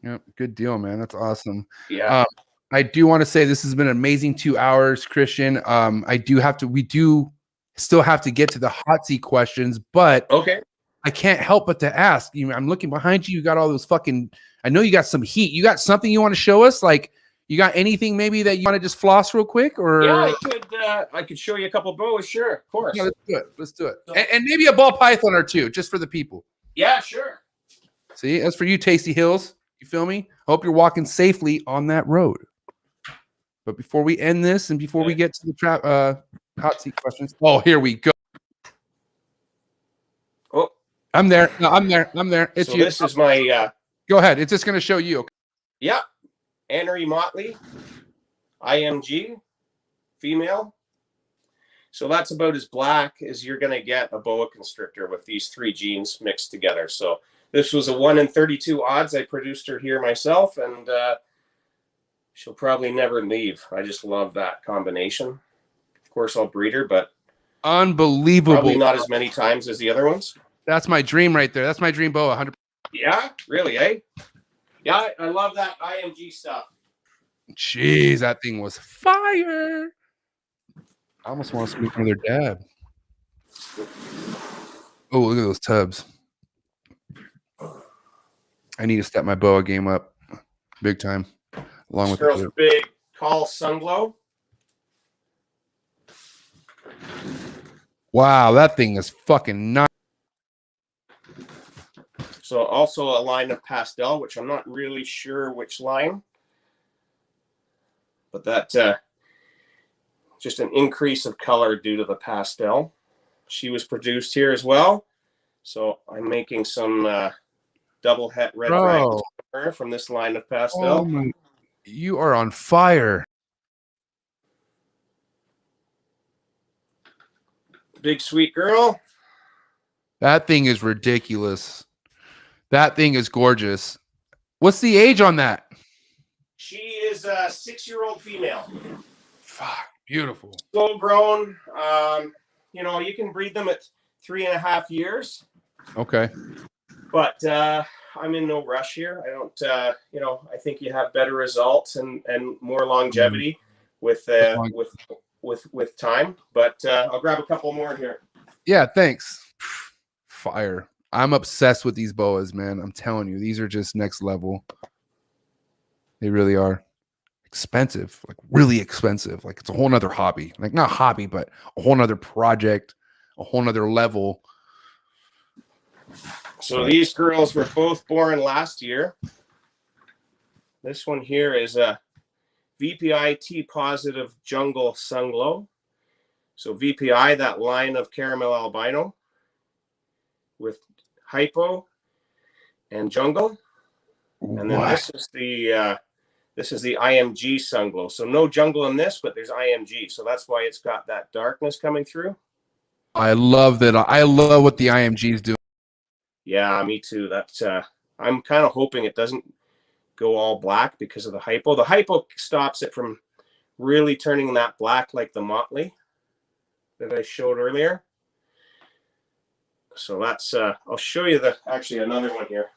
Yeah, good deal, man. That's awesome. Yeah. I do want to say this has been an amazing 2 hours, Christian. We do still have to get to the hot seat questions, but okay. I can't help but to ask. I'm looking behind you. You got all those I know you got some heat. You got something you want to show us? Like, you got anything maybe that you want to just floss real quick? Or yeah, I could show you a couple bows. Sure, of course. Yeah, let's do it. And maybe a ball python or two, just for the people. Yeah, sure. See, as for you, Tasty Hills, you feel me? I hope you're walking safely on that road. But before we end this, and before we get to the hot seat questions, here we go. Oh, I'm there. No, I'm there. It's so you. This is my. Go ahead. It's just going to show you. Okay? Yeah. Annery Motley, IMG, female. So that's about as black as you're going to get a boa constrictor with these 3 genes mixed together. So this was a 1 in 32 odds. I produced her here myself, and she'll probably never leave. I just love that combination. Of course, I'll breed her, but unbelievable. Probably not as many times as the other ones. That's my dream right there. That's my dream boa, 100%. Yeah, really, eh? Yeah, I love that IMG stuff. Jeez, that thing was fire. I almost want to smoke another dab. Oh, look at those tubs. I need to step my boa game up big time. Along This with girl's the big tall sunglow. wow, that thing is fucking nice. So also a line of pastel, which I'm not really sure which line, but that just an increase of color due to the pastel. She was produced here as well. So I'm making some double het red dragons for her from this line of pastel. Oh my, you are on fire. Big sweet girl. That thing is ridiculous. That thing is gorgeous. What's the age on that? She is a 6-year-old female. Fuck, beautiful. Slow grown. You know, you can breed them at 3.5 years. Okay. But I'm in no rush here. I don't, you know, I think you have better results and more longevity with time. But I'll grab a couple more here. Yeah, thanks. Fire. I'm obsessed with these boas, man. I'm telling you, these are just next level. They really are. Expensive, like really expensive. Like it's a whole nother hobby. Like not hobby, but a whole nother project, a whole nother level. So these girls were both born last year. This one here is a VPI T positive jungle sunglow. So VPI, that line of caramel albino with hypo and jungle. And then this is the IMG sunglow. So no jungle in this, but there's IMG. So that's why it's got that darkness coming through. I love that. I love what the IMG is doing. Yeah, me too. That's I'm kind of hoping it doesn't go all black because of the hypo. The hypo stops it from really turning that black like the motley that I showed earlier. So that's I'll show you actually another one here.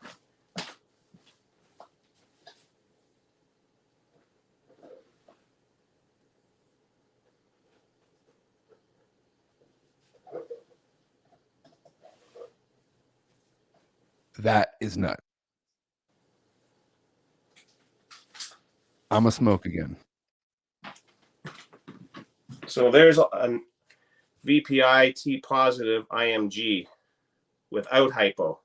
That is nuts. I'm a smoke again. So there's a VPI T positive IMG without hypo.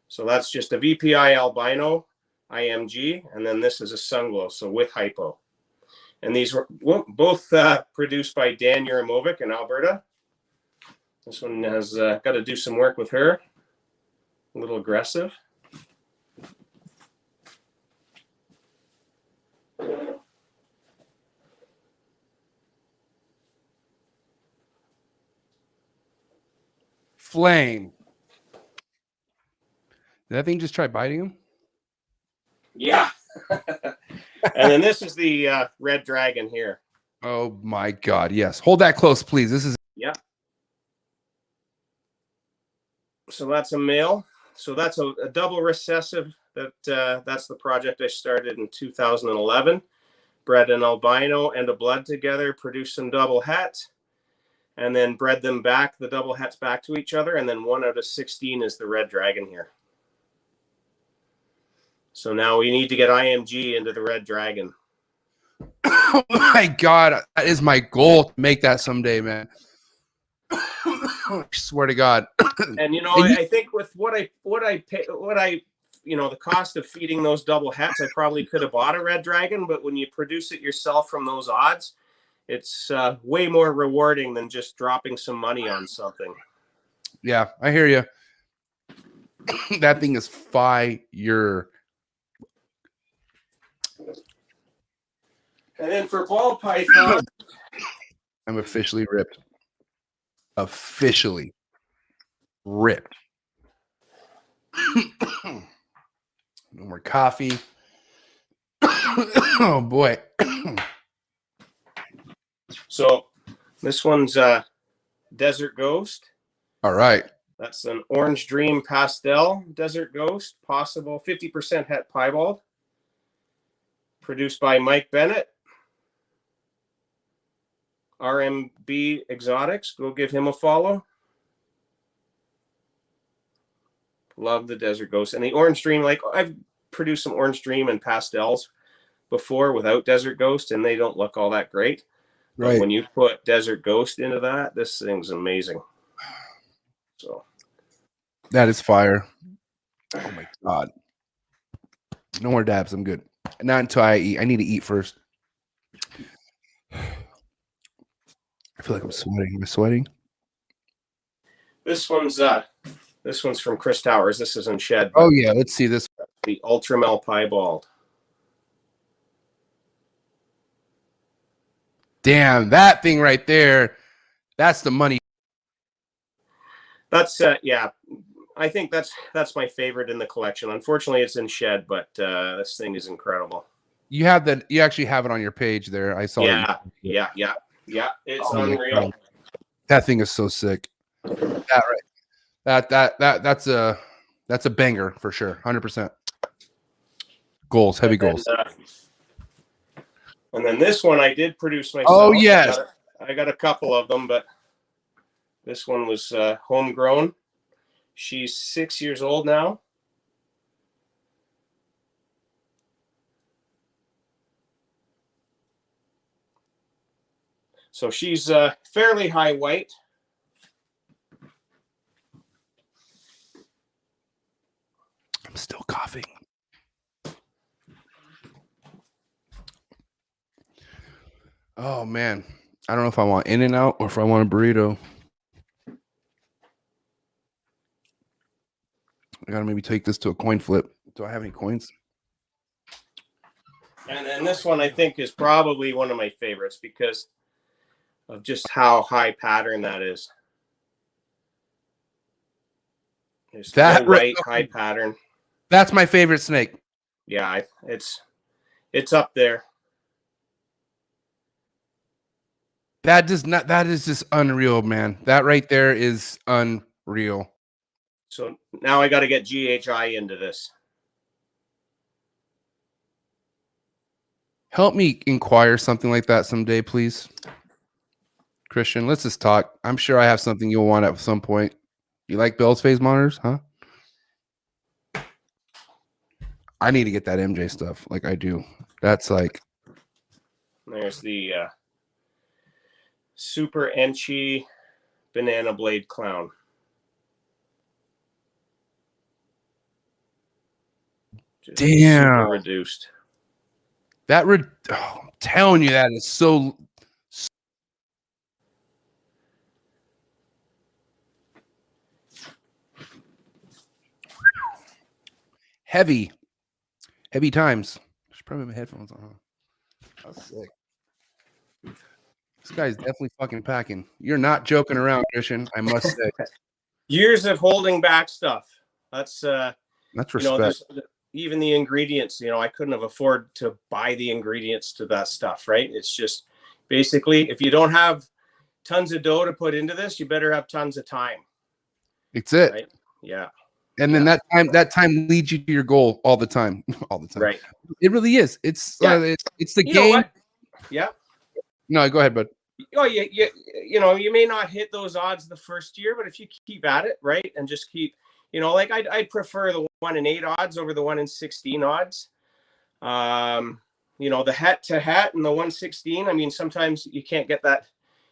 So that's just a VPI albino IMG, and then this is a sunglow, so with hypo. And these were both produced by Dan Yuramovic in Alberta. This one has got to do some work with her. A little aggressive. Flame. Did that thing just try biting him? Yeah. And then this is the red dragon here. Oh my God. Yes. Hold that close, please. This is. Yeah. So that's a male. So that's a double recessive. That's the project I started in 2011. Bred an albino and a blood together, produced some double het, and then bred them back, the double hets back to each other. And then 1 out of 16 is the red dragon here. So now we need to get IMG into the red dragon. Oh my God. That is my goal to make that someday, man. I swear to God. And, you know, I think with what I pay, you know, the cost of feeding those double hets, I probably could have bought a red dragon, but when you produce it yourself from those odds, it's way more rewarding than just dropping some money on something. Yeah, I hear you. That thing is fire. And then for ball python, I'm officially ripped. Officially ripped. No more coffee. Oh boy. So this one's Desert Ghost. All right. That's an Orange Dream Pastel Desert Ghost, possible 50% het piebald. Produced by Mike Bennett. RMB Exotics. Go give him a follow. Love the Desert Ghost. And the Orange Dream, like I've produced some Orange Dream and pastels before without Desert Ghost, and they don't look all that great. But when you put Desert Ghost into that, this thing's amazing. So that is fire. Oh my God. No more dabs. I'm good. Not until I eat. I need to eat first. I feel like I'm sweating. Am I sweating? This one's from Chris Towers. This isn't shed. Oh yeah, let's see this. The Ultramel Piebald. Damn, that thing right there. That's the money. That's yeah. I think that's my favorite in the collection. Unfortunately, it's in shed, but this thing is incredible. You have that. You actually have it on your page there. I saw. Yeah. It's unreal. That thing is so sick. That right. That's a banger for sure. 100%. Goals, heavy goals. And then this one I did produce myself. Oh yes, I got a couple of them, but this one was homegrown. She's 6 years old now. So she's fairly high white. I'm still coughing. Oh man, I don't know if I want In-N-Out or if I want a burrito. I gotta maybe take this to a coin flip. Do I have any coins? And then this one I think is probably one of my favorites because of just how high pattern that is. There's that white high pattern. That's my favorite snake. Yeah, it's up there. That is just unreal, man. That right there is unreal. So now I got to get GHI into this. Help me inquire something like that someday, please. Christian, let's just talk. I'm sure I have something you'll want at some point. You like Bell's phase monitors, huh? I need to get that MJ stuff like I do. That's like... There's the Super Enchi Banana Blade Clown. Just damn. Super reduced. I'm telling you, that is so heavy times. I should probably have my headphones on. That's sick. This guy's definitely fucking packing. You're not joking around, Christian, I must say. Years of holding back stuff. That's respect. Even the ingredients, I couldn't have afforded to buy the ingredients to that stuff, right? It's just basically, if you don't have tons of dough to put into this, you better have tons of time. It's it. Right? Yeah. And then that time leads you to your goal all the time. All the time. Right. It really is. It's the game. Yeah. No, go ahead, bud. Oh, you may not hit those odds the first year, but if you keep at it, right, and just keep, like I'd prefer the 1 in 8 odds over the 1 in 16 odds. The hat to hat and the 116. I mean, sometimes you can't get that.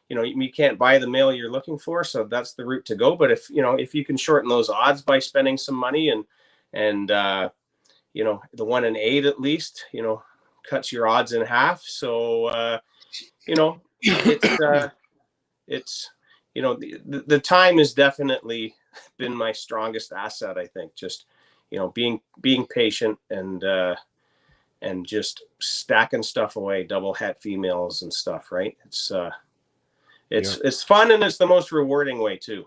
You can't buy the mail you're looking for, so that's the route to go. But if you can shorten those odds by spending some money and the 1 in 8 at least, cuts your odds in half. So it's the time has definitely been my strongest asset. I think just being patient and just stacking stuff away, double het females and stuff. Right? It's fun and it's the most rewarding way too.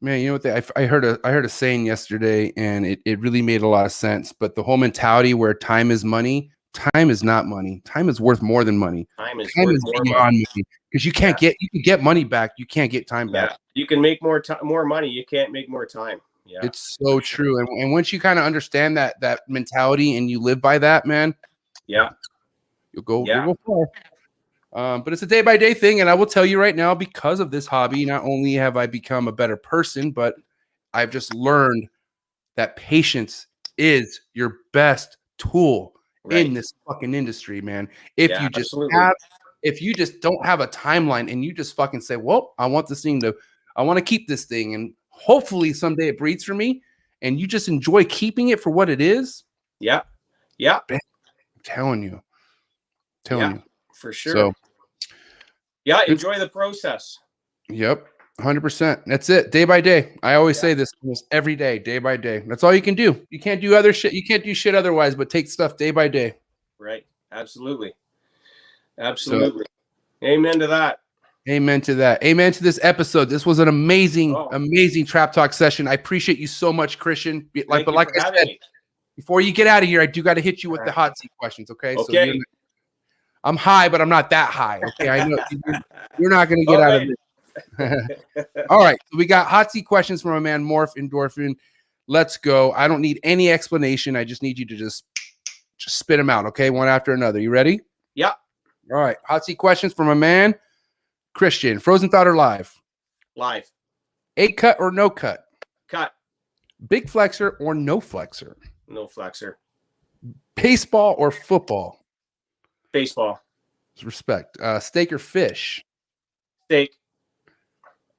Man, you know what? I heard a saying yesterday, and it really made a lot of sense. But the whole mentality where time is money. Time is not money. Time is worth more than money. Time is beyond money because you can't you can get money back. You can't get time back. You can make more money. You can't make more time. Yeah, it's so true. And once you kind of understand that mentality and you live by that, man, Yeah. You'll go far. But it's a day-by-day thing, and I will tell you right now, because of this hobby, not only have I become a better person, but I've just learned that patience is your best tool in this fucking industry, man. If you just don't have a timeline and you just fucking say, well, I want to keep this thing, and hopefully someday it breathes for me, and you just enjoy keeping it for what it is. Yeah. I'm telling you. For sure. So, enjoy the process. Yep, 100%. That's it. Day by day. I always say this almost every day by day. That's all you can do. You can't do other shit. You can't do shit otherwise, but take stuff day by day. Right. Absolutely. So, amen to that. Amen to that. Amen to this episode. This was an amazing Trap Talk session. I appreciate you so much, Christian. Like I said, before you get out of here, I do got to hit you with the hot seat questions. Okay. Okay. So I'm high, but I'm not that high. Okay. I know you're not going to get out of this. All right. So we got hot seat questions from my man, Endorphin. Let's go. I don't need any explanation. I just need you to just spit them out. Okay. One after another. You ready? Yeah. All right. Hot seat questions from my man, Christian. Frozen thought or live? Live. 8 cut or no cut? Cut. Big flexor or no flexor? No flexor. Baseball or football? Baseball. Respect. Steak or fish? Steak.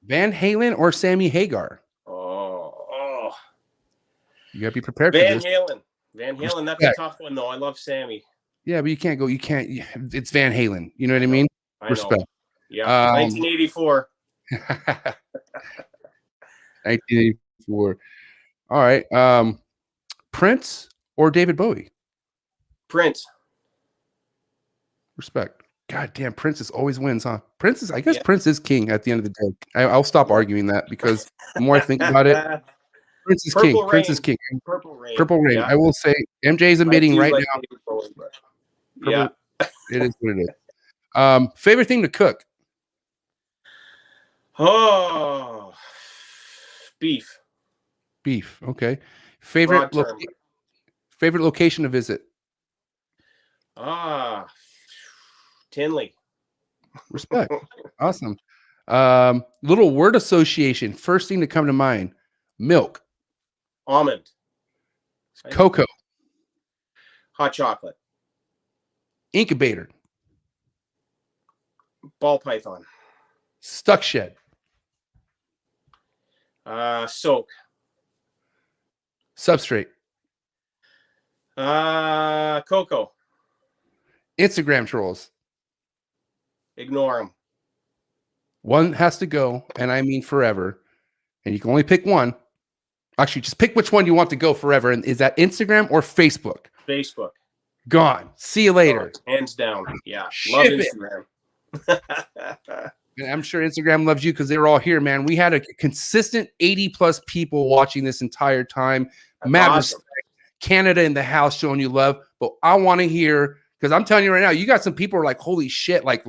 Van Halen or Sammy Hagar? Oh. You gotta be prepared for this. Van Halen. That's a tough one, though. I love Sammy. Yeah, but you can't go. It's Van Halen. You know what I mean? Respect. Know. Yeah. 1984. 1984. All right. Prince or David Bowie? Prince. Respect. God damn, Prince always wins, huh? Prince is king at the end of the day. I'll stop arguing that, because the more I think about it, Prince is king. Prince is king. Purple Rain. Purple Rain. Yeah. I will say MJ is admitting right now. Yeah. It is what it is. Favorite thing to cook? Oh, beef. Beef. Okay. Favorite location to visit? Tinley. Respect. Awesome. Little word association. First thing to come to mind: milk, almond, cocoa, hot chocolate, incubator, ball python, stuck shed, soak, substrate, cocoa, Instagram trolls. Ignore them. One has to go, and I mean forever. And you can only pick one. Actually, just pick which one you want to go forever. And is that Instagram or Facebook? Facebook. Gone. See you later. Hands down. Yeah. Love Instagram. And I'm sure Instagram loves you, because they were all here, man. We had a consistent 80+ people watching this entire time. Mad respect. Canada in the house showing you love. But I want to hear, because I'm telling you right now, you got some people who are like, holy shit, like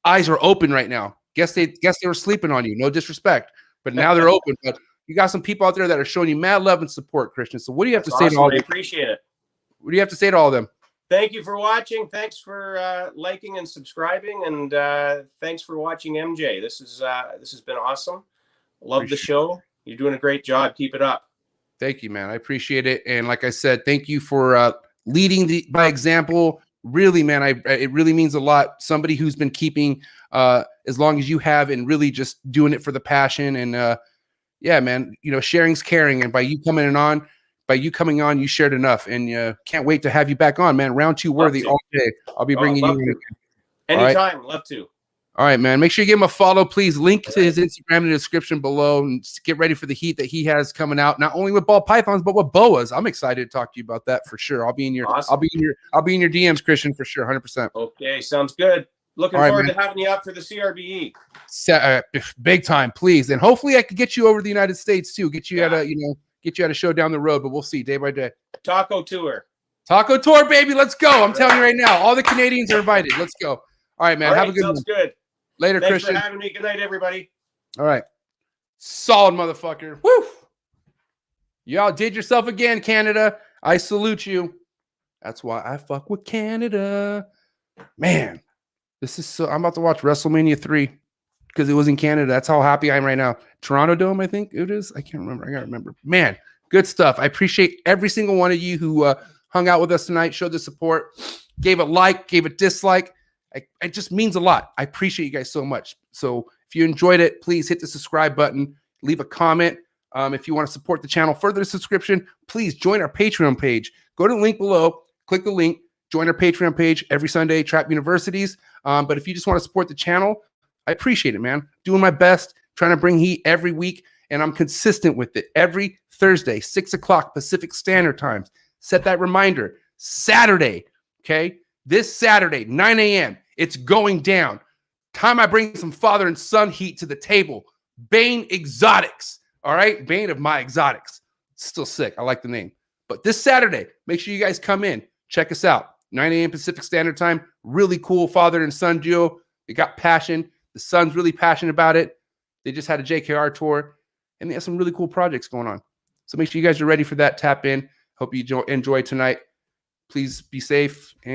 eyes are open right now. Guess they were sleeping on you. No disrespect, but now they're open. But you got some people out there that are showing you mad love and support, Christian. So what do you have to say to all of them? I appreciate it. What do you have to say to all of them? Thank you for watching. Thanks for liking and subscribing, and thanks for watching MJ. This has been awesome. Love the show. You're doing a great job. Keep it up. Thank you, man. I appreciate it. And like I said, thank you for leading by example. Really, man, it really means a lot. Somebody who's been keeping as long as you have, and really just doing it for the passion. And yeah, man, sharing's caring. And by you coming on, you shared enough. And can't wait to have you back on, man. Round 2 worthy all day. I'll be bringing you in again. Anytime. Right? Love to. All right, man. Make sure you give him a follow, please. Link to his Instagram in the description below, and get ready for the heat that he has coming out. Not only with ball pythons, but with boas. I'm excited to talk to you about that for sure. I'll be in your DMs, Christian, for sure, 100%. Okay, sounds good. Looking forward to having you up for the CRBE. Big time, please, and hopefully I could get you over to the United States too. Get you at a show down the road, but we'll see day by day. Taco tour, baby. Let's go. I'm telling you right now, all the Canadians are invited. Let's go. All right, man. Have a good one. Sounds good. Later, Thanks Christian. for having me. Good night, everybody. All right. Solid motherfucker. Woo! You outdid yourself again, Canada. I salute you. That's why I fuck with Canada. Man, this is so. I'm about to watch WrestleMania 3 because it was in Canada. That's how happy I am right now. Toronto Dome, I think it is. I can't remember. I gotta remember. Man, good stuff. I appreciate every single one of you who hung out with us tonight, showed the support, gave a like, gave a dislike. It just means a lot. I appreciate you guys so much. So if you enjoyed it, please hit the subscribe button, leave a comment. If you want to support the channel, further subscription, please join our Patreon page. Go to the link below, click the link, join our Patreon page every Sunday, Trap Universities. But if you just want to support the channel, I appreciate it, man. Doing my best, trying to bring heat every week, and I'm consistent with it. Every Thursday, 6 o'clock Pacific Standard Time. Set that reminder. Saturday, okay? This Saturday, 9 a.m., it's going down. Time I bring some father and son heat to the table. Bane Exotics, all right? Bane of my exotics. Still sick. I like the name. But this Saturday, make sure you guys come in. Check us out. 9 a.m. Pacific Standard Time. Really cool father and son duo. They got passion. The son's really passionate about it. They just had a JKR tour, and they have some really cool projects going on. So make sure you guys are ready for that. Tap in. Hope you enjoy tonight. Please be safe and